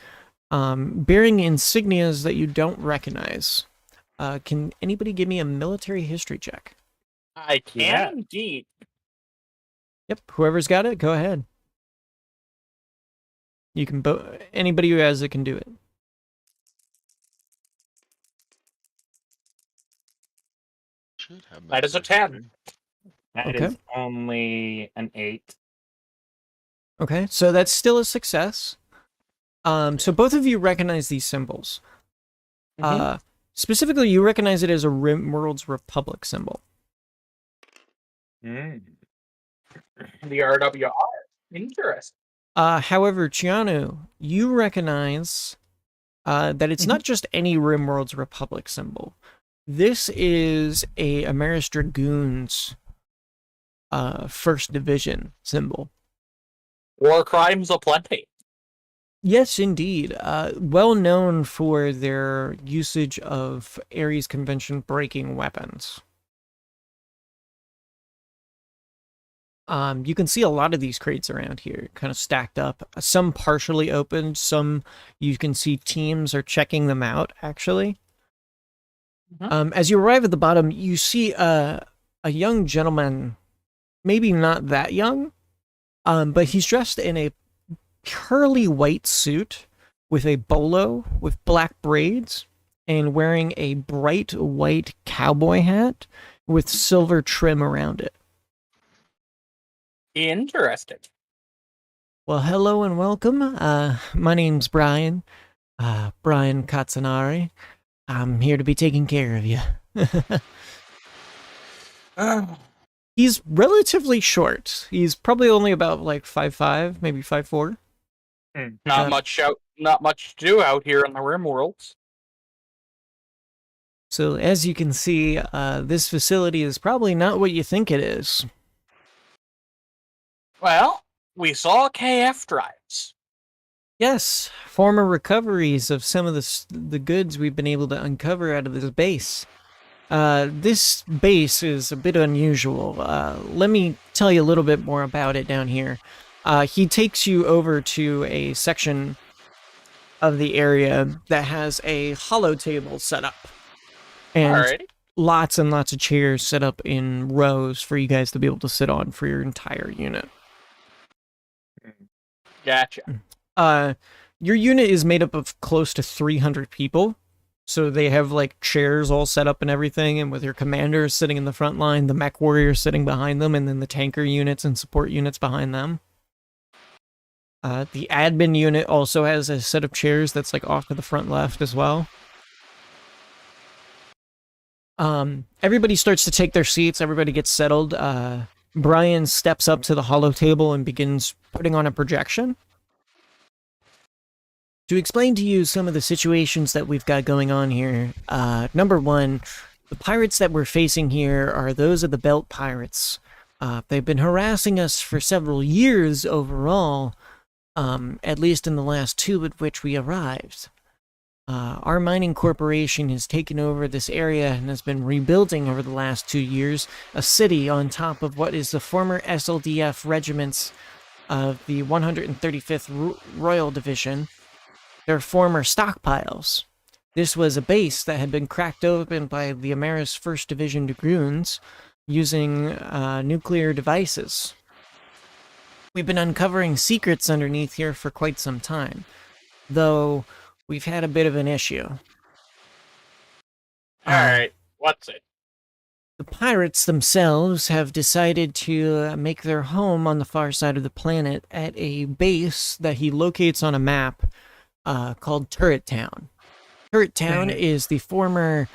bearing insignias that you don't recognize. Can anybody give me a military history check? I can Yeah. indeed. Yep, whoever's got it, go ahead. You can anybody who has it can do it. should have That is a military 10. history. That Okay. is only an 8. Okay, so that's still a success. So both of you recognize these symbols. Specifically, you recognize it as a Rimworld's Republic symbol. Mm. The RWR. Interesting. However, Chianu, you recognize that it's not just any Rimworld's Republic symbol. This is a Ameris Dragoons 1st Division symbol. War crimes aplenty. Yes, indeed. Well known for their usage of Ares Convention breaking weapons. You can see a lot of these crates around here, kind of stacked up. Some partially opened, some you can see teams are checking them out, actually. As you arrive at the bottom, you see a young gentleman maybe not that young, but he's dressed in a curly white suit with a bolo with black braids and wearing a bright white cowboy hat with silver trim around it. Interesting. Well, hello and welcome. My name's Brian. Brian Katsunari. I'm here to be taking care of you. He's relatively short. He's probably only about like 5'5", maybe 5'4". Not much to do out here in the Rim Worlds. So as you can see, this facility is probably not what you think it is. Well, we saw KF drives. Yes, former recoveries of some of the goods we've been able to uncover out of this base. This base is a bit unusual. Let me tell you a little bit more about it down here. He takes you over to a section of the area that has a hollow table set up. And Alrighty. lots and lots of chairs set up in rows for you guys to be able to sit on for your entire unit. Gotcha. Your unit is made up of close to 300 people. So they have like chairs all set up and everything, and with your commanders sitting in the front line, the mech warriors sitting behind them, and then the tanker units and support units behind them. The admin unit also has a set of chairs that's like off to the front left as well. Everybody starts to take their seats, everybody gets settled. Brian steps up to the hollow table and begins putting on a projection to explain to you some of the situations that we've got going on here. Number one, the pirates that we're facing here are those of the Belt Pirates. They've been harassing us for several years overall, at least in the last two at which we arrived. Our mining corporation has taken over this area and has been rebuilding over the last 2 years a city on top of what is the former SLDF regiments of the 135th Royal Division, their former stockpiles. This was a base that had been cracked open by the Ameris 1st Division Dragoons using nuclear devices. We've been uncovering secrets underneath here for quite some time, though we've had a bit of an issue. Alright, what's it? The pirates themselves have decided to make their home on the far side of the planet at a base that he locates on a map called Turret Town. Turret Town is the former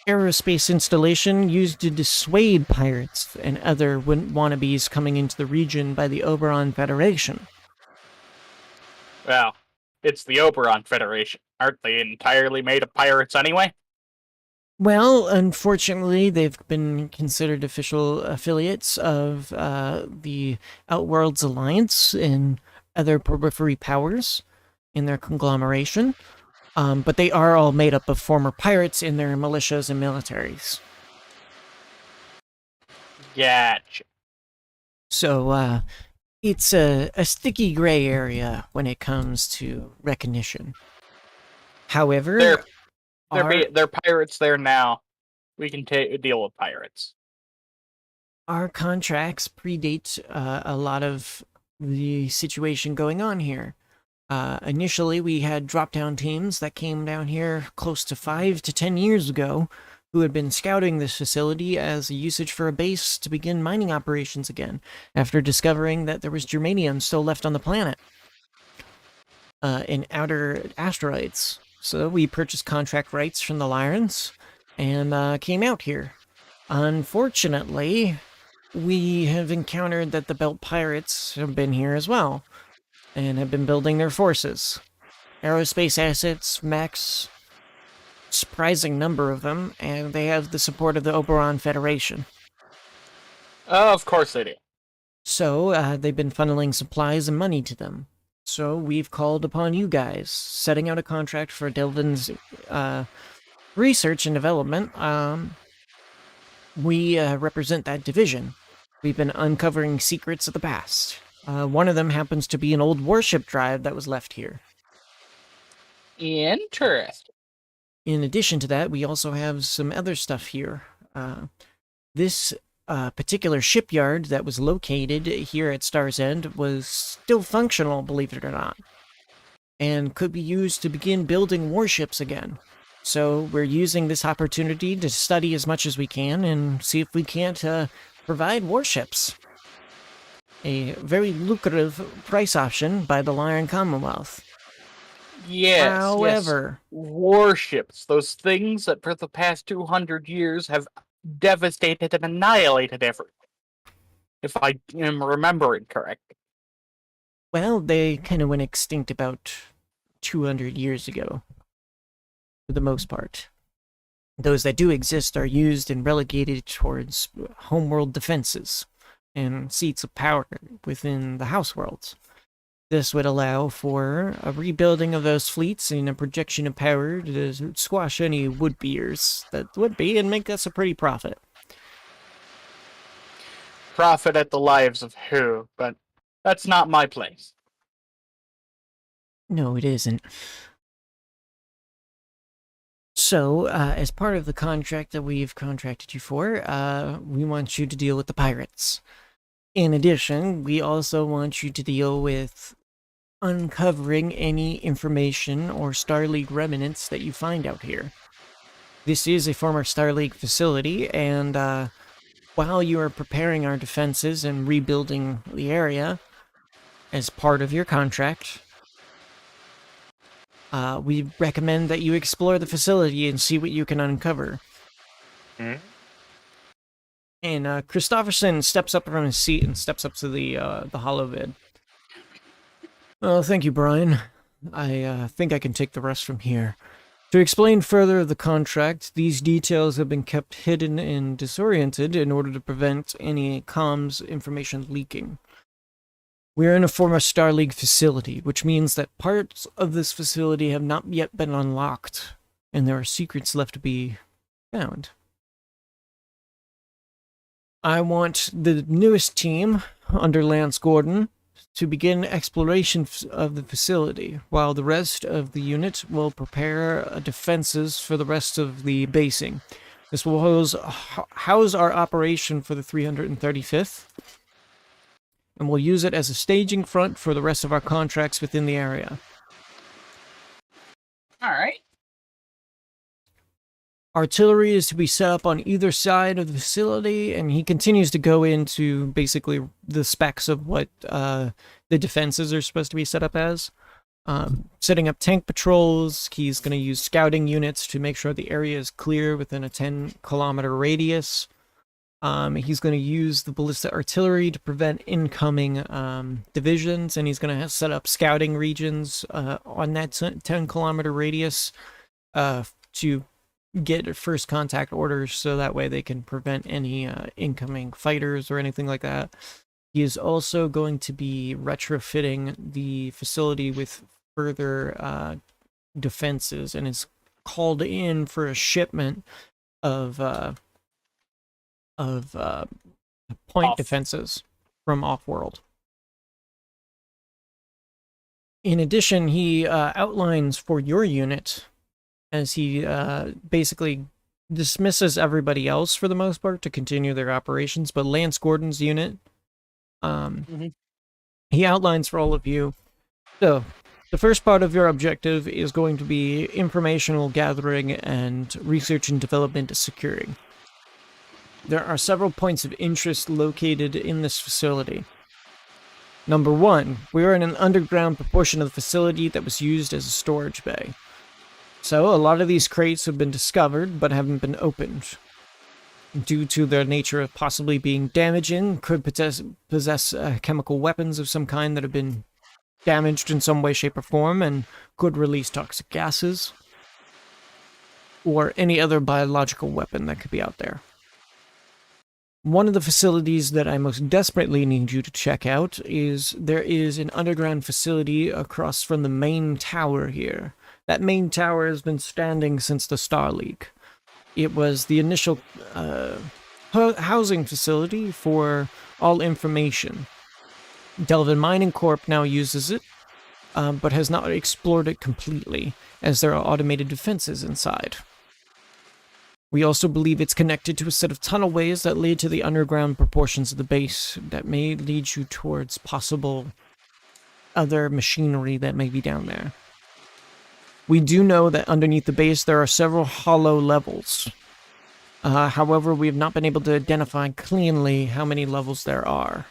aerospace installation used to dissuade pirates and other wannabes coming into the region by the Oberon Federation. Well, it's the Oberon Federation. Aren't they entirely made of pirates anyway? Well, unfortunately, they've been considered official affiliates of the Outworlds Alliance and other periphery powers in their conglomeration. But they are all made up of former pirates in their militias and militaries. Gotcha. So, it's a sticky gray area when it comes to recognition. However, They're pirates there now. We can deal with pirates. our contracts predate a lot of the situation going on here. Initially, we had drop-down teams that came down here close to 5 to 10 years ago who had been scouting this facility as a usage for a base to begin mining operations again, after discovering that there was germanium still left on the planet in outer asteroids. So we purchased contract rights from the Lyrans and came out here. Unfortunately, we have encountered that the Belt Pirates have been here as well, and have been building their forces. Aerospace assets, mechs, surprising number of them, and they have the support of the Oberon Federation. Of course they do. So, they've been funneling supplies and money to them. So, we've called upon you guys, setting out a contract for Delvin's research and development. We represent that division. We've been uncovering secrets of the past. One of them happens to be an old warship drive that was left here. Interesting. In addition to that, we also have some other stuff here. This particular shipyard that was located here at Star's End was still functional, believe it or not, and could be used to begin building warships again. So we're using this opportunity to study as much as we can and see if we can't provide warships. A very lucrative price option by the Lyran Commonwealth. Yes, However, warships, those things that for the past 200 years have devastated and annihilated everything. If I am remembering correctly. well, they kind of went extinct about 200 years ago, for the most part. Those that do exist are used and relegated towards homeworld defenses and seats of power within the house worlds. This would allow for a rebuilding of those fleets and a projection of power to squash any would-beers that would be and make us a pretty profit. Profit at the lives of who, but that's not my place. No, it isn't. So, as part of the contract that we've contracted you for, we want you to deal with the pirates. In addition, we also want you to deal with uncovering any information or Star League remnants that you find out here. This is a former Star League facility, and while you are preparing our defenses and rebuilding the area as part of your contract, we recommend that you explore the facility and see what you can uncover. Hmm? And Christopherson steps up from his seat and steps up to the hollow vid. Well, thank you, Brian. I think I can take the rest from here. To explain further the contract, these details have been kept hidden and disoriented in order to prevent any comms information leaking. We are in a former Star League facility, which means that parts of this facility have not yet been unlocked, and there are secrets left to be found. I want the newest team, under Lance Gordon, to begin exploration of the facility, while the rest of the unit will prepare defenses for the rest of the basing. This will house our operation for the 335th, and we'll use it as a staging front for the rest of our contracts within the area. Alright. Artillery is to be set up on either side of the facility, and he continues to go into basically the specs of what the defenses are supposed to be set up as. Setting up tank patrols, he's going to use scouting units to make sure the area is clear within a 10-kilometer radius. He's going to use the ballistic artillery to prevent incoming divisions, and he's going to set up scouting regions on that 10-kilometer radius to get first contact orders, so that way they can prevent any incoming fighters or anything like that. He is also going to be retrofitting the facility with further defenses, and is called in for a shipment of point defenses from off-world. In addition, he outlines for your unit, as he basically dismisses everybody else for the most part to continue their operations, but Lance Gordon's unit, he outlines for all of you. So, the first part of your objective is going to be informational gathering and research and development securing. There are several points of interest located in this facility. Number one, we are in an underground portion of the facility that was used as a storage bay. So, a lot of these crates have been discovered, but haven't been opened. Due to their nature of possibly being damaging, could possess chemical weapons of some kind that have been damaged in some way, shape, or form, and could release toxic gases, or any other biological weapon that could be out there. One of the facilities that I most desperately need you to check out is there is an underground facility across from the main tower here. That main tower has been standing since the Star League. It was the initial housing facility for all information. Delvin Mining Corp now uses it, but has not explored it completely, as there are automated defenses inside. We also believe it's connected to a set of tunnelways that lead to the underground proportions of the base that may lead you towards possible other machinery that may be down there. We do know that underneath the base there are several hollow levels. However, we have not been able to identify cleanly how many levels there are.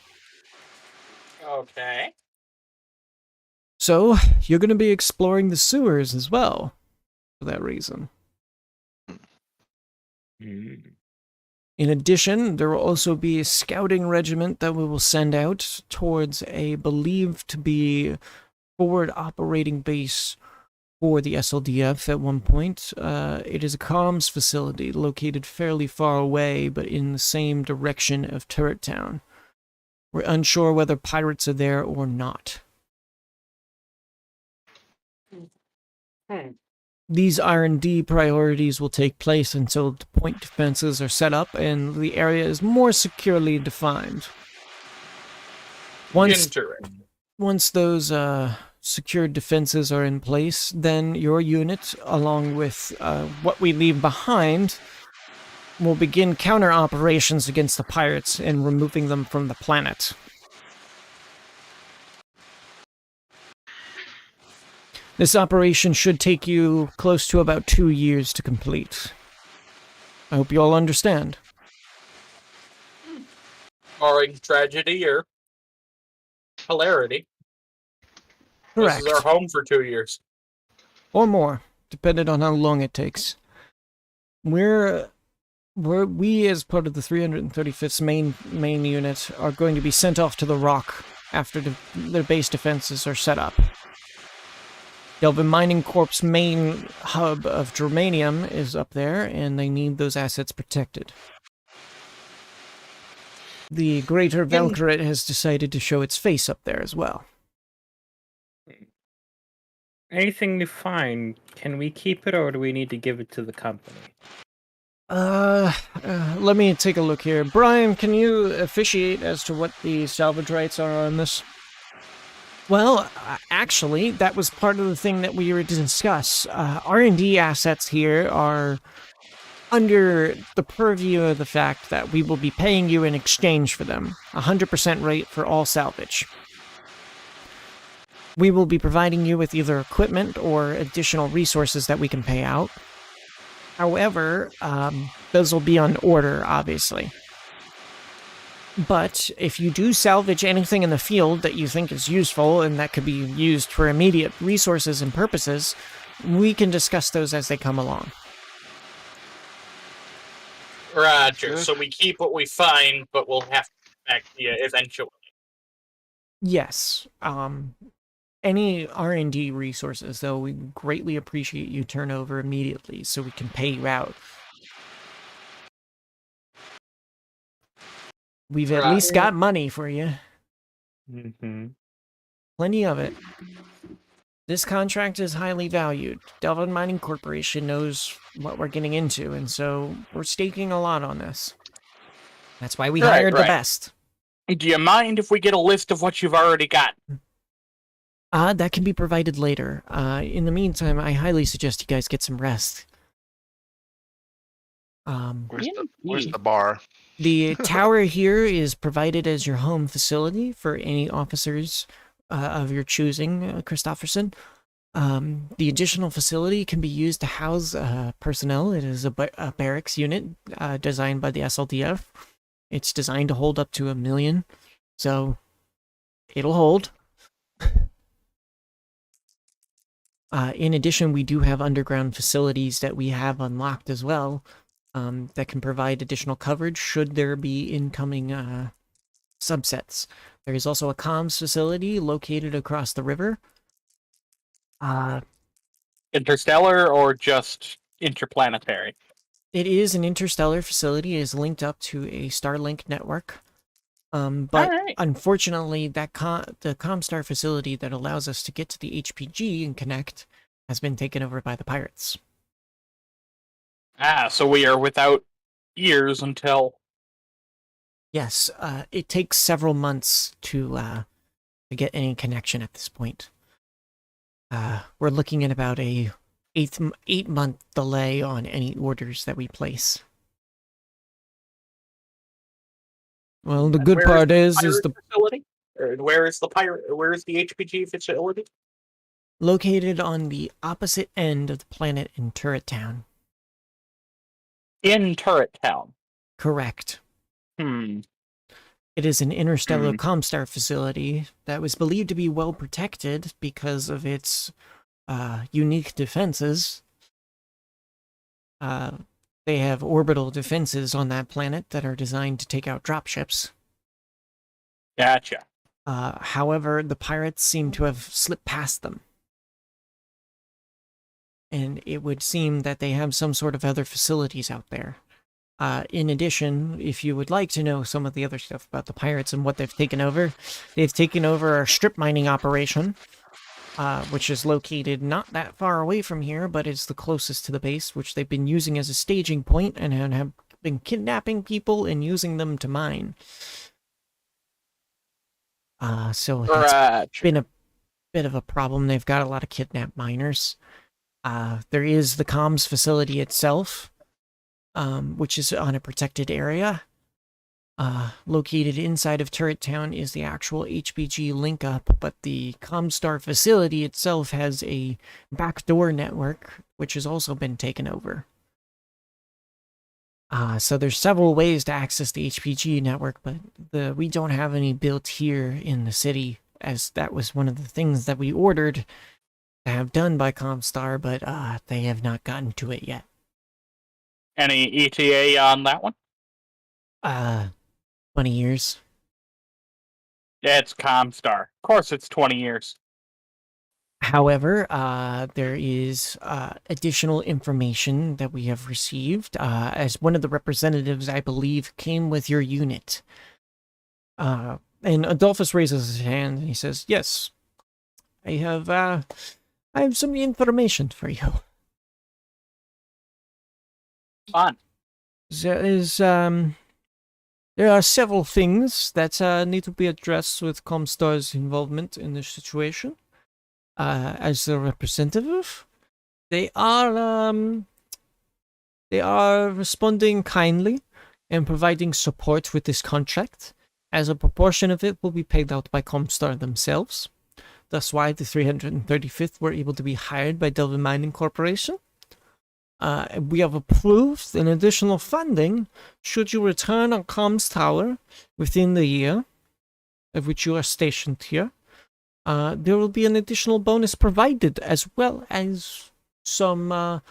Okay. So, you're going to be exploring the sewers as well, for that reason. In addition, there will also be a scouting regiment that we will send out towards a believed to be forward operating base for the SLDF at one point. It is a comms facility located fairly far away, but in the same direction of Turret Town. We're unsure whether pirates are there or not. These R&D priorities will take place until the point defenses are set up and the area is more securely defined. Once those secured defenses are in place, then your unit, along with what we leave behind, will begin counter-operations against the pirates and removing them from the planet. This operation should take you close to about 2 years to complete. I hope you all understand. Barring tragedy or hilarity. Correct. This is our home for 2 years. Or more, depending on how long it takes. We, as part of the 335th main unit, are going to be sent off to the Rock after the base defenses are set up. Delvin Mining Corp's main hub of germanium is up there, and they need those assets protected. The Greater Velcaret has decided to show its face up there as well. Anything to find, can we keep it or do we need to give it to the company? Let me take a look here. Brian, can you officiate as to what the salvage rights are on this? Well, actually, that was part of the thing that we were to discuss. R&D assets here are under the purview of the fact that we will be paying you in exchange for them. 100% rate for all salvage. We will be providing you with either equipment or additional resources that we can pay out. However, those will be on order, obviously. But if you do salvage anything in the field that you think is useful and that could be used for immediate resources and purposes, we can discuss those as they come along. Roger. So we keep what we find, but we'll have to back to you eventually. Yes. Any R&D resources, though, we greatly appreciate you turn over immediately so we can pay you out. We've at least got money for you. Mm-hmm. Plenty of it. This contract is highly valued. Delvin Mining Corporation knows what we're getting into, and so we're staking a lot on this. That's why we hired the best. Do you mind if we get a list of what you've already got? That can be provided later. In the meantime, I highly suggest you guys get some rest. Where's the bar? The tower here is provided as your home facility for any officers of your choosing, Christofferson. The additional facility can be used to house personnel. It is a barracks unit designed by the SLDF. It's designed to hold up to 1 million, so it'll hold. In addition, we do have underground facilities that we have unlocked as well that can provide additional coverage should there be incoming subsets. There is also a comms facility located across the river. Interstellar or just interplanetary? It is an interstellar facility. It is linked up to a Starlink network. But unfortunately, the Comstar facility that allows us to get to the HPG and connect has been taken over by the pirates. So we are without years until... Yes, it takes several months to get any connection at this point. We're looking at about a 8-month delay on any orders that we place. Well, the And good where part the is pirate the facility? Or where is the pirate? Where is the HPG facility? located on the opposite end of the planet in Turret Town. In Turret Town. Correct. Hmm. It is an interstellar Comstar facility that was believed to be well protected because of its unique defenses. They have orbital defenses on that planet that are designed to take out dropships. Gotcha. However, the pirates seem to have slipped past them. And it would seem that they have some sort of other facilities out there. In addition, if you would like to know some of the other stuff about the pirates and what they've taken over our strip mining operation, which is located not that far away from here, but it's the closest to the base, which they've been using as a staging point and have been kidnapping people and using them to mine. So that's been a bit of a problem. They've got a lot of kidnapped miners. There is the comms facility itself, which is on a protected area. Located inside of Turret Town is the actual HPG link-up, but the Comstar facility itself has a backdoor network, which has also been taken over. So there's several ways to access the HPG network, but we don't have any built here in the city, as that was one of the things that we ordered to have done by Comstar, but they have not gotten to it yet. Any ETA on that one? 20 years. Yeah, it's Comstar. Of course it's 20 years. However, there is additional information that we have received, as one of the representatives, I believe, came with your unit. And Adolphus raises his hand and he says, "Yes, I have some information for you." Fun. There are several things that need to be addressed with Comstar's involvement in this situation. As the representative, they are responding kindly and providing support with this contract, as a proportion of it will be paid out by Comstar themselves. That's why the 335th were able to be hired by Delvin Mining Corporation. We have approved an additional funding should you return on Comms Tower within the year of which you are stationed here. There will be an additional bonus provided, as well as some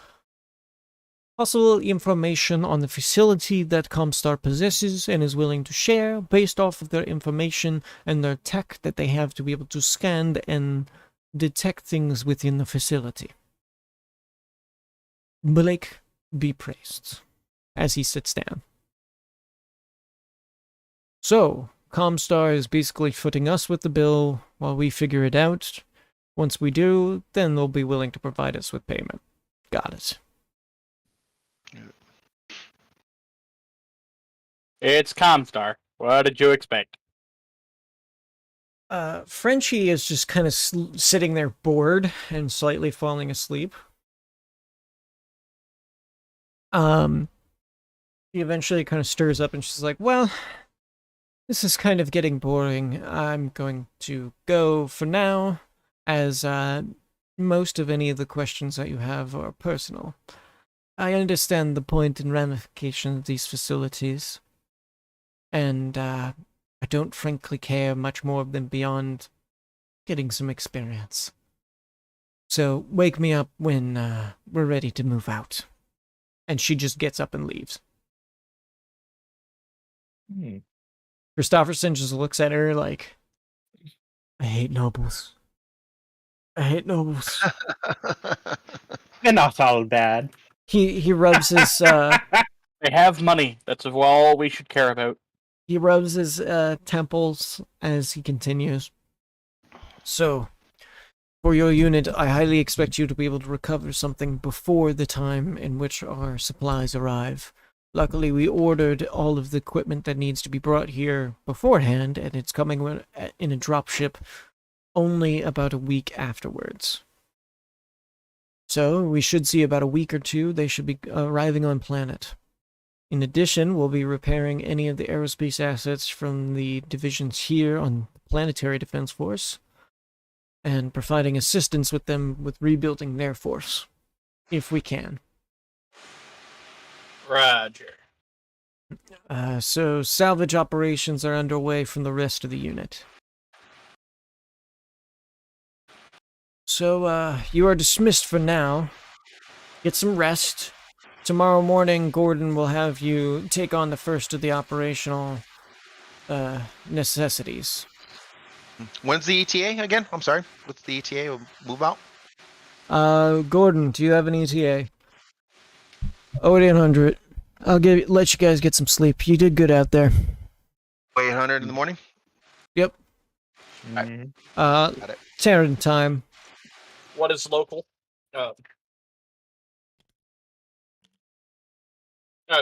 possible information on the facility that Comstar possesses and is willing to share based off of their information and their tech that they have to be able to scan and detect things within the facility. Blake be praised, as he sits down. So, Comstar is basically footing us with the bill while we figure it out. Once we do, then they'll be willing to provide us with payment. Got it. It's Comstar. What did you expect? Frenchie is just kind of sitting there bored and slightly falling asleep. He eventually kind of stirs up and she's like, "Well, this is kind of getting boring. I'm going to go for now, as most of any of the questions that you have are personal. I understand the point and ramification of these facilities, and I don't frankly care much more than beyond getting some experience. So wake me up when we're ready to move out." And she just gets up and leaves. Christofferson just looks at her like, "I hate nobles. I hate nobles." They're not all bad. He rubs his They have money. That's all we should care about. he rubs his temples as he continues. "So, for your unit, I highly expect you to be able to recover something before the time in which our supplies arrive. Luckily, we ordered all of the equipment that needs to be brought here beforehand, and it's coming in a dropship only about a week afterwards. So we should see about a week or two. They should be arriving on planet. In addition, we'll be repairing any of the aerospace assets from the divisions here on the Planetary Defense Force and providing assistance with them with rebuilding their force, if we can. Roger. So salvage operations are underway from the rest of the unit. So, you are dismissed for now. Get some rest. Tomorrow morning, Gordon will have you take on the first of the operational necessities. When's the ETA again? I'm sorry. What's the ETA move out? Gordon, do you have an ETA? 0800. I'll let you guys get some sleep. You did good out there. 800 in the morning? Yep. Mhm. Got it. Terran time. What is local? Oh,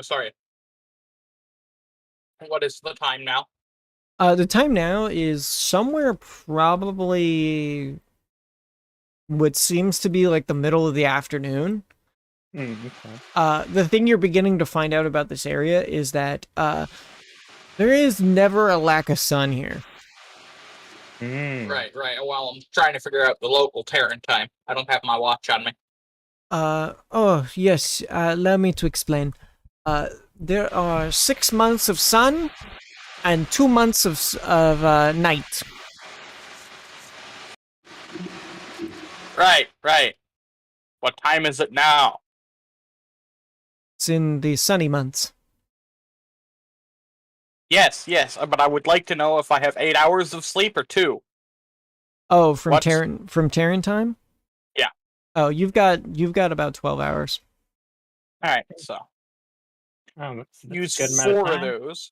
sorry. What is the time now? The time now is somewhere probably what seems to be like the middle of the afternoon. Okay. The thing you're beginning to find out about this area is that there is never a lack of sun here. Right. Well, I'm trying to figure out the local Terran time. I don't have my watch on me. Oh, yes, allow me to explain. There are 6 months of sun and 2 months of night. Right. What time is it now? It's in the sunny months. Yes, but I would like to know if I have 8 hours of sleep or 2. Oh, from What's- Terran time? Yeah. Oh, you've got about 12 hours. All right, so Oh, that's use a good amount of 4 of time. those.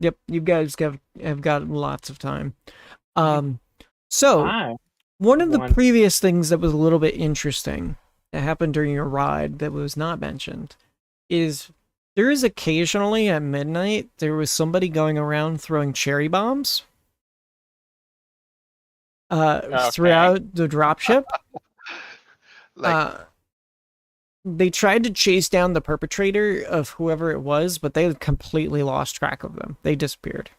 Yep, you guys have got lots of time. So Ah, one of the One. previous things that was a little bit interesting that happened during your ride that was not mentioned is there is occasionally at midnight there was somebody going around throwing cherry bombs throughout the dropship. Like, They tried to chase down the perpetrator of whoever it was, but they completely lost track of them. They disappeared.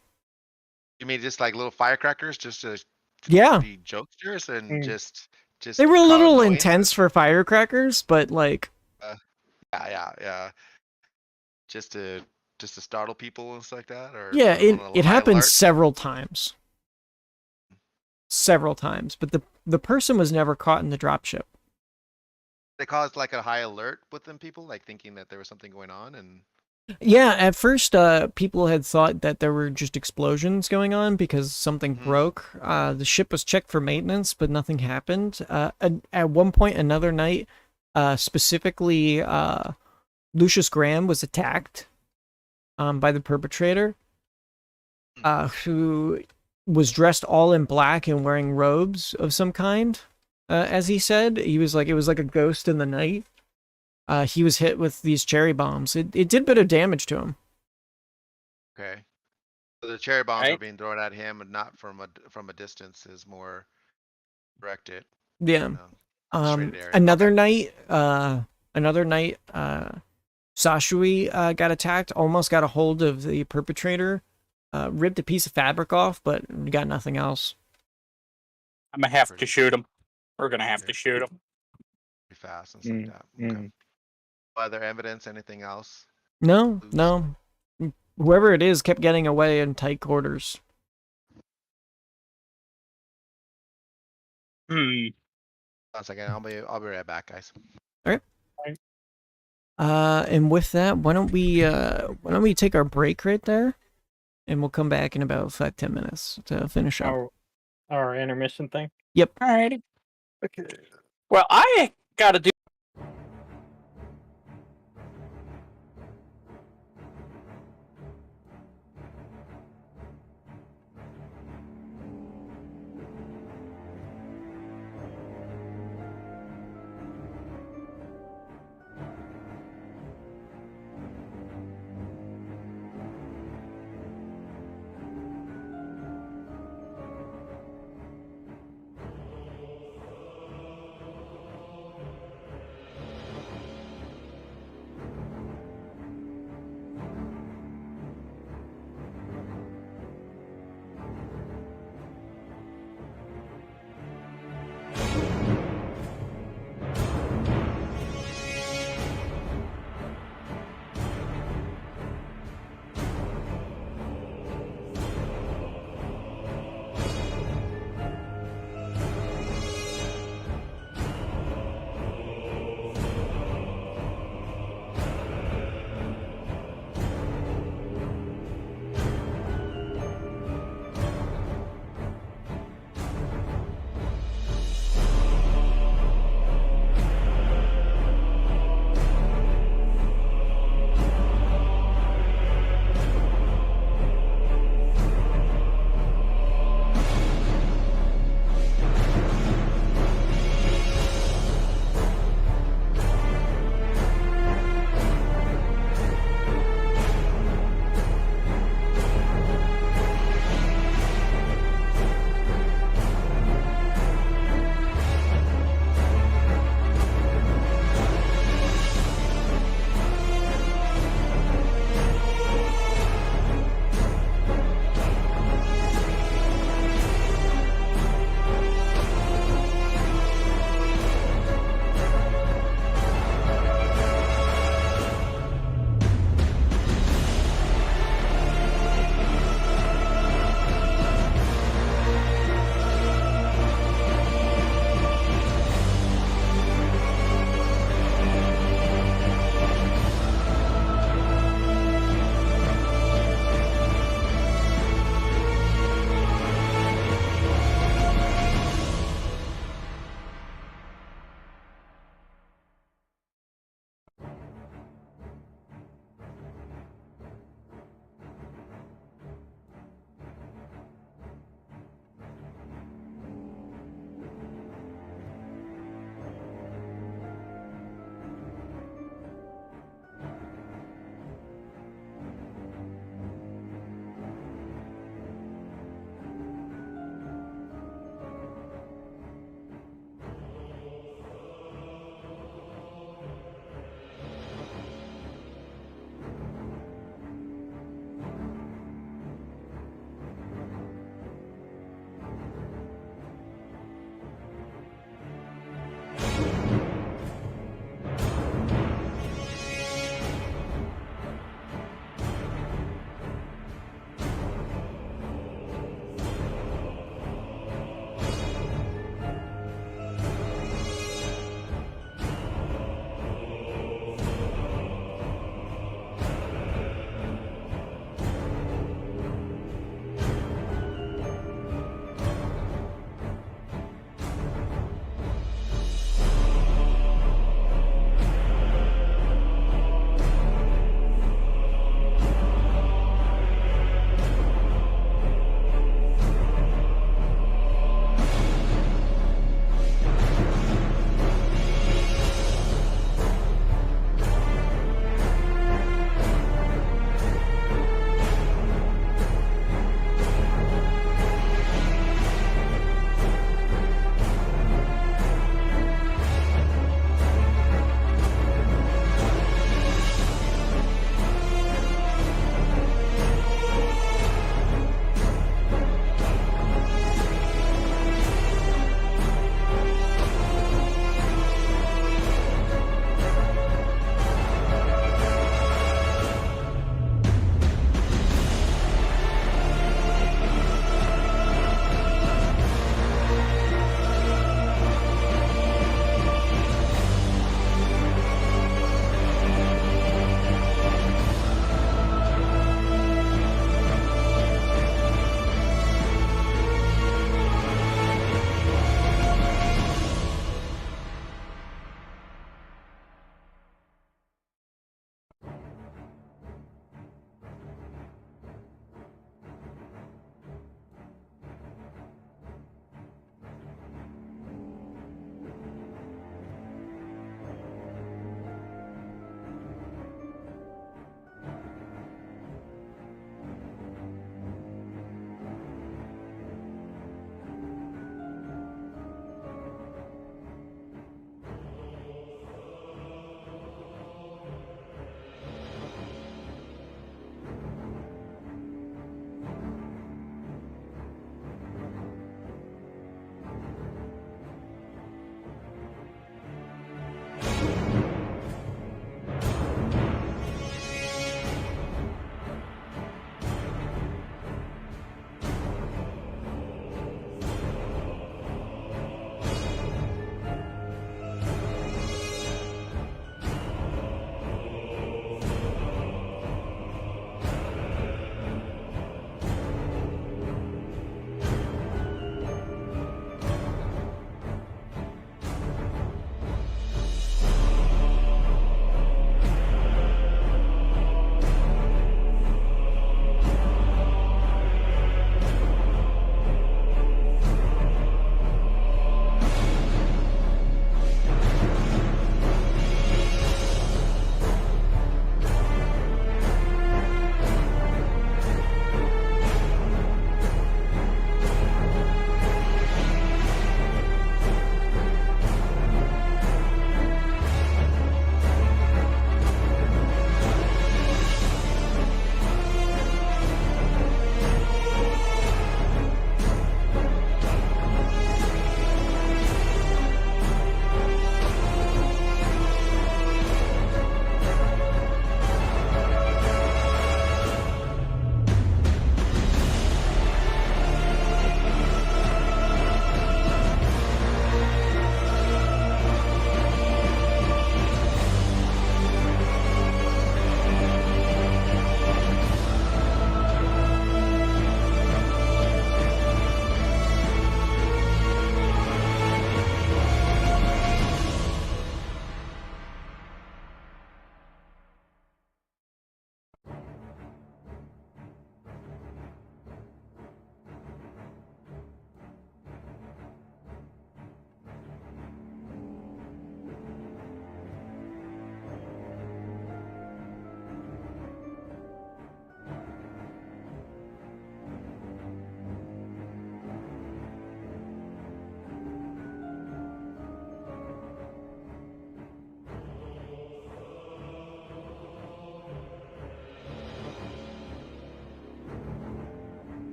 you mean just like little firecrackers just to Yeah, be jokesters and Mm. just they were a cause little noise? intense for firecrackers, but like, Yeah. Just to startle people and stuff like that, or yeah, put 'em on a it high happened alert? several times. But the person was never caught in the dropship. They caused like a high alert within people, like thinking that there was something going on, and Yeah, at first, people had thought that there were just explosions going on because something Mhm. broke. The ship was checked for maintenance, but nothing happened. At one point, another night, specifically, Lucius Graham was attacked, by the perpetrator, who was dressed all in black and wearing robes of some kind. As he said, it was like a ghost in the night. He was hit with these cherry bombs. It did a bit of damage to him. okay. So the cherry bombs are Right. being thrown at him and not from a distance, is more directed. Yeah. You know, straight area. Another Okay. night, Sashui got attacked, almost got a hold of the perpetrator, ripped a piece of fabric off, but got nothing else. I'm gonna have to shoot him. We're gonna have to shoot him. Pretty fast and stuff like that. Okay. Other evidence, anything else? No. Clues? Whoever it is kept getting away in tight quarters. One second, I'll be right back, guys. And with that, why don't we take our break right there, and we'll come back in about 5-10 minutes to finish up. Our intermission thing. Alrighty. Okay. Well, I gotta do.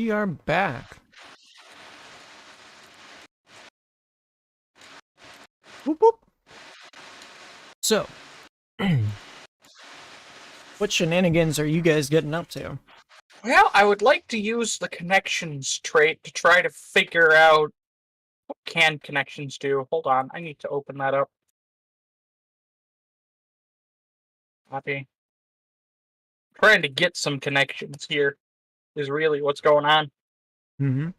we are back. Whoop, whoop. So, what shenanigans are you guys getting up to? Well, I would like to use the connections trait to try to figure out what can connections do. Hold on, I need to open that up. Copy. Trying to get some connections here is really what's going on. Mm-hmm.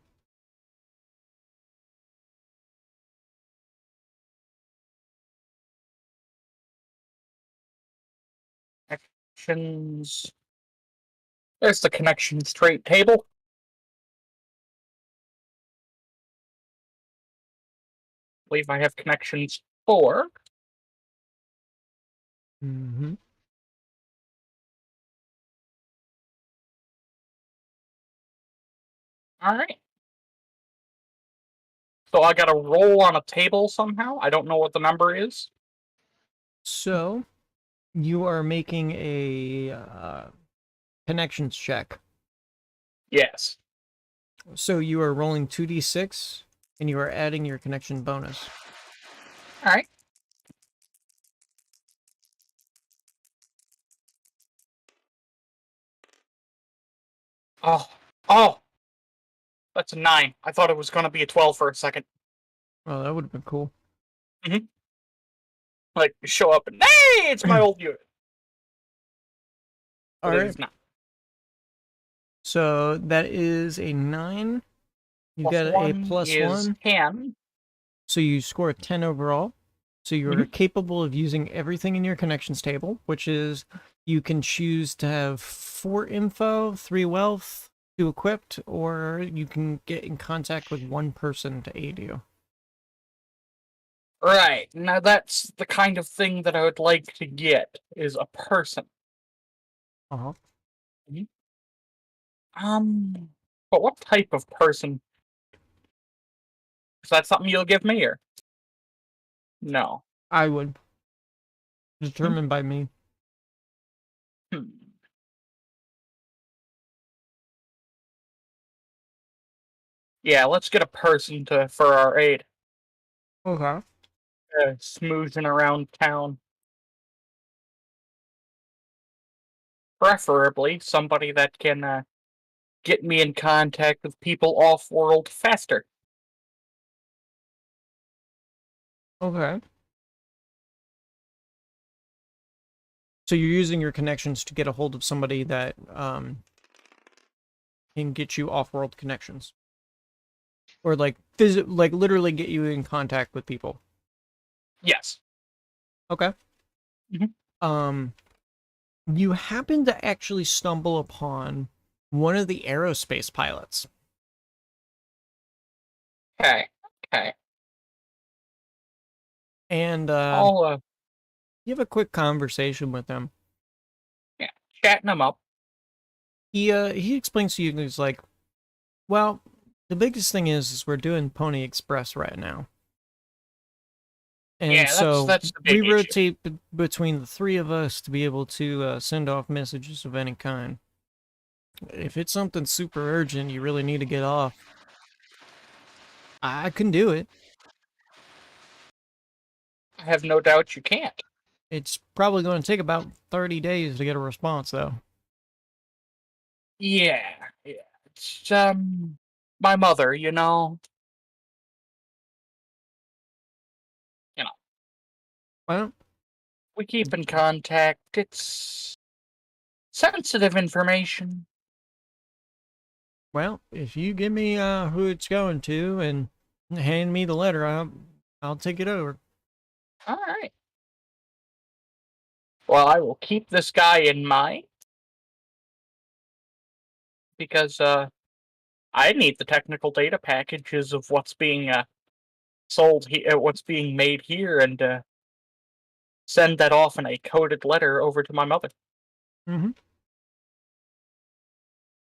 Connections. There's the connections trait table. I believe I have connections 4. Mm-hmm. Alright. So I gotta roll on a table somehow. I don't know what the number is. So, you are making a connections check. Yes. So you are rolling 2d6, and you are adding your connection bonus. Alright. Oh! That's a 9. I thought it was gonna be a 12 for a second. Oh, that would have been cool. Like, show up and, hey, it's my old unit. But it Alright, is not. so that is a 9. You Plus got a 1 plus is 1, 10. so you score a 10 overall. So you are capable of using everything in your connections table, which is you can choose to have 4 info, 3 wealth, 2 equipped, or you can get in contact with 1 person to aid you. Right. Now that's the kind of thing that I would like to get, is a person. Uh-huh. But what type of person? Is that something you'll give me, or? No. I would. Determined by me. Hmm. Yeah, let's get a person for our aid. Okay. Smoothing around town. Preferably somebody that can get me in contact with people off-world faster. Okay. So you're using your connections to get a hold of somebody that can get you off-world connections, or like like literally get you in contact with people. Yes. Okay. Mhm. You happen to actually stumble upon one of the aerospace pilots. Okay. Okay. And I'll you have a quick conversation with him. yeah, chatting them up. He explains to you, he's like, well, the biggest thing is we're doing Pony Express right now. And Yeah, so that's the we big issue. rotate between the 3 of us to be able to send off messages of any kind. If it's something super urgent, you really need to get off, I can do it. I have no doubt you can't. It's probably going to take about 30 days to get a response, though. Yeah. It's my mother, you know. Well, We keep in contact. It's sensitive information. if you give me who it's going to and hand me the letter, I'll take it over. All right. Well, I will keep this guy in mind because I need the technical data packages of what's being sold here, what's being made here, and send that off in a coded letter over to my mother. Mm-hmm.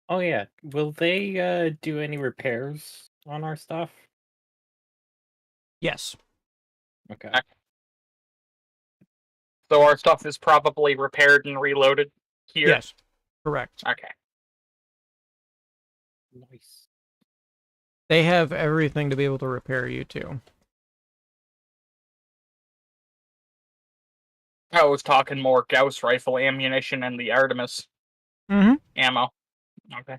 Oh yeah, will they do any repairs on our stuff? Yes. Okay. So our stuff is probably repaired and reloaded here. Yes. Correct. Okay. Nice. They have everything to be able to repair you too. I was talking more Gauss rifle ammunition and the Artemis Mm-hmm. ammo. Okay.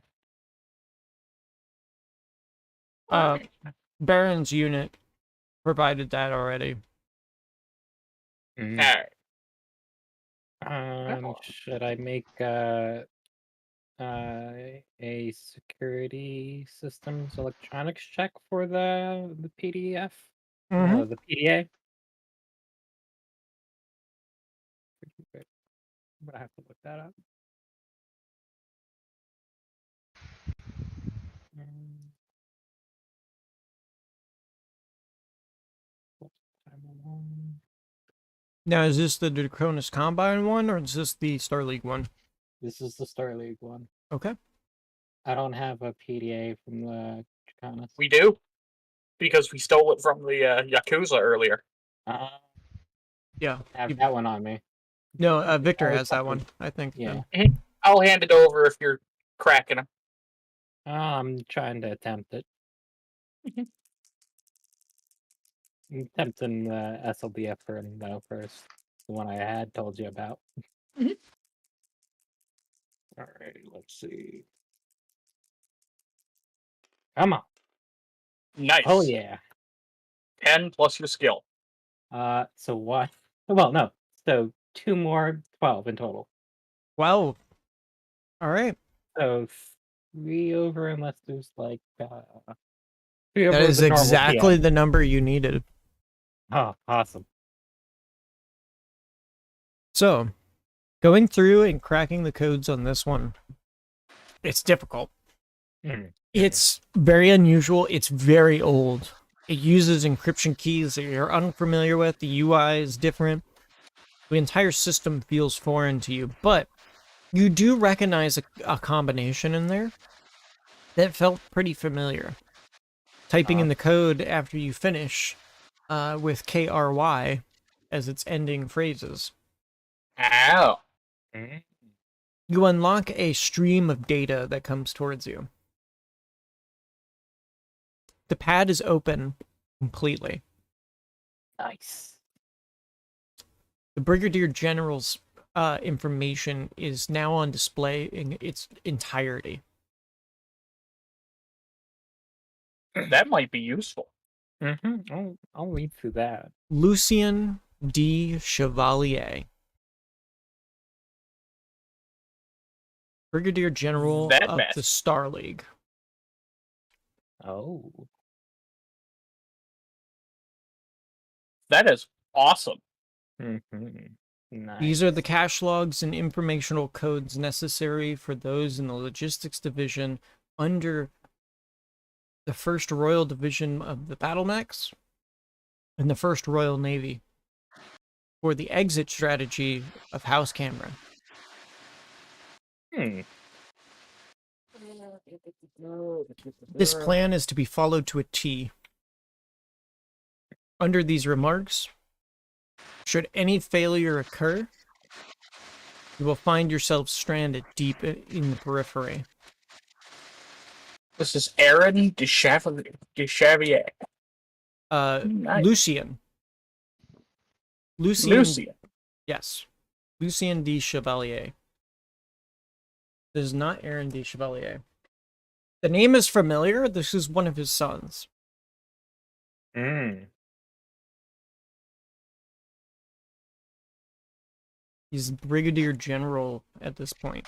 Baron's unit provided that already. Mm. Alright. Should I make a security systems electronics check for the PDF? Mm-hmm. No, the PDA. I'm gonna have to look that up. Mm. Time alone. Now, is this the Draconis Combine one, or is this the Star League one? This is the Star League one. Okay. I don't have a PDA from the Draconis. We do. Because we stole it from the Yakuza earlier. Yeah. I have that one on me. No, Victor Oh, has that something- one, I think. Yeah. then. I'll hand it over if you're cracking them. I'm trying to attempt it. I'm attempting the SLDF though first. The one I had told you about. Mhm. Alright, let's see. Come on. Nice. Oh yeah. 10 plus your skill. So what? Well, no. So 2 more, 12 in total. Wow. All right. So 3 over unless there's like 3 over That is the normal exactly PM. the number you needed. Oh, awesome. So, going through and cracking the codes on this one, it's difficult. Mm. It's very unusual. It's very old. It uses encryption keys that you're unfamiliar with. The UI is different. The entire system feels foreign to you, but you do recognize a combination in there that felt pretty familiar. Typing in the code after you finish with KRY as its ending phrases. Ow. Mm. You unlock a stream of data that comes towards you. The pad is open completely. Nice. The Brigadier General's information is now on display in its entirety. That might be useful. I'll read through that. Lucien D. Chevalier. Brigadier General That of mess. the Star League. Oh. That is awesome. Nice. These are the cache logs and informational codes necessary for those in the Logistics Division under the 1st Royal Division of the Battle Mechs and the 1st Royal Navy for the exit strategy of House Cameron. This plan is to be followed to a T. Under these remarks, should any failure occur, you will find yourself stranded deep in the periphery. This is Aaron Deschavier. Nice. Lucien. Lucian. Yes. Lucien D. Chevalier. This is not Aaron D. Chevalier. The name is familiar. This is one of his sons. He's Brigadier General at this point.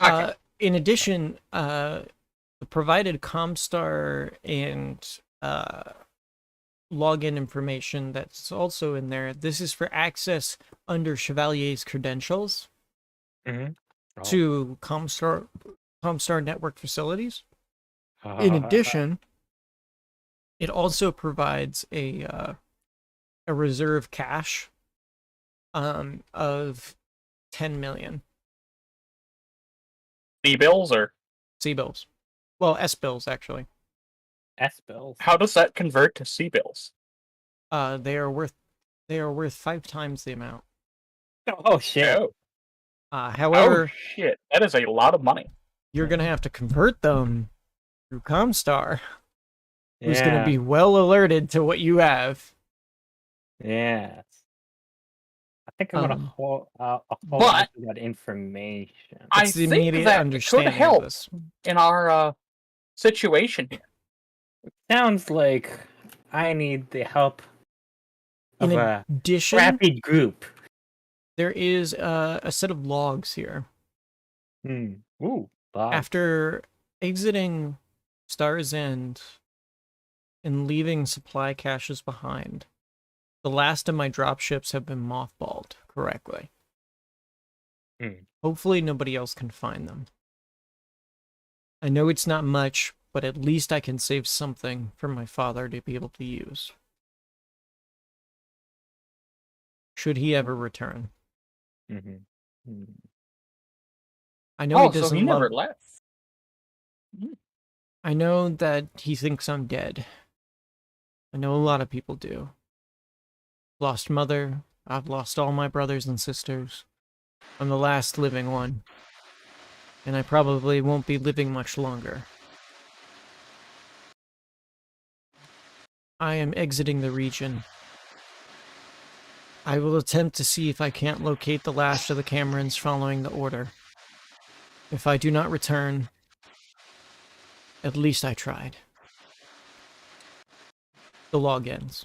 Okay. In addition, the provided Comstar and login information that's also in there. This is for access under Chevalier's credentials to Comstar network facilities. In addition, it also provides a reserve cache of 10 million B-bills or C-bills. Well, S-bills, actually. S-bills. how does that convert to C-bills? They are worth 5 times the amount. Oh shit. Oh. However, shit, that is a lot of money. you're going to have to convert them through Comstar, who's going to Yeah. be well alerted to what you have. Yes. I think I'm gonna Um, hold on but- to that information. I It's the think immediate that it could understanding of help this. in our situation here. Sounds like I need the help In of a addition, scrappy group. there is a set of logs here. Ooh, Bob. After exiting Star's End and leaving supply caches behind, the last of my dropships have been mothballed correctly. Hopefully nobody else can find them. I know it's not much, but at least I can save something for my father to be able to use. Should he ever return. I know he So doesn't he never love... left. I know that he thinks I'm dead. I know a lot of people do. Lost mother. I've lost all my brothers and sisters. I'm the last living one. And I probably won't be living much longer. I am exiting the region. I will attempt to see if I can't locate the last of the Camerons following the order. If I do not return, at least I tried. The log ends.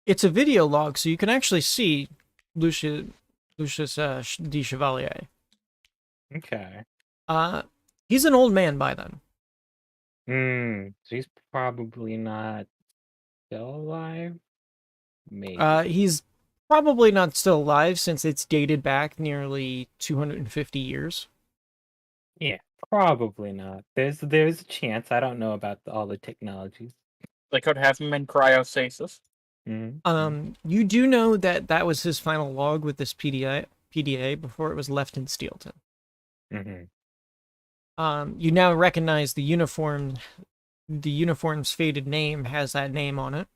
It's a video log, so you can actually see Lucius de Chevalier. Okay. He's an old man by then. So he's probably not still alive. Maybe. He's probably not still alive since it's dated back nearly 250 years. Yeah, probably not. There's a chance. I don't know about all the technologies. They could have him in cryostasis. You do know that that was his final log with this PDA before it was left in Steelton. You now recognize the uniform. The uniform's faded name has that name on it.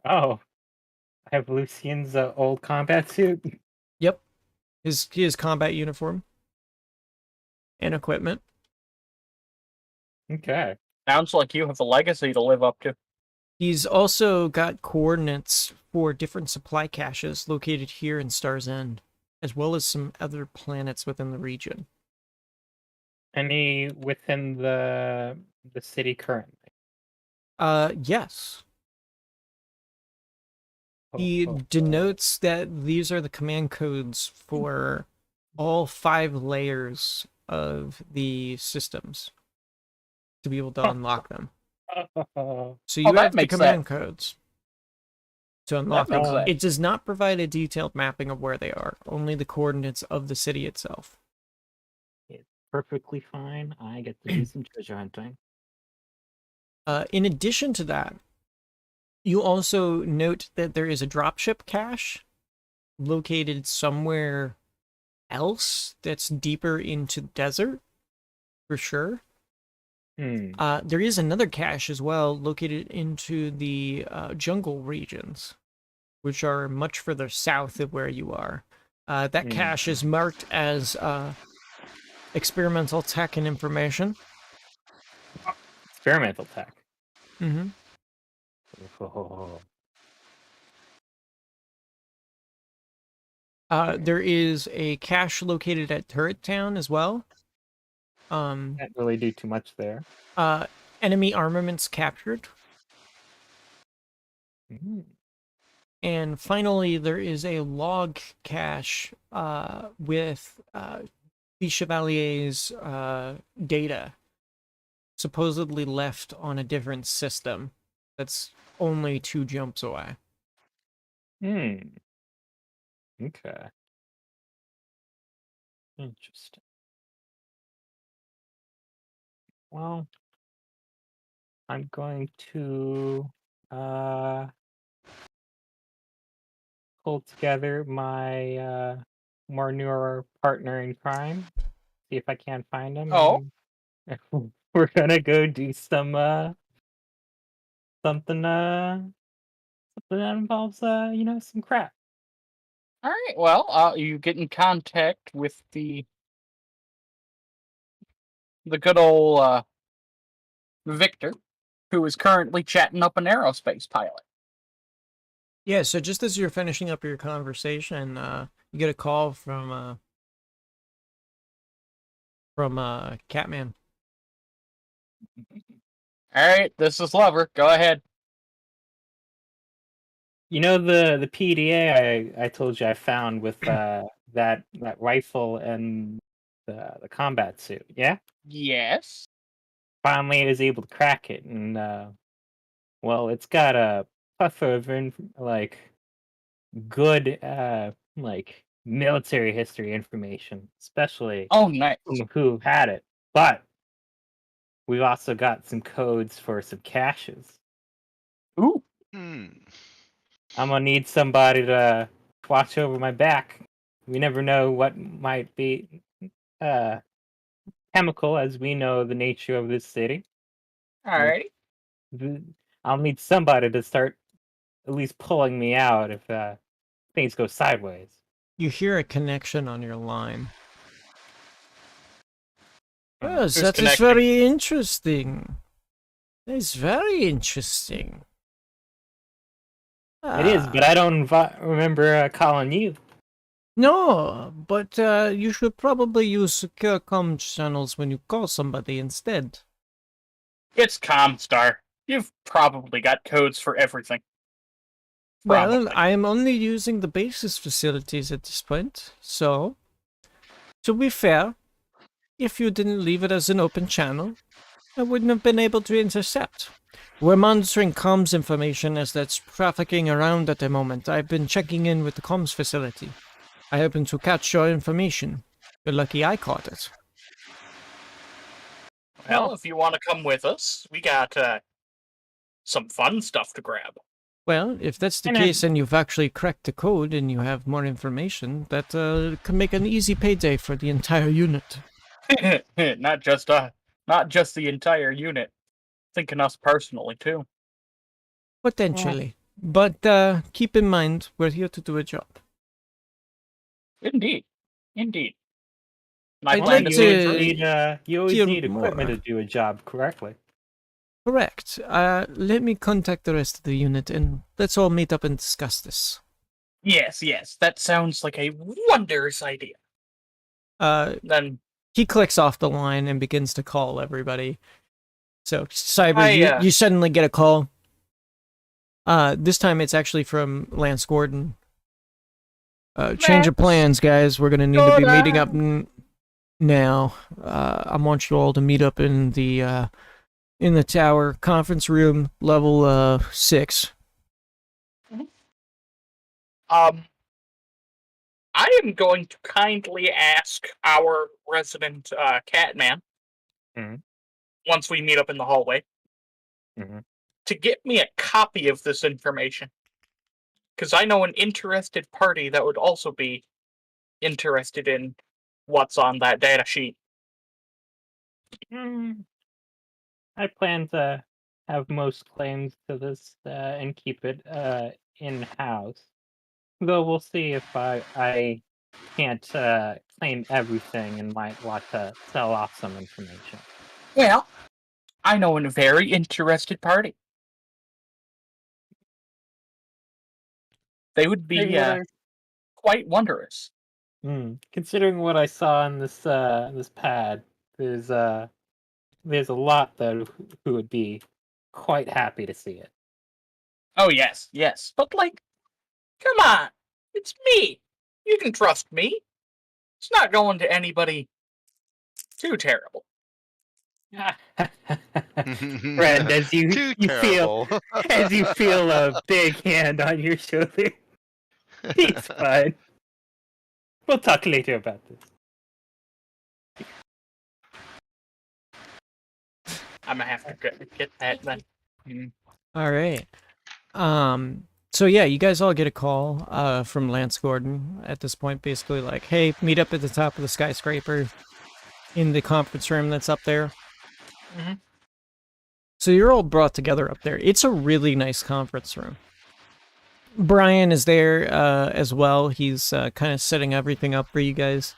Oh, I have Lucien's old combat suit. Yep, his combat uniform and equipment. Okay. Sounds like you have a legacy to live up to. He's also got coordinates for different supply caches located here in Star's End, as well as some other planets within the region. Any within the city currently? Yes. Oh, He oh, denotes that these are the command codes for all 5 layers of the systems to be able to unlock them. oh. So you that have the makes command codes to unlock That makes them. sense. It does not provide a detailed mapping of where they are, only the coordinates of the city itself. It's perfectly fine. I get to do some treasure hunting. In addition to that, you also note that there is a dropship cache located somewhere else that's deeper into the desert, for sure. There is another cache as well located into the jungle regions, which are much further south of where you are. That cache is marked as experimental tech and information. Experimental tech. Mm-hmm. There is a cache located at Turret Town as well. Can't really do too much there. Enemy armaments captured. And finally, there is a log cache with the Chevalier's data supposedly left on a different system that's only 2 jumps away. Okay. Interesting. Well, I'm going to pull together my more newer partner in crime, see if I can find him. Oh. and we're gonna go do some something Something that involves, some crap. All right. Well, you get in contact with the good old Victor, who is currently chatting up an aerospace pilot. Yeah, so just as you're finishing up your conversation, you get a call from Catman. All right, this is Lover. Go ahead. You know the PDA I told you I found with that rifle and the combat suit, yeah? Yes. Finally was able to crack it, and well, it's got a plethora of good military history information, especially Oh, nice. who had it. But we've also got some codes for some caches. Ooh. Hmm. I'm gonna need somebody to watch over my back. We never know what might be chemical, as we know the nature of this city. All right. I'll need somebody to start at least pulling me out if things go sideways. You hear a connection on your line. Yes, Who's that is connecting? very interesting. That is very interesting. It is, but I don't remember calling you. No, but you should probably use secure comm channels when you call somebody instead. It's Comstar. You've probably got codes for everything. Well, Probably. I am only using the basis facilities at this point, so to be fair, if you didn't leave it as an open channel, I wouldn't have been able to intercept. We're monitoring comms information as that's trafficking around at the moment. I've been checking in with the comms facility. I happen to catch your information. You're lucky I caught it. Well, if you want to come with us, we got some fun stuff to grab. Well, if that's the And case and you've actually cracked the code and you have more information, that can make an easy payday for the entire unit. not just the entire unit. Thinking us personally too. Potentially. But keep in mind, we're here to do a job. Indeed. Indeed. And I I'd plan like to you see it to- always through. need you always hear need equipment more. to do a job correctly. Correct. Let me contact the rest of the unit and let's all meet up and discuss this. Yes, yes. That sounds like a wondrous idea. Then He clicks off the line and begins to call everybody. So, Cyber, you suddenly get a call. This time it's actually from Lance Gordon. Change of plans, guys. We're gonna need to be meeting up now. I want you all to meet up in the tower conference room, level 6. I am going to kindly ask our resident Catman, Mhm. once we meet up in the hallway, Mhm. to get me a copy of this information. Because I know an interested party that would also be interested in what's on that data sheet. I plan to have most claims to this and keep it in house. Though we'll see if I can't claim everything and might want to sell off some information. Well, I know a very interested party. They would be quite wondrous. Considering what I saw in this pad, there's a lot that who would be quite happy to see it. Oh, yes, yes. But, come on. It's me. You can trust me. It's not going to anybody too terrible. Friend, as you Too feel terrible. as you feel a big hand on your shoulder. It's fine. We'll talk later about this. I'm gonna have to get that then. All right. So yeah, you guys all get a call from Lance Gordon at this point, basically like, hey, meet up at the top of the skyscraper in the conference room that's up there. So you're all brought together up there. It's a really nice conference room. Brian is there as well. He's kind of setting everything up for you guys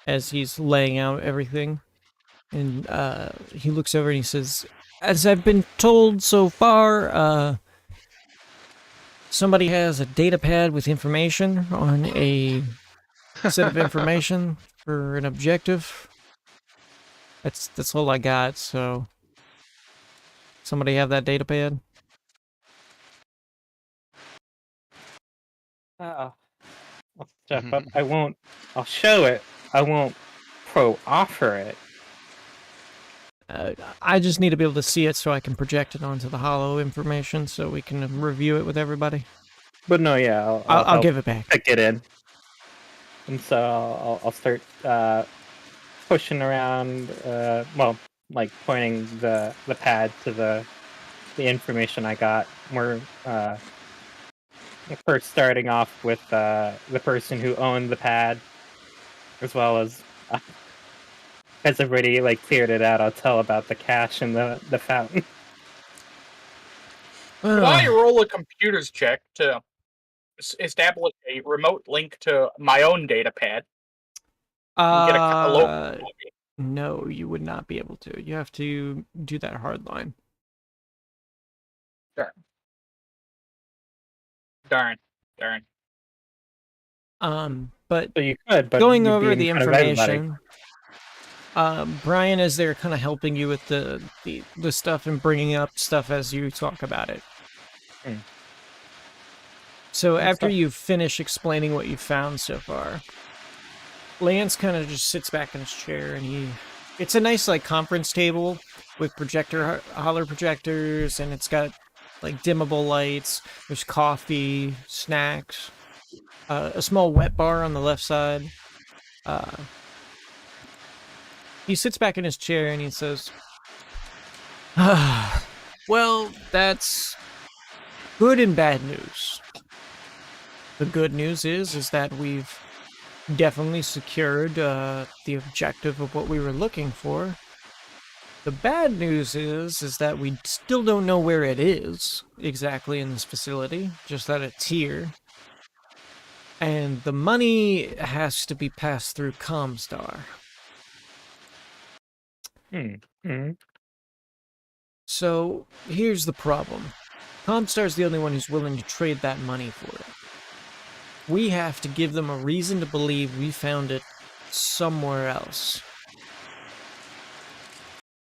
as he's laying out everything. And he looks over and he says, as I've been told so far, somebody has a data pad with information on a set of information for an objective. That's all I got, so somebody have that data pad? I'll step up. I won't. I'll show it. I won't offer it. I just need to be able to see it so I can project it onto the hollow information so we can review it with everybody. But no, yeah, I'll give it back. Pick it in, and so I'll start pushing around. Well, like pointing the pad to the information I got. We're first starting off with the person who owned the pad, as well as everybody like cleared it out. I'll tell about the cache and the fountain. Could I roll a computer's check to establish a remote link to my own data pad? And get a local copy? No, you would not be able to. You have to do that hard line. Darn. But So you could, but going you'd be over in the front of everybody. information, Brian is there kind of helping you with the stuff and bringing up stuff as you talk about it. So after you finish explaining what you found so far, Lance kind of just sits back in his chair and it's a nice like conference table with holler projectors, and it's got like dimmable lights. There's coffee, snacks, a small wet bar on the left side. He sits back in his chair and he says, well, that's good and bad news. The good news is that we've definitely secured the objective of what we were looking for. The bad news is that we still don't know where it is exactly in this facility, just that it's here. And the money has to be passed through Comstar. So here's the problem. Comstar's the only one who's willing to trade that money for it. We have to give them a reason to believe we found it somewhere else.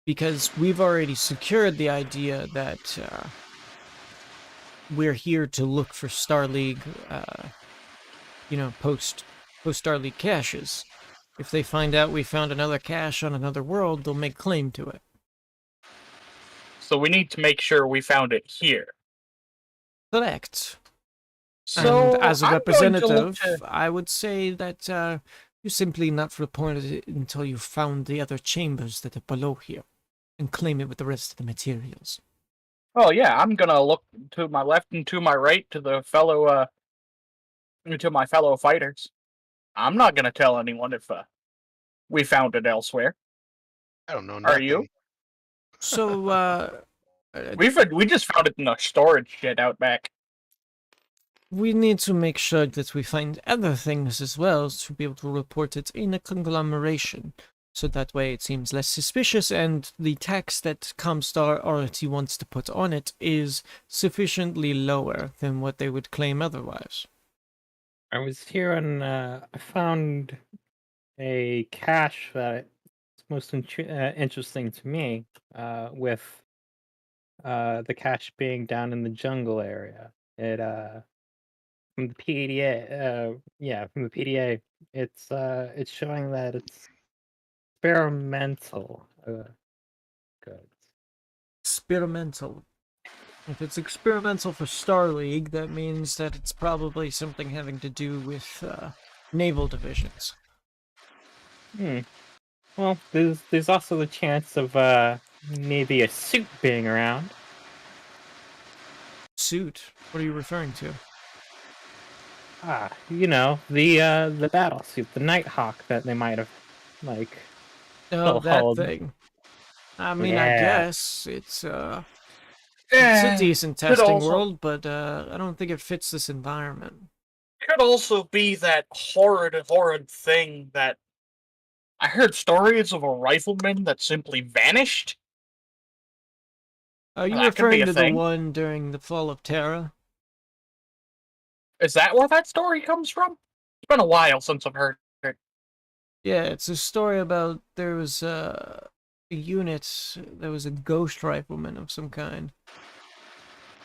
Because we've already secured the idea that we're here to look for Star League, post Star League caches. If they find out we found another cache on another world, they'll make claim to it. So we need to make sure we found it here. Correct. So and as a I'm representative, I would say that you're simply not reported until you found the other chambers that are below here, and claim it with the rest of the materials. Oh yeah, I'm gonna look to my left and to my right to the fellow, to my fellow fighters. I'm not gonna tell anyone if we found it elsewhere. I don't know. Are you? So, we just found it in a storage shed out back. we need to make sure that we find other things as well to be able to report it in a conglomeration. So that way it seems less suspicious, and the tax that Comstar already wants to put on it is sufficiently lower than what they would claim otherwise. I was here and I found a cache that is most interesting to me, with the cache being down in the jungle area. It from the PDA, from the PDA, it's showing that it's experimental goods. Experimental. If it's experimental for Star League, that means that it's probably something having to do with naval divisions. Well, there's also the chance of maybe a suit being around. Suit? What are you referring to? The battle suit, the Nighthawk that they might have, like... Oh, that hold. thing. I mean, I Yeah. guess it's It's a Eh, decent could testing also world, but I don't think it fits this environment. could also be that horrid thing that I heard stories of a rifleman that simply vanished. Are you That could be referring a to the thing. one during the fall of Terra? Is that where that story comes from? It's been a while since I've heard it. Yeah, it's a story about there was a unit that was a ghost rifleman of some kind.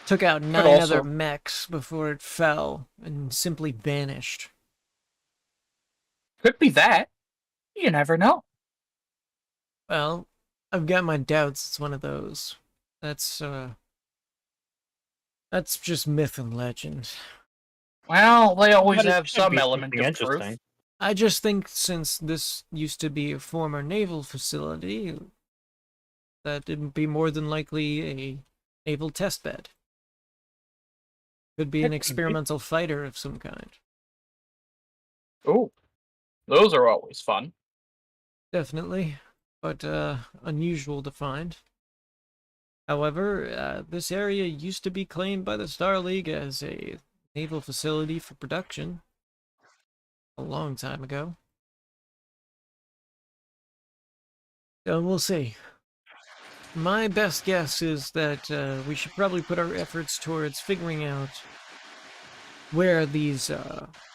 Took out Could 9 other also mechs before it fell and simply vanished. could be that. You never know. Well, I've got my doubts it's one of those. That's just myth and legend. Well, they always But it have could some be element something of interesting. truth. I just think since this used to be a former naval facility, that it'd be more than likely a naval test bed. Could be an It could be. experimental fighter of some kind. Ooh, those are always fun. Definitely, but unusual to find. However, this area used to be claimed by the Star League as a naval facility for production a long time ago. So we'll see. My best guess is that we should probably put our efforts towards figuring out where these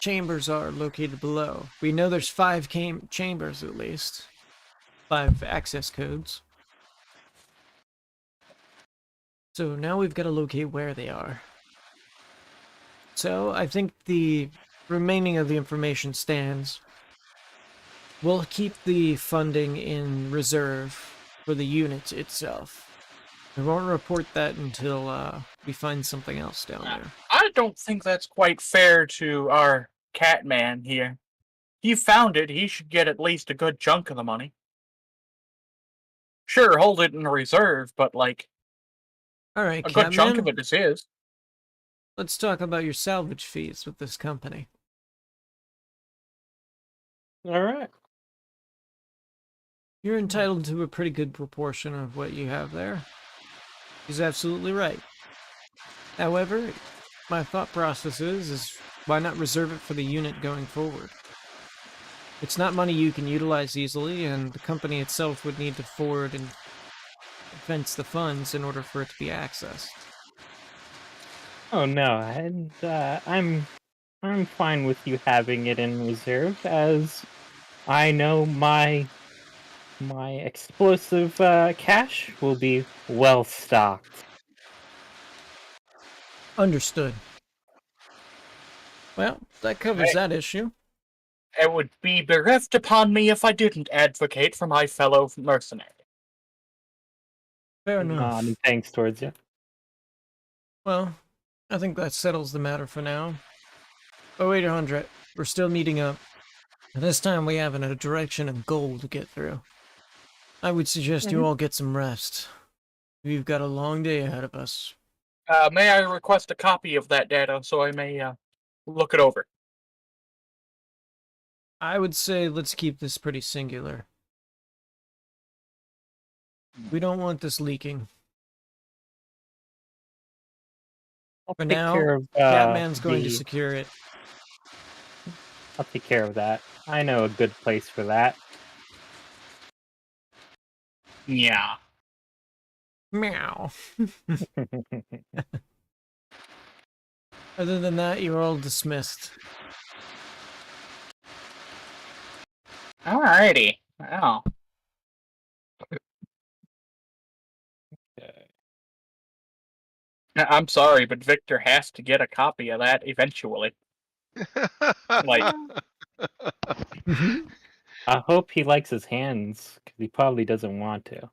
chambers are located below. We know there's 5 chambers at least. 5 access codes. So now we've got to locate where they are. So I think the remaining of the information stands. We'll keep the funding in reserve for the unit itself. We won't report that until we find something else down there. I don't think that's quite fair to our cat man here. He found it, he should get at least a good chunk of the money. Sure, hold it in reserve, but like, Alright, a good chunk of Catman, it is his. let's talk about your salvage fees with this company. All right. You're entitled to a pretty good proportion of what you have there. He's absolutely right. However, my thought process is why not reserve it for the unit going forward? It's not money you can utilize easily, and the company itself would need to forward and fence the funds in order for it to be accessed. Oh no, and I'm fine with you having it in reserve, as I know my explosive cache will be well stocked. Understood. Well, that covers Hey. that issue. It would be bereft upon me if I didn't advocate for my fellow mercenary. Fair enough. Nod thanks towards you. Well, I think that settles the matter for now. Oh, wait, 100. We're still meeting up. This time we have a direction of goal to get through. I would suggest you all get some rest. We've got a long day ahead of us. May I request a copy of that data so I may look it over? I would say let's keep this pretty singular. We don't want this leaking. I'll For take now, care of Catman's going to secure it. I'll take care of that. I know a good place for that. Yeah. Meow. Other than that, you're all dismissed. Alrighty. Wow. I'm sorry, but Victor has to get a copy of that eventually. Like, I hope he likes his hands, because he probably doesn't want to.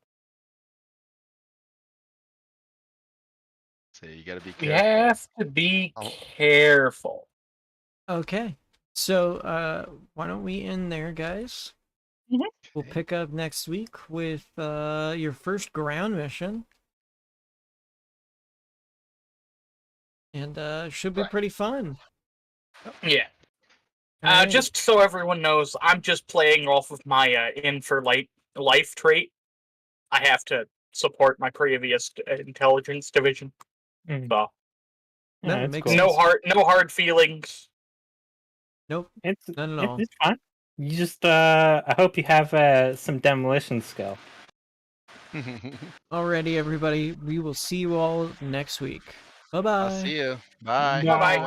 So you gotta be we careful. have to be Oh. careful. Okay. So, why don't we end there, guys? Mhm. We'll pick up next week with your first ground mission. And it should be Right. pretty fun. Yeah. Alright. Just so everyone knows, I'm just playing off of my in for life trait. I have to support my previous intelligence division. Mm. So No, Yeah, it it's makes cool. sense. no hard feelings. Nope, It's not at all. it's fun. You just I hope you have some demolition skill. Alrighty, everybody. We will see you all next week. Bye bye. I'll see you. Bye. Bye bye.